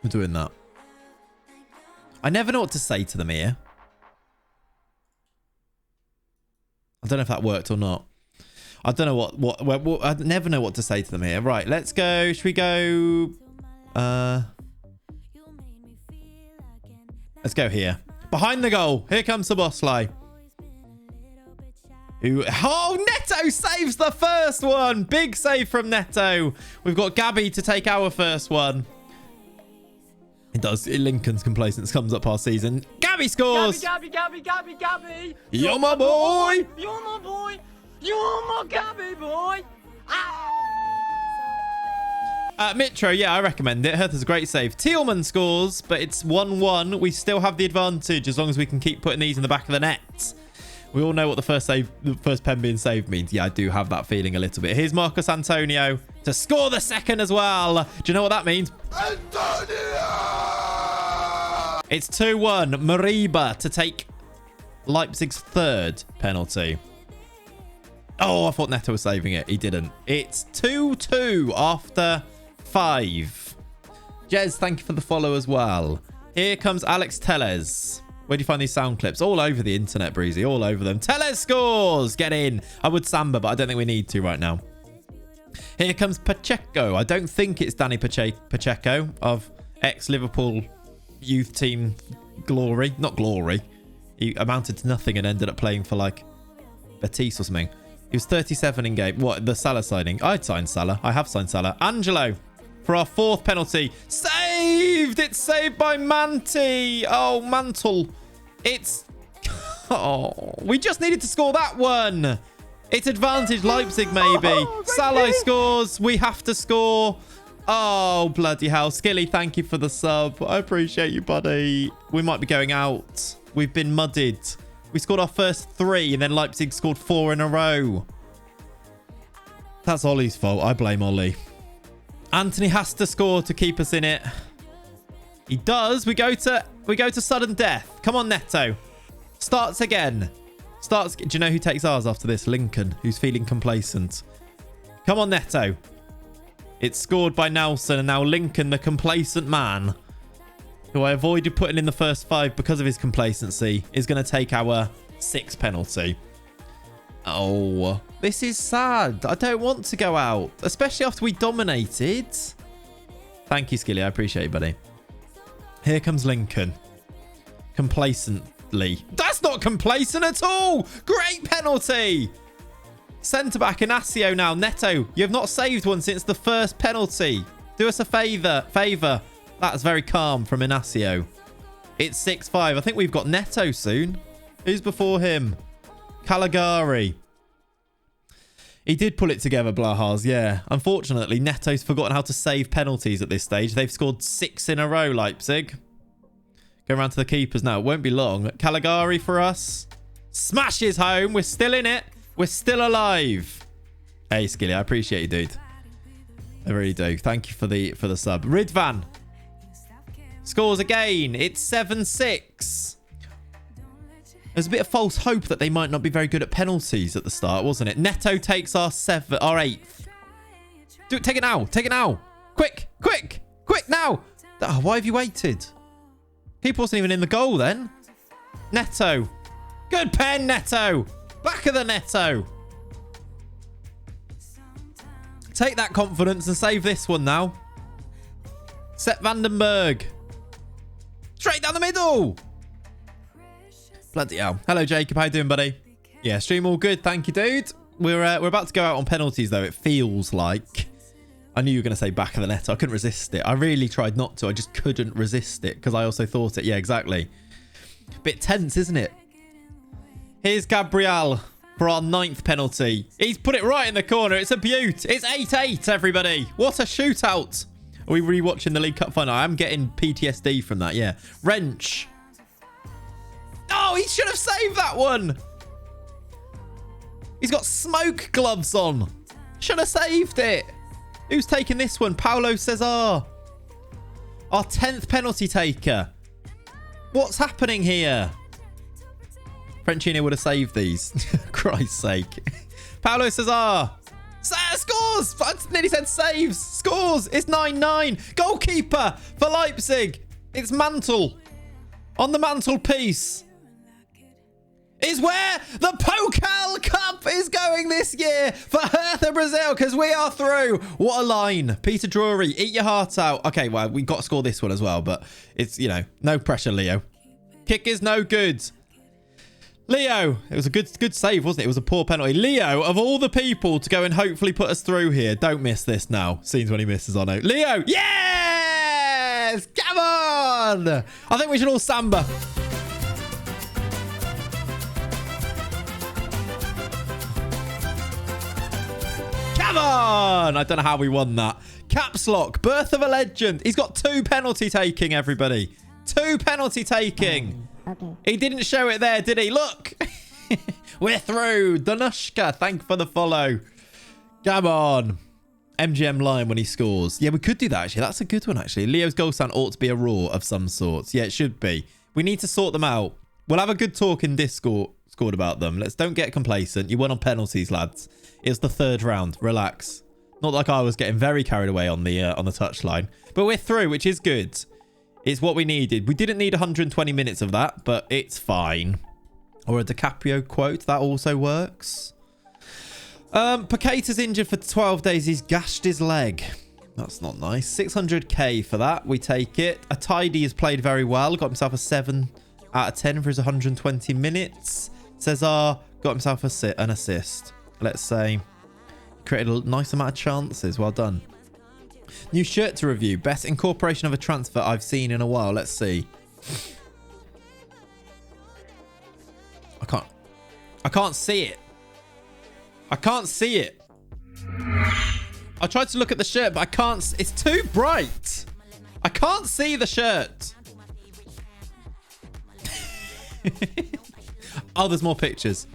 We're doing that. I never know what to say to them here. I don't know if that worked or not. I don't know what I never know what to say to them here. Right, let's go. Should we go? Let's go here. Behind the goal. Here comes Szoboszlai. Oh, Neto saves the first one. Big save from Neto. We've got Gabby to take our first one. It does. Lincoln's complacence comes up our season. Gabby scores. Gabby. You're my boy. You're my boy. You're my Gabby boy. Mitro, yeah, I recommend it. Hertha's a great save. Thielmann scores, but it's 1-1. We still have the advantage as long as we can keep putting these in the back of the net. We all know what the first pen being saved means. Yeah, I do have that feeling a little bit. Here's Marcos Antonio to score the second as well. Do you know what that means? Antonio! It's 2-1. Mariba to take Leipzig's third penalty. Oh, I thought Neto was saving it. He didn't. It's 2-2 after 5. Jez, thank you for the follow as well. Here comes Alex Tellez. Where do you find these sound clips? All over the internet, Breezy. All over them. Tellez scores! Get in. I would Samba, but I don't think we need to right now. Here comes Pacheco. I don't think it's Danny Pacheco of ex-Liverpool youth team glory. Not glory. He amounted to nothing and ended up playing for, like, Betis or something. He was 37 in game. What? The Salah signing? I'd sign Salah. I have signed Salah. Angelo for our fourth penalty. Saved! It's saved by Manti. Oh, Mantle. It's... Oh, we just needed to score that one. It's advantage Leipzig, maybe. Salah scores. We have to score. Oh, bloody hell. Skilly, thank you for the sub. I appreciate you, buddy. We might be going out. We've been mudded. We scored our first 3 and then Leipzig scored 4 in a row. That's Ollie's fault. I blame Ollie. Anthony has to score to keep us in it. He does. We go to sudden death. Come on, Neto. Starts again. Do you know who takes ours after this? Lincoln, who's feeling complacent. Come on, Neto. It's scored by Nelson and now Lincoln, the complacent man, who I avoided putting in the first 5 because of his complacency, is going to take our 6th penalty. Oh, this is sad. I don't want to go out, especially after we dominated. Thank you, Skilly. I appreciate it, buddy. Here comes Lincoln. Complacently. That's not complacent at all. Great penalty. Centre-back Inacio now. Neto, you have not saved one since the first penalty. Do us a favour. That's very calm from Inacio. It's 6-5. I think we've got Neto soon. Who's before him? Caligari. He did pull it together, Blahars, yeah. Unfortunately, Neto's forgotten how to save penalties at this stage. They've scored 6 in a row, Leipzig. Go around to the keepers now. It won't be long. Caligari for us. Smashes home. We're still in it. We're still alive. Hey, Skilly, I appreciate you, dude. I really do. Thank you for the sub. Ridvan scores again. It's 7-6. There's a bit of false hope that they might not be very good at penalties at the start, wasn't it? Neto takes our 8th. Do it. Take it now. Take it now. Quick, quick, quick now. Oh, why have you waited? Keeper wasn't even in the goal then. Neto. Good pen, Neto. Back of the Neto. Take that confidence and save this one now. Set Vandenberg. Straight down the middle. Bloody hell. Hello, Jacob. How you doing, buddy? Yeah, stream all good. Thank you, dude. We're about to go out on penalties, though. It feels like. I knew you were going to say back of the net. I couldn't resist it. I really tried not to. I just couldn't resist it because I also thought it. Yeah, exactly. Bit tense, isn't it? Here's Gabriel for our 9th penalty. He's put it right in the corner. It's a beaut. It's 8-8, everybody. What a shootout. Are we rewatching the League Cup final? I'm getting PTSD from that, yeah. Wrench. Oh, he should have saved that one. He's got smoke gloves on. Should have saved it. Who's taking this one? Paulo Cesar. Our 10th penalty taker. What's happening here? Frenchino would have saved these. Christ's sake. Paulo Cesar. Scores! I nearly said saves. Scores. It's 9-9. Goalkeeper for Leipzig. It's Mantle. On the mantelpiece is where the Pokal Cup is going this year for Hertha Brazil, because we are through. What a line. Peter Drury, eat your heart out. Okay, well, we got to score this one as well, but it's, you know, no pressure, Leo. Kick is no good. Leo, it was a good save, wasn't it? It was a poor penalty. Leo, of all the people to go and hopefully put us through here, don't miss this now. Scenes when he misses on out. Leo, yes! Come on! I think we should all samba. Come on! I don't know how we won that. Caps lock, birth of a legend. He's got 2 penalty taking, everybody. 2 penalty taking. Okay. He didn't show it there, did he? Look. We're through. Danushka, thank you for the follow. Come on. MGM line when he scores. Yeah, we could do that, actually. That's a good one, actually. Leo's goal sound ought to be a raw of some sorts. Yeah, it should be. We need to sort them out. We'll have a good talk in Discord about them. Don't get complacent. You won on penalties, lads. It's the 3rd round. Relax. Not like I was getting very carried away on the touchline. But we're through, which is good. It's what we needed. We didn't need 120 minutes of that, but it's fine. Or a DiCaprio quote. That also works. Paqueta's injured for 12 days. He's gashed his leg. That's not nice. 600k for that. We take it. A tidy has played very well. Got himself a 7 out of 10 for his 120 minutes. Cesar got himself an assist. Let's say. Created a nice amount of chances. Well done. New shirt to review. Best incorporation of a transfer I've seen in a while. Let's see. I can't see it. I can't see it. I tried to look at the shirt, but I can't. It's too bright. I can't see the shirt. Oh, there's more pictures.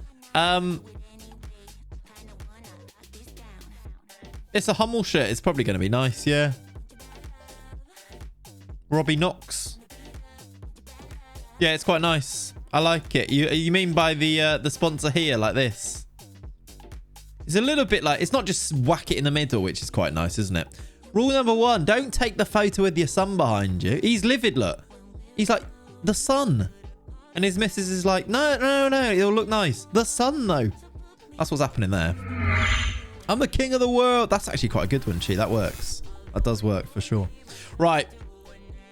It's a Hummel shirt. It's probably going to be nice, yeah. Robbie Knox. Yeah, it's quite nice. I like it. You mean by the sponsor here, like this? It's a little bit like... It's not just whack it in the middle, which is quite nice, isn't it? Rule number 1. Don't take the photo with your son behind you. He's livid, look. He's like, the sun. And his missus is like, no, it'll look nice. The sun, though. That's what's happening there. I'm the king of the world. That's actually quite a good one, Chi. That works. That does work for sure. Right.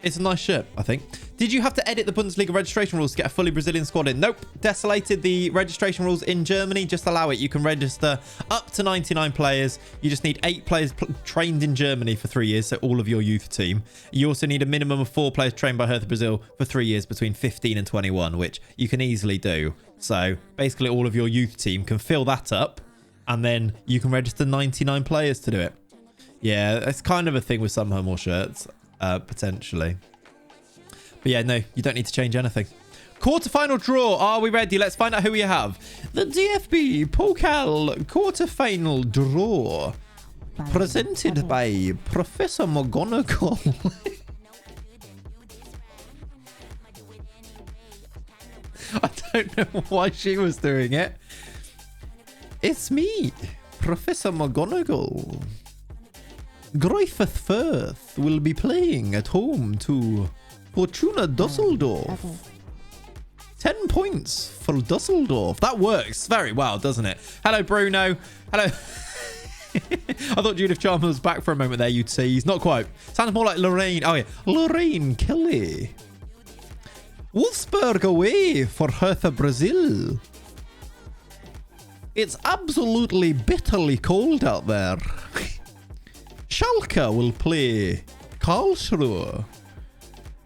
It's a nice shirt, I think. Did you have to edit the Bundesliga registration rules to get a fully Brazilian squad in? Nope. Desolated the registration rules in Germany. Just allow it. You can register up to 99 players. You just need 8 players trained in Germany for 3 years, so all of your youth team. You also need a minimum of 4 players trained by Hertha Brazil for 3 years between 15 and 21, which you can easily do. So basically all of your youth team can fill that up, and then you can register 99 players to do it. Yeah, it's kind of a thing with some Hummel shirts, potentially. But yeah, no, you don't need to change anything. Quarterfinal draw. Are we ready? Let's find out who we have. The DFB Pokal quarterfinal draw. Presented by Professor McGonagall. I don't know why she was doing it. It's me, Professor McGonagall. Griffith Firth will be playing at home to Fortuna Dusseldorf. 10 points for Dusseldorf. That works very well, doesn't it? Hello, Bruno. Hello. I thought Judith Chalmers was back for a moment there, you'd see. He's not quite. Sounds more like Lorraine. Oh, yeah. Lorraine Kelly. Wolfsburg away for Hertha Brazil. It's absolutely bitterly cold out there. Schalke will play Karlsruhe.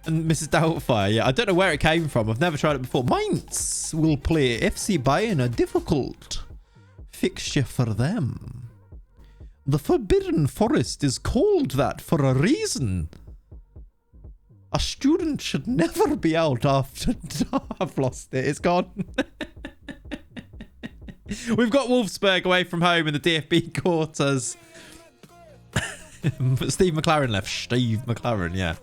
And Mrs. Doubtfire, yeah, I don't know where it came from. I've never tried it before. Mainz will play FC Bayern, a difficult fixture for them. The Forbidden Forest is called that for a reason. A student should never be out after... I've lost it. It's gone. We've got Wolfsburg away from home in the DFB quarters. Steve McLaren left. Steve McLaren, yeah.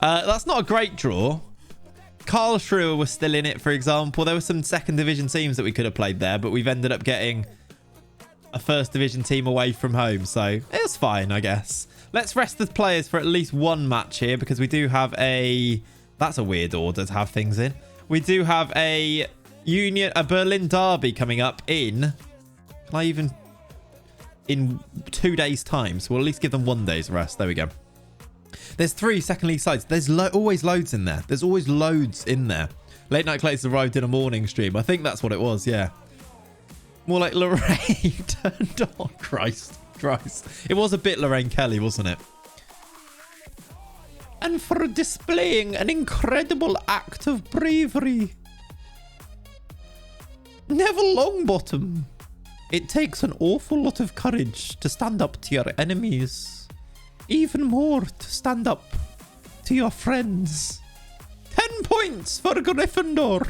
That's not a great draw. Karlsruhe was still in it, for example. There were some second division teams that we could have played there, but we've ended up getting a first division team away from home, so it's fine, I guess. Let's rest the players for at least one match here, because we do have a... That's a weird order to have things in. We do have a Berlin derby coming up in... Can I even... In 2 days' time, so we'll at least give them 1 day's rest. There we go. There's 3 second league sides. There's always loads in there. There's always loads in there. Late Night Clay's arrived in a morning stream. I think that's what it was, yeah. More like Lorraine turned on. Christ. It was a bit Lorraine Kelly, wasn't it? And for displaying an incredible act of bravery. Neville Longbottom. It takes an awful lot of courage to stand up to your enemies. Even more to stand up to your friends. 10 points for Gryffindor.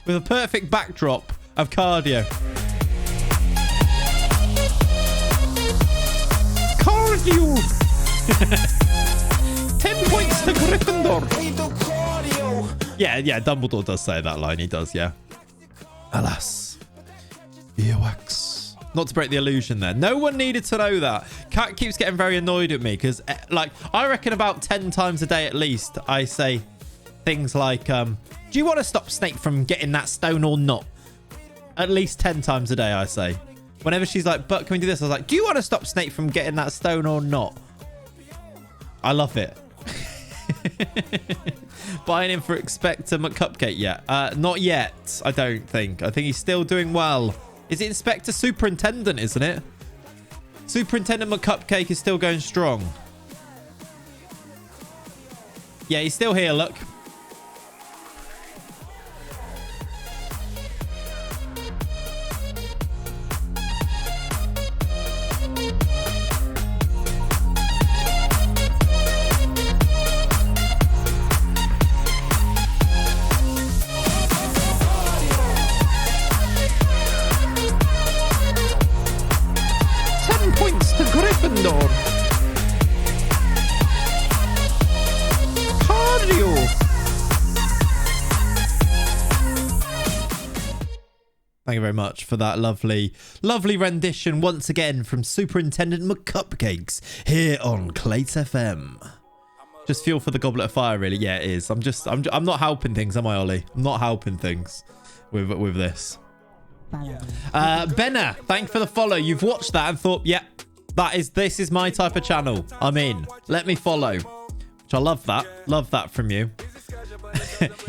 With a perfect backdrop of cardio. Cardio! 10 points to Gryffindor. Yeah, Dumbledore does say that line. He does, yeah. Alas. Earwax. Not to break the illusion there. No one needed to know that. Kat keeps getting very annoyed at me because, like, I reckon about 10 times a day at least, I say things like, do you want to stop Snape from getting that stone or not? At least 10 times a day, I say. Whenever she's like, but can we do this? I was like, do you want to stop Snape from getting that stone or not? I love it. Buying him for Inspector McCupcake yet? Not yet, I don't think. I think he's still doing well. Is it Inspector Superintendent, isn't it? Superintendent McCupcake is still going strong. Yeah, he's still here, look. Thank you very much for that lovely rendition once again from Superintendent McCupcakes here on Clates FM. Just feel for the Goblet of Fire, really. Yeah, it is. I'm not helping things, am I, Ollie? I'm not helping things with this. Benna, thank you for the follow. You've watched that and thought, yep, this is my type of channel. I'm in. Let me follow. Which which I love that. Love that from you.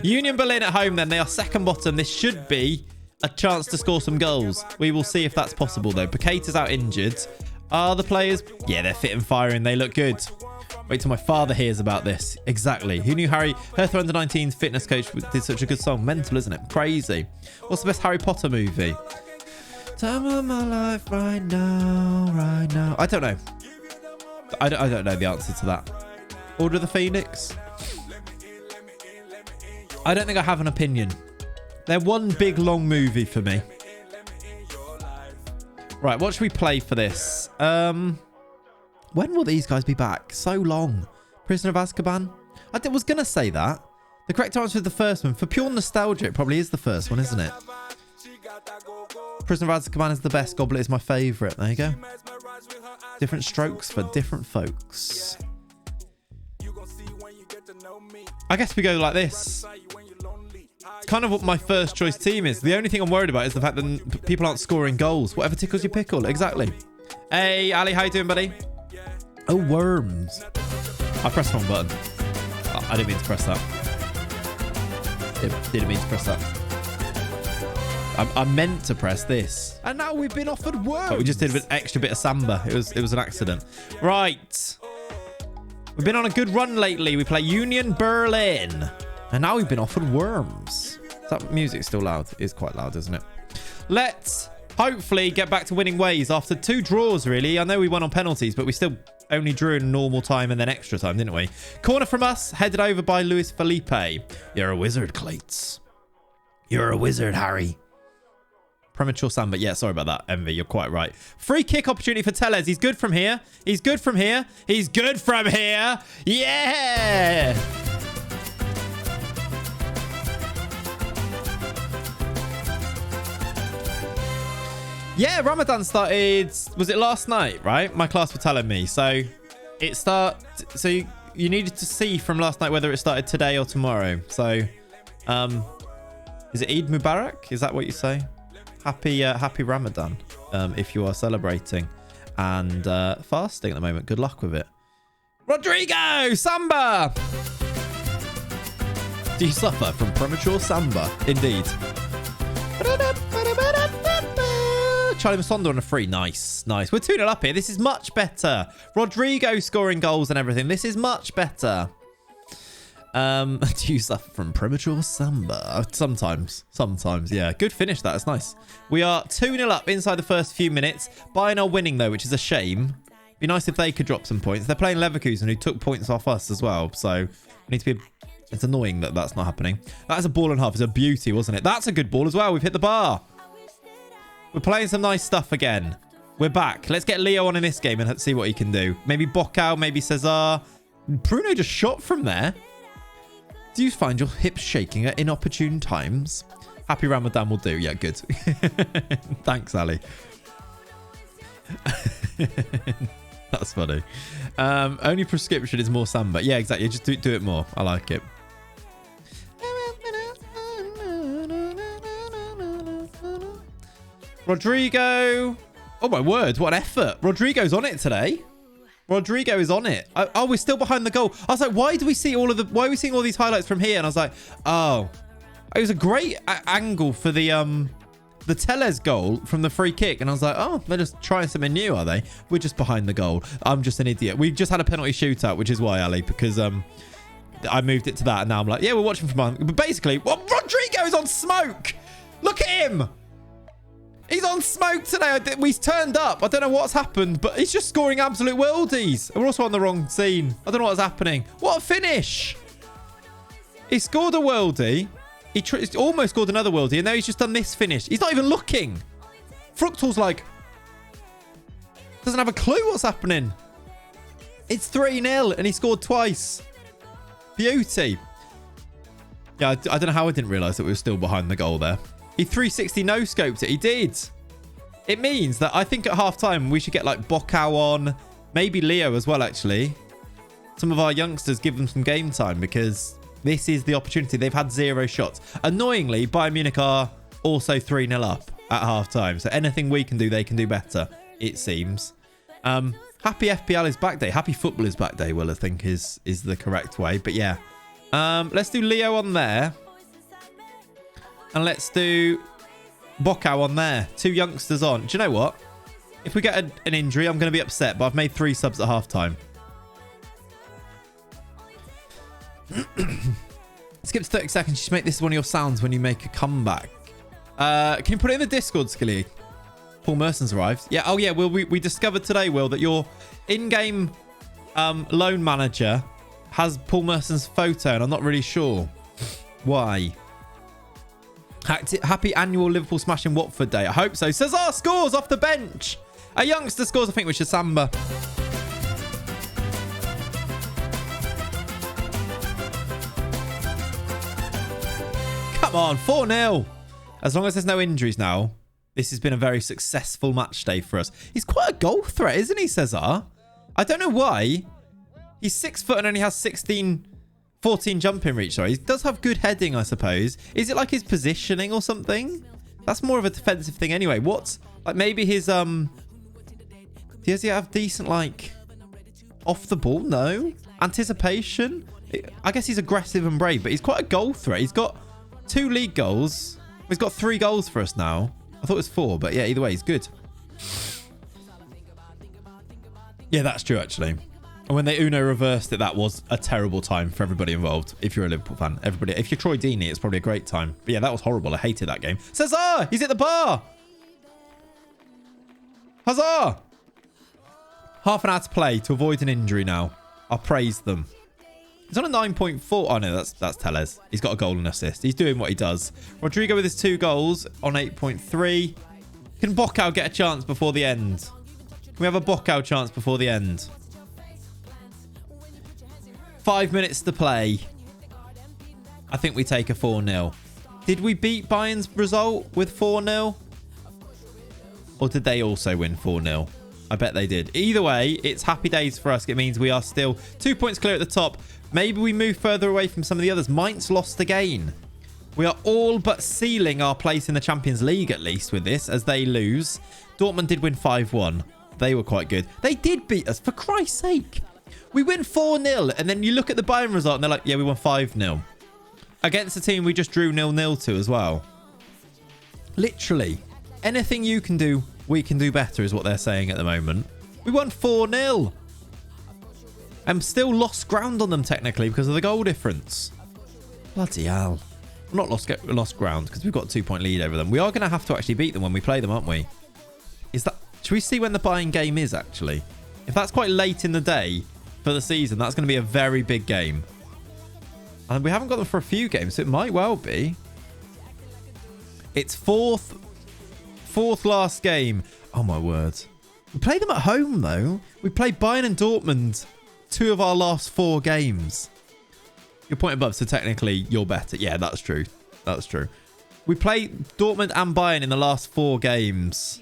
Union Berlin at home then. They are second bottom. This should be a chance to score some goals. We will see if that's possible though. Paqueta's out injured. Are the players? Yeah, they're fit and firing. They look good. Wait till my father hears about this. Exactly. Who knew Hertha under 19's fitness coach did such a good song? Mental, isn't it? Crazy. What's the best Harry Potter movie? Time of my life right now, right now. I don't know. I don't know the answer to that. Order of the Phoenix? I don't think I have an opinion. They're one big long movie for me. Right, what should we play for this? When will these guys be back? So long. Prisoner of Azkaban? I was going to say that. The correct answer is the first one. For pure nostalgia, it probably is the first one, isn't it? Prisoner of Azkaban is the best. Goblet is my favourite. There you go. Different strokes for different folks. I guess we go like this. It's kind of what my first choice team is. The only thing I'm worried about is the fact that people aren't scoring goals. Whatever tickles your pickle. Exactly. Hey, Ali, how you doing, buddy? Oh, worms. I pressed the wrong button. Oh, I didn't mean to press that. Didn't mean to press that. I meant to press this. And now we've been offered worms. But we just did an extra bit of samba. It was an accident. Right. We've been on a good run lately. We play Union Berlin. And now we've been offered worms. Is that music still loud? It is quite loud, isn't it? Let's hopefully get back to winning ways after 2 draws, really. I know we won on penalties, but we still only drew in normal time and then extra time, didn't we? Corner from us, headed over by Luis Felipe. You're a wizard, Clates. You're a wizard, Harry. Premature samba. Yeah, sorry about that, Envy. You're quite right. Free kick opportunity for Tellez. He's good from here. He's good from here. He's good from here. Yeah! Yeah, Ramadan started, was it last night, right? My class were telling me. So you needed to see from last night whether it started today or tomorrow. So is it Eid Mubarak? Is that what you say? Happy Ramadan if you are celebrating and fasting at the moment. Good luck with it. Rodrigo, samba. Do you suffer from premature samba? Indeed. Charlie Masondo on a free. Nice. We're 2-0 up here. This is much better. Rodrigo scoring goals and everything. This is much better. Do you suffer from premature samba? Sometimes. Yeah. Good finish. That's nice. We are 2-0 up inside the first few minutes. Bayern are winning, though, which is a shame. Be nice if they could drop some points. They're playing Leverkusen, who took points off us as well. So we need to be... It's annoying that that's not happening. That's a ball and a half. It's a beauty, wasn't it? That's a good ball as well. We've hit the bar. We're playing some nice stuff again. We're back. Let's get Leo on in this game and let's see what he can do. Maybe Bocao, maybe Cesar. Bruno just shot from there. Do you find your hips shaking at inopportune times? Happy Ramadan will do. Yeah, good. Thanks, Ali. That's funny. Only prescription is more samba. Yeah, exactly. Just do it more. I like it. Rodrigo. Oh, my word. What an effort. Rodrigo's on it today. Rodrigo is on it. Oh, we're still behind the goal. I was like, why are we seeing all these highlights from here? And I was like, oh, it was a great angle for the Tellez goal from the free kick. And I was like, oh, they're just trying something new, are they? We're just behind the goal. I'm just an idiot. We just had a penalty shootout, which is why, Ali, because I moved it to that. And now I'm like, yeah, we're watching from behind. But basically, well, Rodrigo's on smoke. Look at him. He's on smoke today. We turned up. I don't know what's happened, but he's just scoring absolute worldies. We're also on the wrong scene. I don't know what's happening. What a finish. He scored a worldie. He almost scored another worldie, and now he's just done this finish. He's not even looking. Fructal's like... doesn't have a clue what's happening. It's 3-0, and he scored twice. Beauty. Yeah, I don't know how I didn't realise that we were still behind the goal there. He 360 no-scoped it. He did. It means that I think at half-time we should get like Bocao on. Maybe Leo as well, actually. Some of our youngsters, give them some game time because this is the opportunity. They've had 0 shots. Annoyingly, Bayern Munich are also 3-0 up at half-time. So anything we can do, they can do better, it seems. Happy FPL is back day. Happy football is back day, Will, I think is the correct way. But yeah. Let's do Leo on there. And let's do Bocau on there. 2 youngsters on. Do you know what? If we get an injury, I'm going to be upset. But I've made 3 subs at halftime. Skip to 30 seconds. Just make this one of your sounds when you make a comeback. Can you put it in the Discord, Skilly? Paul Merson's arrived. Yeah. Oh, yeah. Will, we discovered today, Will, that your in-game loan manager has Paul Merson's photo, and I'm not really sure why. Happy annual Liverpool smashing Watford day. I hope so. Cesar scores off the bench. A youngster scores, I think, with Samba. Come on, 4-0. As long as there's no injuries now, this has been a very successful match day for us. He's quite a goal threat, isn't he, Cesar? I don't know why. He's 6 foot and only has 14 jumping reach. Sorry, he does have good heading, I suppose. Is it like his positioning or something? That's more of a defensive thing anyway. What's like maybe his does he have decent like off the ball? No. Anticipation? I guess he's aggressive and brave, but he's quite a goal threat. He's got 2 league goals. He's got 3 goals for us now. I thought it was 4, but yeah, either way, he's good. Yeah, that's true actually. And when they Uno reversed it, that was a terrible time for everybody involved. If you're a Liverpool fan, everybody. If you're Troy Deeney, it's probably a great time. But yeah, that was horrible. I hated that game. Cesar, he's at the bar. Huzzah! Half an hour to play to avoid an injury now. I'll praise them. He's on a 9.4. Oh no, that's Tellez. He's got a goal and assist. He's doing what he does. Rodrigo with his 2 goals on 8.3. Can Bocau get a chance before the end? Can we have a Bocau chance before the end? 5 minutes to play. I think we take a 4-0. Did we beat Bayern's result with 4-0? Or did they also win 4-0? I bet they did. Either way, it's happy days for us. It means we are still 2 points clear at the top. Maybe we move further away from some of the others. Mainz lost again. We are all but sealing our place in the Champions League, at least, with this, as they lose. Dortmund did win 5-1. They were quite good. They did beat us, for Christ's sake. We win 4-0, and then you look at the Bayern result, and they're like, yeah, we won 5-0. Against a team we just drew 0-0 to as well. Literally, anything you can do, we can do better, is what they're saying at the moment. We won 4-0. And still lost ground on them, technically, because of the goal difference. Bloody hell. Not lost ground, because we've got a 2-point lead over them. We are going to have to actually beat them when we play them, aren't we? Should we see when the Bayern game is, actually? If that's quite late in the day for the season, that's going to be a very big game. And we haven't got them for a few games, so it might well be. It's fourth last game. Oh, my word. We play them at home, though. We played Bayern and Dortmund 2 of our last 4 games. You're point above, so technically you're better. Yeah, that's true. That's true. We played Dortmund and Bayern in the last 4 games.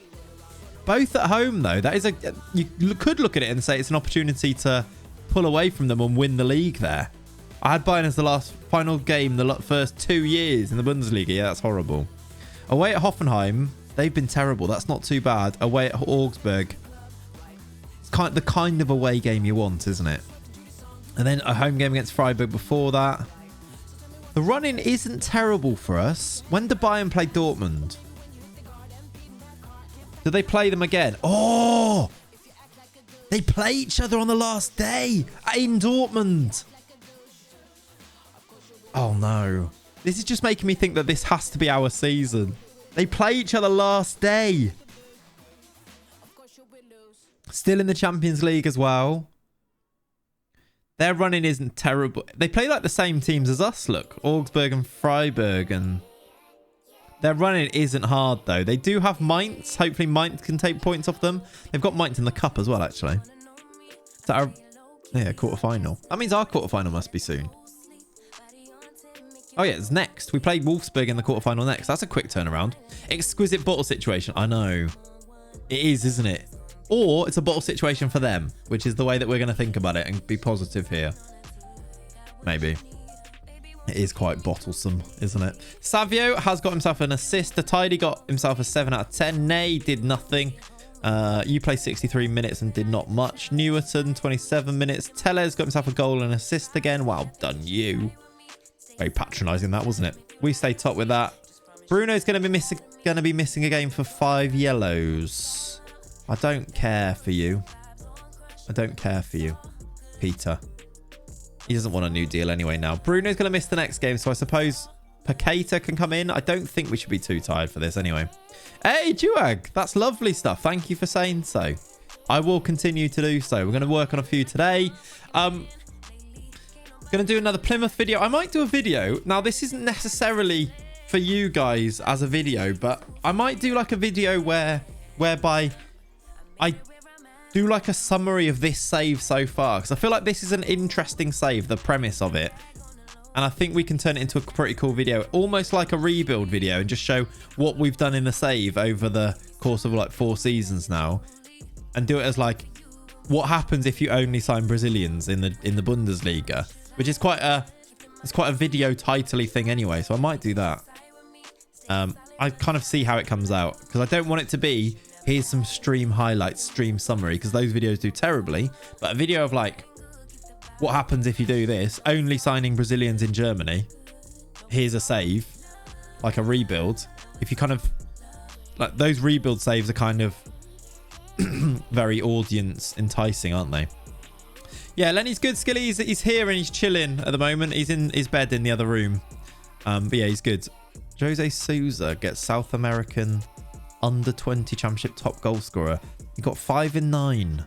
Both at home, though. That is you could look at it and say it's an opportunity to pull away from them and win the league there. I had Bayern as the last final game the first 2 years in the Bundesliga. Yeah, that's horrible. Away at Hoffenheim, they've been terrible. That's not too bad. Away at Augsburg. It's the kind of away game you want, isn't it? And then a home game against Freiburg before that. The run-in isn't terrible for us. When did Bayern play Dortmund? Do they play them again? Oh! They play each other on the last day in Dortmund. Oh, no. This is just making me think that this has to be our season. They play each other last day. Still in the Champions League as well. Their running isn't terrible. They play like the same teams as us, look. Augsburg and Freiburg. And their running isn't hard, though. They do have Mainz. Hopefully Mainz can take points off them. They've got Mainz in the cup as well, actually. Is that our... Yeah, quarterfinal. That means our quarterfinal must be soon. Oh, yeah, it's next. We play Wolfsburg in the quarterfinal next. That's a quick turnaround. Exquisite bottle situation. I know. It is, isn't it? Or it's a bottle situation for them, which is the way that we're going to think about it and be positive here. Maybe. It is quite bottlesome, isn't it? Savio has got himself an assist. The Tidy got himself a 7 out of 10. Ney did nothing. You play 63 minutes and did not much. Newerton, 27 minutes. Tellez got himself a goal and assist again. Well done, you. Very patronising that, wasn't it? We stay top with that. Bruno's going to be missing a game for 5 yellows. I don't care for you. I don't care for you, Peter. He doesn't want a new deal anyway now. Bruno's going to miss the next game, so I suppose Paqueta can come in. I don't think we should be too tired for this anyway. Hey, Juag, that's lovely stuff. Thank you for saying so. I will continue to do so. We're going to work on a few today. Going to do another Plymouth video. I might do a video. Now, this isn't necessarily for you guys as a video, but I might do like a video whereby I do like a summary of this save so far, because I feel like this is an interesting save, the premise of it. And I think we can turn it into a pretty cool video, almost like a rebuild video, and just show what we've done in the save over the course of like 4 seasons now, and do it as like what happens if you only sign Brazilians in the Bundesliga, which is quite a video title-y thing anyway. So I might do that. I kind of see how it comes out, because I don't want it to be here's some stream highlights, stream summary, because those videos do terribly. But a video of like, what happens if you do this? Only signing Brazilians in Germany. Here's a save, like a rebuild. If you kind of like, those rebuild saves are kind of very audience enticing, aren't they? Yeah, Lenny's good. Skilly, he's here and he's chilling at the moment. He's in his bed in the other room. But yeah, he's good. Jose Souza gets South American under 20 championship top goal scorer. He got 5 in 9.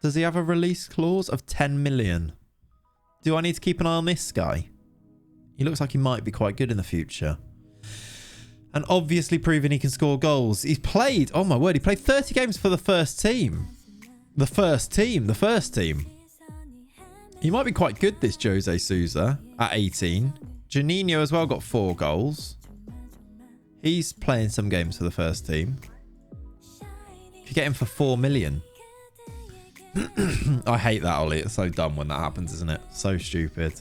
Does he have a release clause of 10 million? Do I need to keep an eye on this guy? He looks like he might be quite good in the future. And obviously proving he can score goals. He's played, oh my word, he played 30 games for the first team. The first team. He might be quite good, this Jose Souza, at 18. Juninho as well got 4 goals. He's playing some games for the first team. If you get him for 4 million. I hate that, Ollie. It's so dumb when that happens, isn't it? So stupid.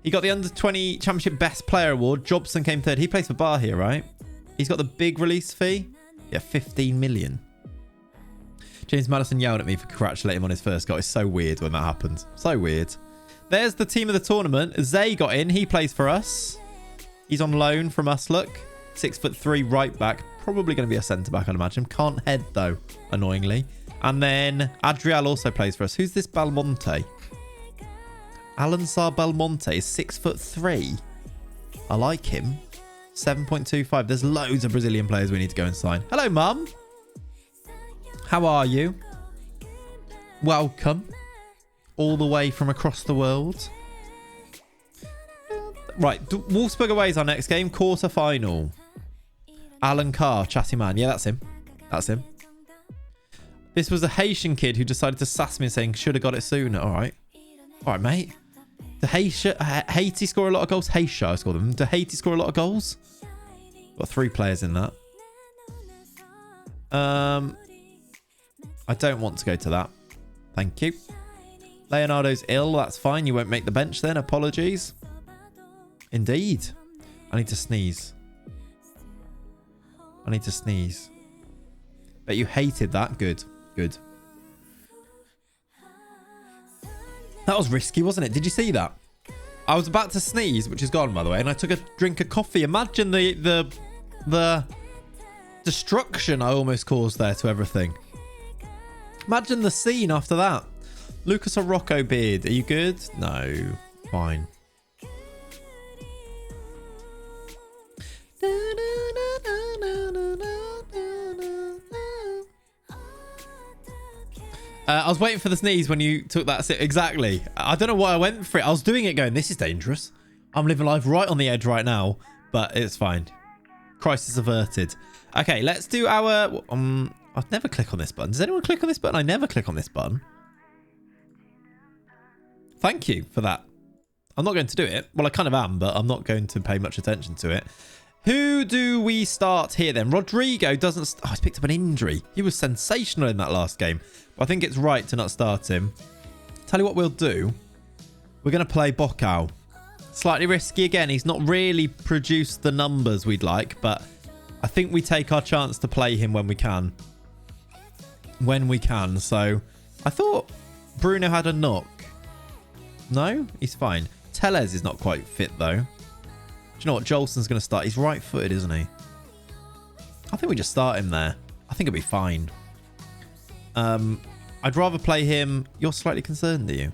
He got the under 20 championship best player award. Jobson came 3rd. He plays for Bar here, right? He's got the big release fee. Yeah, 15 million. James Madison yelled at me for congratulating him on his first goal. It's so weird when that happens. So weird. There's the team of the tournament. Zay got in. He plays for us. He's on loan from us, look. 6'3" right back. Probably going to be a centre back, I'd imagine. Can't head, though, annoyingly. And then Adriel also plays for us. Who's this Belmonte? Alansar Belmonte is 6'3". I like him. 7.25. There's loads of Brazilian players we need to go and sign. Hello, Mum. How are you? Welcome. All the way from across the world. Right. Wolfsburg away is our next game. Quarter final. Alan Carr, chatty man. Yeah, that's him. That's him. This was a Haitian kid who decided to sass me saying, should have got it sooner. All right. All right, mate. Do Haiti score a lot of goals? Haitian, I scored them. Do Haiti score a lot of goals? Got 3 players in that. I don't want to go to that. Thank you. Leonardo's ill. That's fine. You won't make the bench then. Apologies. Indeed. I need to sneeze. I need to sneeze. Bet you hated that. Good. Good. That was risky, wasn't it? Did you see that? I was about to sneeze, which is gone, by the way, and I took a drink of coffee. Imagine the destruction I almost caused there to everything. Imagine the scene after that. Lucas Rocco beard. Are you good? No. Fine. I was waiting for the sneeze when you took that sip. Exactly. I don't know why I went for it. I was doing it going, this is dangerous. I'm living life right on the edge right now, but it's fine. Crisis averted. Okay, let's do our... I'd never click on this button. Does anyone click on this button? I never click on this button. Thank you for that. I'm not going to do it. Well, I kind of am, but I'm not going to pay much attention to it. Who do we start here then? Rodrigo doesn't... Oh, he's picked up an injury. He was sensational in that last game. But I think it's right to not start him. Tell you what we'll do. We're going to play Bocao. Slightly risky again. He's not really produced the numbers we'd like, but I think we take our chance to play him when we can. When we can. So I thought Bruno had a knock. No, he's fine. Tellez is not quite fit though. Do you know what? Jolson's going to start. He's right-footed, isn't he? I think we just start him there. I think it'll be fine. I'd rather play him. You're slightly concerned, are you?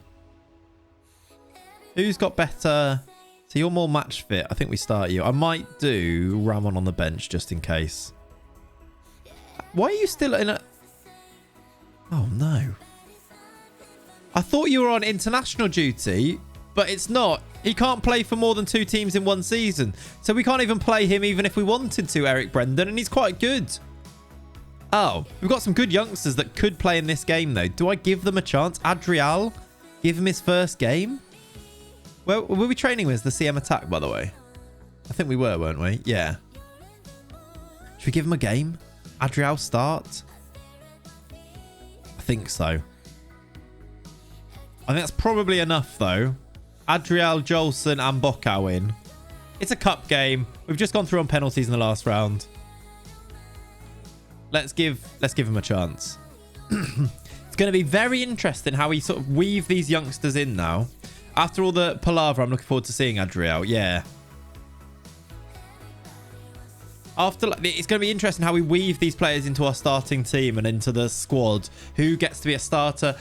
Who's got better? So you're more match fit. I think we start you. I might do Ramon on the bench just in case. Why are you still in a... Oh, no. I thought you were on international duty, but it's not. He can't play for more than 2 teams in 1 season. So we can't even play him even if we wanted to, Eric Brendan, and he's quite good. Oh, we've got some good youngsters that could play in this game, though. Do I give them a chance? Adrial? Give him his first game? Well, were we training with the CM attack, by the way? I think we were, weren't we? Yeah. Should we give him a game? Adrial start? I think so. I think that's probably enough, though. Adrial, Jolson, and Bocau in. It's a cup game. We've just gone through on penalties in the last round. Let's give him a chance. It's going to be very interesting how we sort of weave these youngsters in now. After all the palaver, I'm looking forward to seeing Adriel. Yeah. It's going to be interesting how we weave these players into our starting team and into the squad. Who gets to be a starter?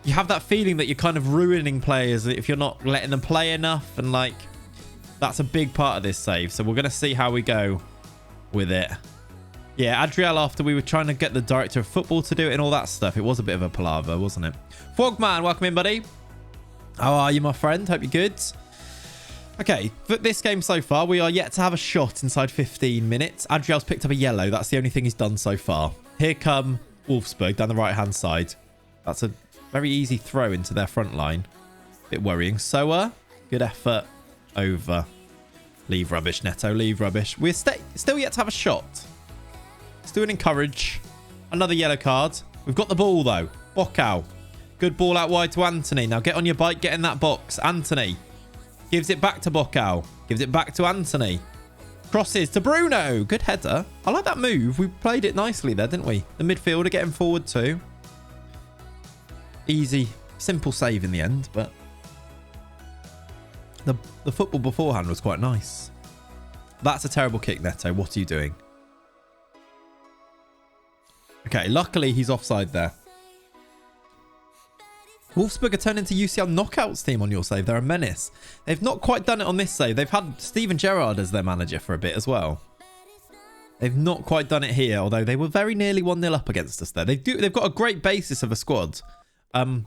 You have that feeling that you're kind of ruining players if you're not letting them play enough. And like, that's a big part of this save. So we're going to see how we go with it. Yeah, Adriel, after we were trying to get the director of football to do it and all that stuff, it was a bit of a palaver, wasn't it? Fogman, welcome in, buddy. How are you, my friend? Hope you're good. Okay, for this game so far, we are yet to have a shot inside 15 minutes. Adriel's picked up a yellow. That's the only thing he's done so far. Here come Wolfsburg down the right-hand side. That's a very easy throw into their front line. Bit worrying. Soa, good effort over. Leave rubbish, Neto. Leave rubbish. We're still yet to have a shot. Still an encourage. Another yellow card. We've got the ball, though. Bocau. Good ball out wide to Anthony. Now get on your bike, get in that box. Anthony gives it back to Bocau. Gives it back to Anthony. Crosses to Bruno. Good header. I like that move. We played it nicely there, didn't we? The midfielder getting forward too. Easy, simple save in the end, but the football beforehand was quite nice. That's a terrible kick, Neto. What are you doing? Okay, luckily he's offside there. Wolfsburg are turning into UCL knockouts team on your save. They're a menace. They've not quite done it on this save. They've had Steven Gerrard as their manager for a bit as well. They've not quite done it here, although they were very nearly 1-0 up against us there. They've got a great basis of a squad. In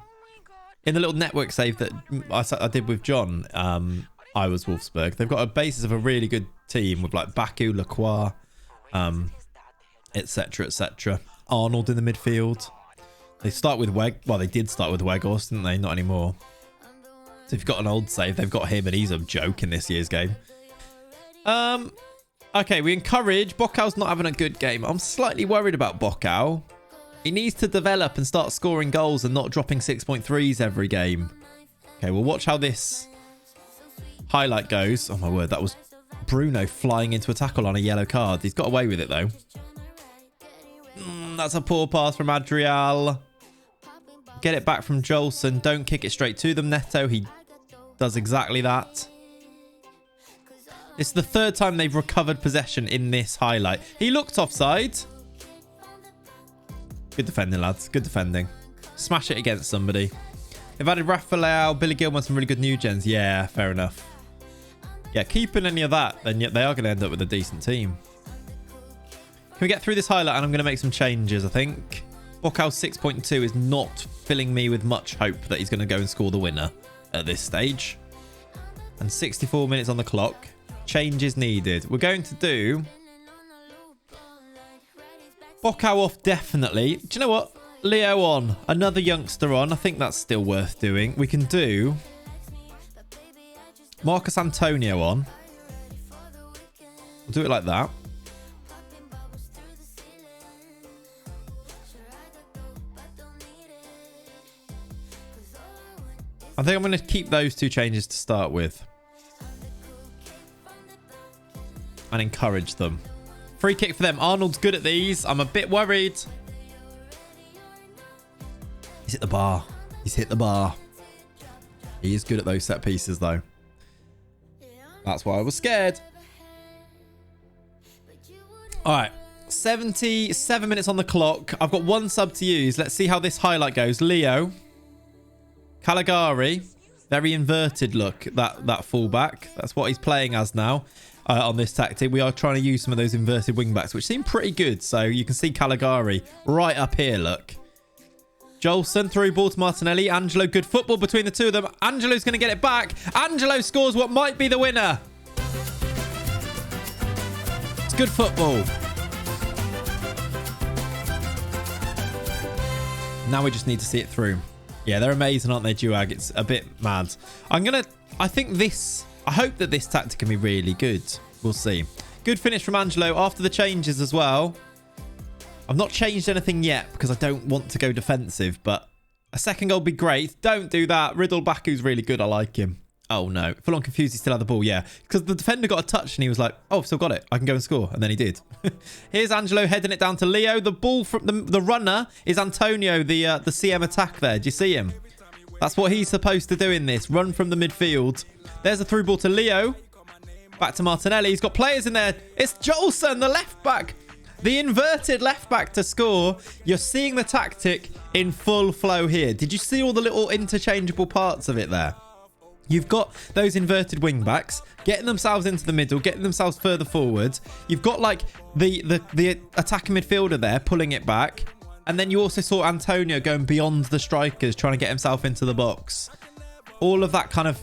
the little network save that I did with John, I was Wolfsburg. They've got a basis of a really good team with like Baku, Lacroix, etc., etc. Arnold in the midfield. They start with they did start with Weghorst, didn't they? Not anymore. So if you've got an old save, they've got him and he's a joke in this year's game. Okay, we encourage. Bocau's not having a good game. I'm slightly worried about Bocau. He needs to develop and start scoring goals and not dropping 6.3s every game. Okay, we'll watch how this highlight goes. Oh my word, that was Bruno flying into a tackle on a yellow card. He's got away with it though. That's a poor pass from Adrial. Get it back from Jolson. Don't kick it straight to them, Neto. He does exactly that. It's the 3rd time they've recovered possession in this highlight. He looked offside. Good defending, lads. Good defending. Smash it against somebody. They've added Rafael, Billy Gilmore, some really good new gens. Yeah, fair enough. Yeah, keeping any of that, then yet they are going to end up with a decent team. Can we get through this highlight? And I'm going to make some changes, I think. Bocau's 6.2 is not filling me with much hope that he's going to go and score the winner at this stage. And 64 minutes on the clock. Changes needed. We're going to do Bocau off, definitely. Do you know what? Leo on. Another youngster on. I think that's still worth doing. We can do Marcus Antonio on. We'll do it like that. I think I'm going to keep those 2 changes to start with. And encourage them. Free kick for them. Arnold's good at these. I'm a bit worried. He's hit the bar. He's hit the bar. He is good at those set pieces, though. That's why I was scared. All right. 77 minutes on the clock. I've got one sub to use. Let's see how this highlight goes. Leo. Caligari. Very inverted look, that fullback. That's what he's playing as now on this tactic. We are trying to use some of those inverted wing backs, which seem pretty good. So you can see Caligari right up here, look. Jolson through ball to Martinelli. Angelo, good football between the two of them. Angelo's going to get it back. Angelo scores what might be the winner. It's good football. Now we just need to see it through. Yeah, they're amazing, aren't they, Duag? It's a bit mad. I hope that this tactic can be really good. We'll see. Good finish from Angelo after the changes as well. I've not changed anything yet because I don't want to go defensive, but a second goal would be great. Don't do that. Riddle Baku's really good. I like him. Oh, no. Full on confused. He still had the ball. Yeah. Because the defender got a touch and he was like, oh, I've still got it. I can go and score. And then he did. Here's Angelo heading it down to Leo. The ball from the runner is Antonio, the CM attack there. Do you see him? That's what he's supposed to do in this. Run from the midfield. There's a through ball to Leo. Back to Martinelli. He's got players in there. It's Jolson, the left back. The inverted left back to score. You're seeing the tactic in full flow here. Did you see all the little interchangeable parts of it there? You've got those inverted wing backs getting themselves into the middle, getting themselves further forward. You've got like the attacking midfielder there pulling it back. And then you also saw Antonio going beyond the strikers, trying to get himself into the box. All of that kind of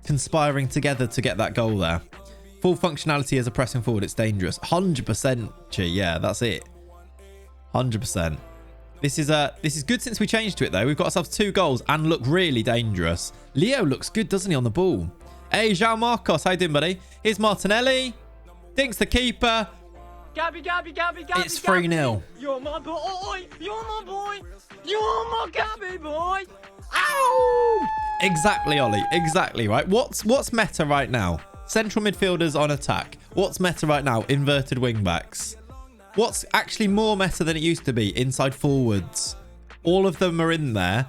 conspiring together to get that goal there. Full functionality as a pressing forward. It's dangerous. 100%. Yeah, that's it. 100%. This is good since we changed to it, though. We've got ourselves 2 goals and look really dangerous. Leo looks good, doesn't he, on the ball? Hey, João Marcos. How you doing, buddy? Here's Martinelli. Dinks the keeper. Gabby. It's 3-0. You're my boy. You're my boy. You're my Gabby boy. Ow! Exactly, Ollie. Exactly, right? What's meta right now? Central midfielders on attack. What's meta right now? Inverted wing backs. What's actually more meta than it used to be? Inside forwards. All of them are in there.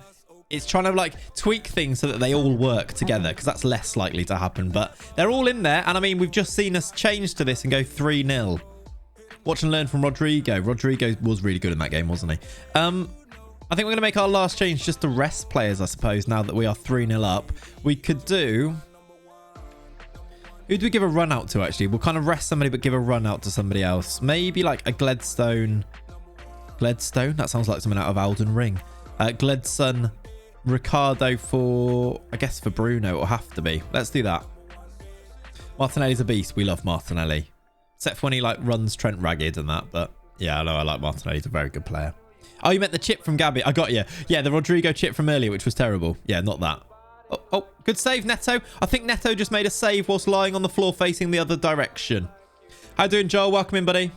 It's trying to like tweak things so that they all work together because that's less likely to happen. But they're all in there. And I mean, we've just seen us change to this and go 3-0. Watch and learn from Rodrigo. Rodrigo was really good in that game, wasn't he? I think we're going to make our last change just to rest players, I suppose, now that we are 3-0 up. We could do... Who do we give a run out to, actually? We'll kind of rest somebody, but give a run out to somebody else. Maybe like a Gledstone. Gledstone? That sounds like something out of Elden Ring. Gledson, Ricardo for... I guess for Bruno, it'll have to be. Let's do that. Martinelli's a beast. We love Martinelli. Except for when he like runs Trent ragged and that. But yeah, I know I like Martinelli. He's a very good player. Oh, you meant the chip from Gabby. I got you. Yeah, the Rodrigo chip from earlier, which was terrible. Yeah, not that. Oh, good save, Neto. I think Neto just made a save whilst lying on the floor facing the other direction. How you doing, Joel? Welcome in, buddy.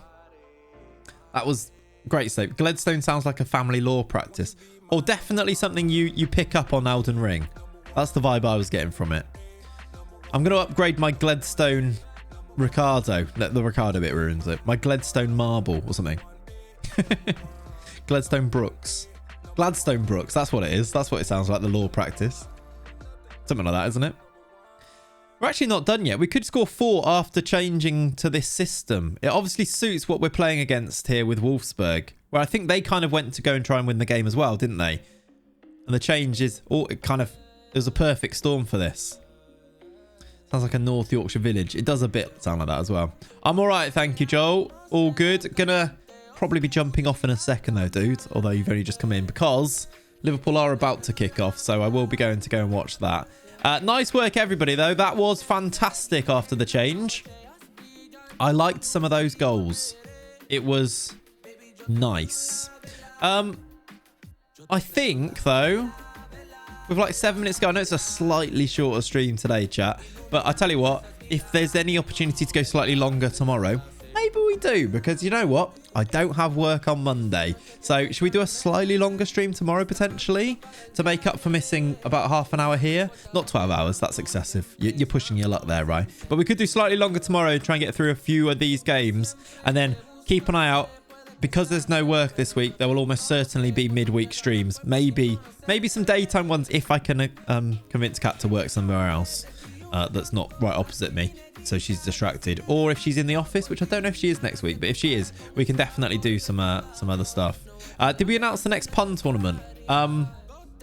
That was great save. Gledstone sounds like a family law practice. Or definitely something you pick up on Elden Ring. That's the vibe I was getting from it. I'm going to upgrade my Gledstone Ricardo. The Ricardo bit ruins it. My Gledstone Marble or something. Gladstone Brooks. Gladstone Brooks. That's what it is. That's what it sounds like, the law practice. Something like that, isn't it? We're actually not done yet. We could score 4 after changing to this system. It obviously suits what we're playing against here with Wolfsburg, where I think they kind of went to go and try and win the game as well, didn't they? And the change is... it was a perfect storm for this. Sounds like a North Yorkshire village. It does a bit sound like that as well. I'm all right, thank you, Joel. All good. Gonna probably be jumping off in a second though, dude. Although you've only just come in because... Liverpool are about to kick off, so I will be going to go and watch that. Nice work, everybody, though. That was fantastic after the change. I liked some of those goals. It was nice. I think, though, with like 7 minutes to go, I know it's a slightly shorter stream today, chat, but I tell you what, if there's any opportunity to go slightly longer tomorrow, maybe we do, because you know what? I don't have work on Monday. So should we do a slightly longer stream tomorrow, potentially, to make up for missing about half an hour here? Not 12 hours. That's excessive. You're pushing your luck there, right? But we could do slightly longer tomorrow, try and get through a few of these games, and then keep an eye out. Because there's no work this week, there will almost certainly be midweek streams. Maybe some daytime ones if I can convince Kat to work somewhere else that's not right opposite me, so she's distracted. Or if she's in the office, which I don't know if she is next week, but if she is, we can definitely do some other stuff. Did we announce the next pun tournament?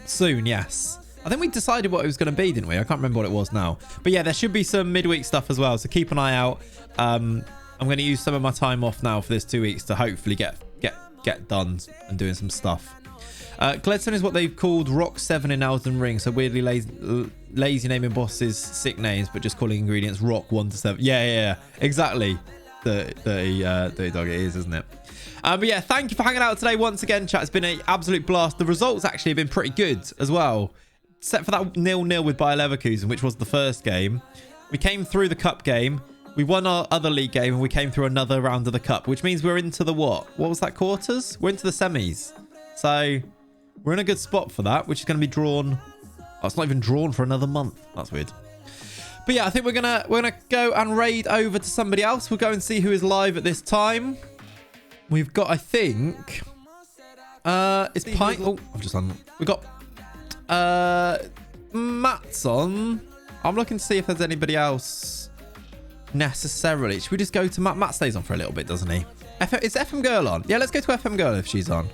Soon, yes. I think we decided what it was going to be, didn't we? I can't remember what it was now. But yeah, there should be some midweek stuff as well, so keep an eye out. I'm going to use some of my time off now for this 2 weeks to hopefully get done and doing some stuff. Gledstone is what they've called Rock 7 in Elden Ring. So weirdly lazy naming bosses sick names, but just calling ingredients Rock 1 to 7. Yeah, exactly. Dirty dog it is, isn't it? But yeah, thank you for hanging out today once again, chat. It's been an absolute blast. The results actually have been pretty good as well, except for that 0-0 with Bayer Leverkusen, which was the first game. We came through the cup game. We won our other league game and we came through another round of the cup, which means we're into the what? What was that, quarters? We're into the semis. So we're in a good spot for that, which is going to be drawn. Oh, it's not even drawn for another month. That's weird. But yeah, I think we're gonna go and raid over to somebody else. We'll go and see who is live at this time. We've got, I think, it's Pine. Oh, I've just done. We've got Matt's on. I'm looking to see if there's anybody else necessarily. Should we just go to Matt? Matt stays on for a little bit, doesn't he? Is FM Girl on? Yeah, let's go to FM Girl if she's on.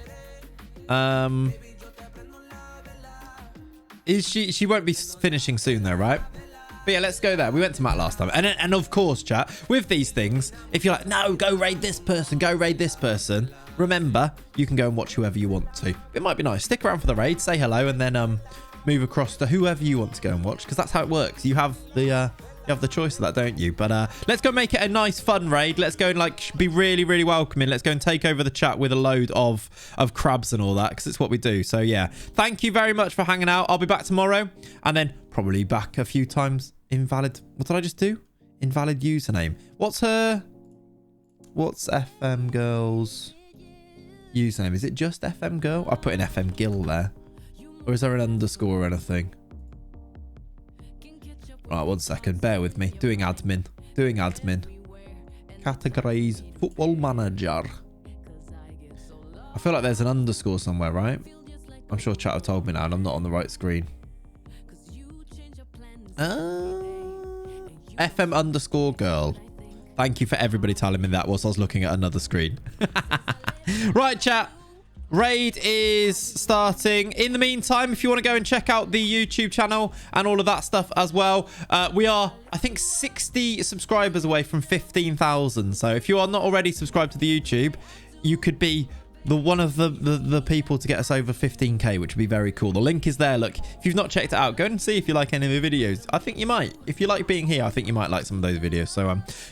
Is she won't be finishing soon though, right? But yeah, let's go there. We went to Matt last time. And of course, chat, with these things, if you're like, no, go raid this person, remember, you can go and watch whoever you want to. It might be nice. Stick around for the raid, say hello, and then move across to whoever you want to go and watch, because that's how it works. You have the choice of that, don't you? But let's go make it a nice fun raid. Let's go and like be really, really welcoming. Let's go and take over the chat with a load of crabs and all that, because it's what we do. So yeah, thank you very much for hanging out. I'll be back tomorrow, and then probably back a few times. Invalid, what did I just do? Invalid username. What's FM Girl's username? Is it just FM Girl? I put in FM Gill there, or is there an underscore or anything? Right, 1 second. Bear with me. Doing admin. Categorize football manager. I feel like there's an underscore somewhere, right? I'm sure chat have told me now and I'm not on the right screen. FM underscore girl. Thank you for everybody telling me that whilst I was looking at another screen. Right, chat. Raid is starting. In the meantime, if you want to go and check out the YouTube channel and all of that stuff as well, we are, I think, 60 subscribers away from 15,000. So if you are not already subscribed to the YouTube, you could be one of the people to get us over 15k, which would be very cool. The link is there. Look, if you've not checked it out, go and see if you like any of the videos. I think you might. If you like being here, I think you might like some of those videos. So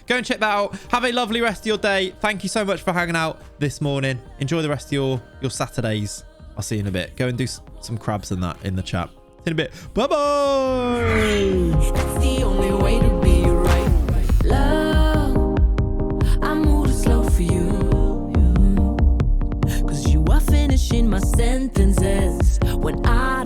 go and check that out. Have a lovely rest of your day. Thank you so much for hanging out this morning. Enjoy the rest of your Saturdays. I'll see you in a bit. Go and do some crabs and that in the chat. See you in a bit. Bye bye. That's the only way to be right. Love, I move slow for you. Cause you are finishing my sentences when I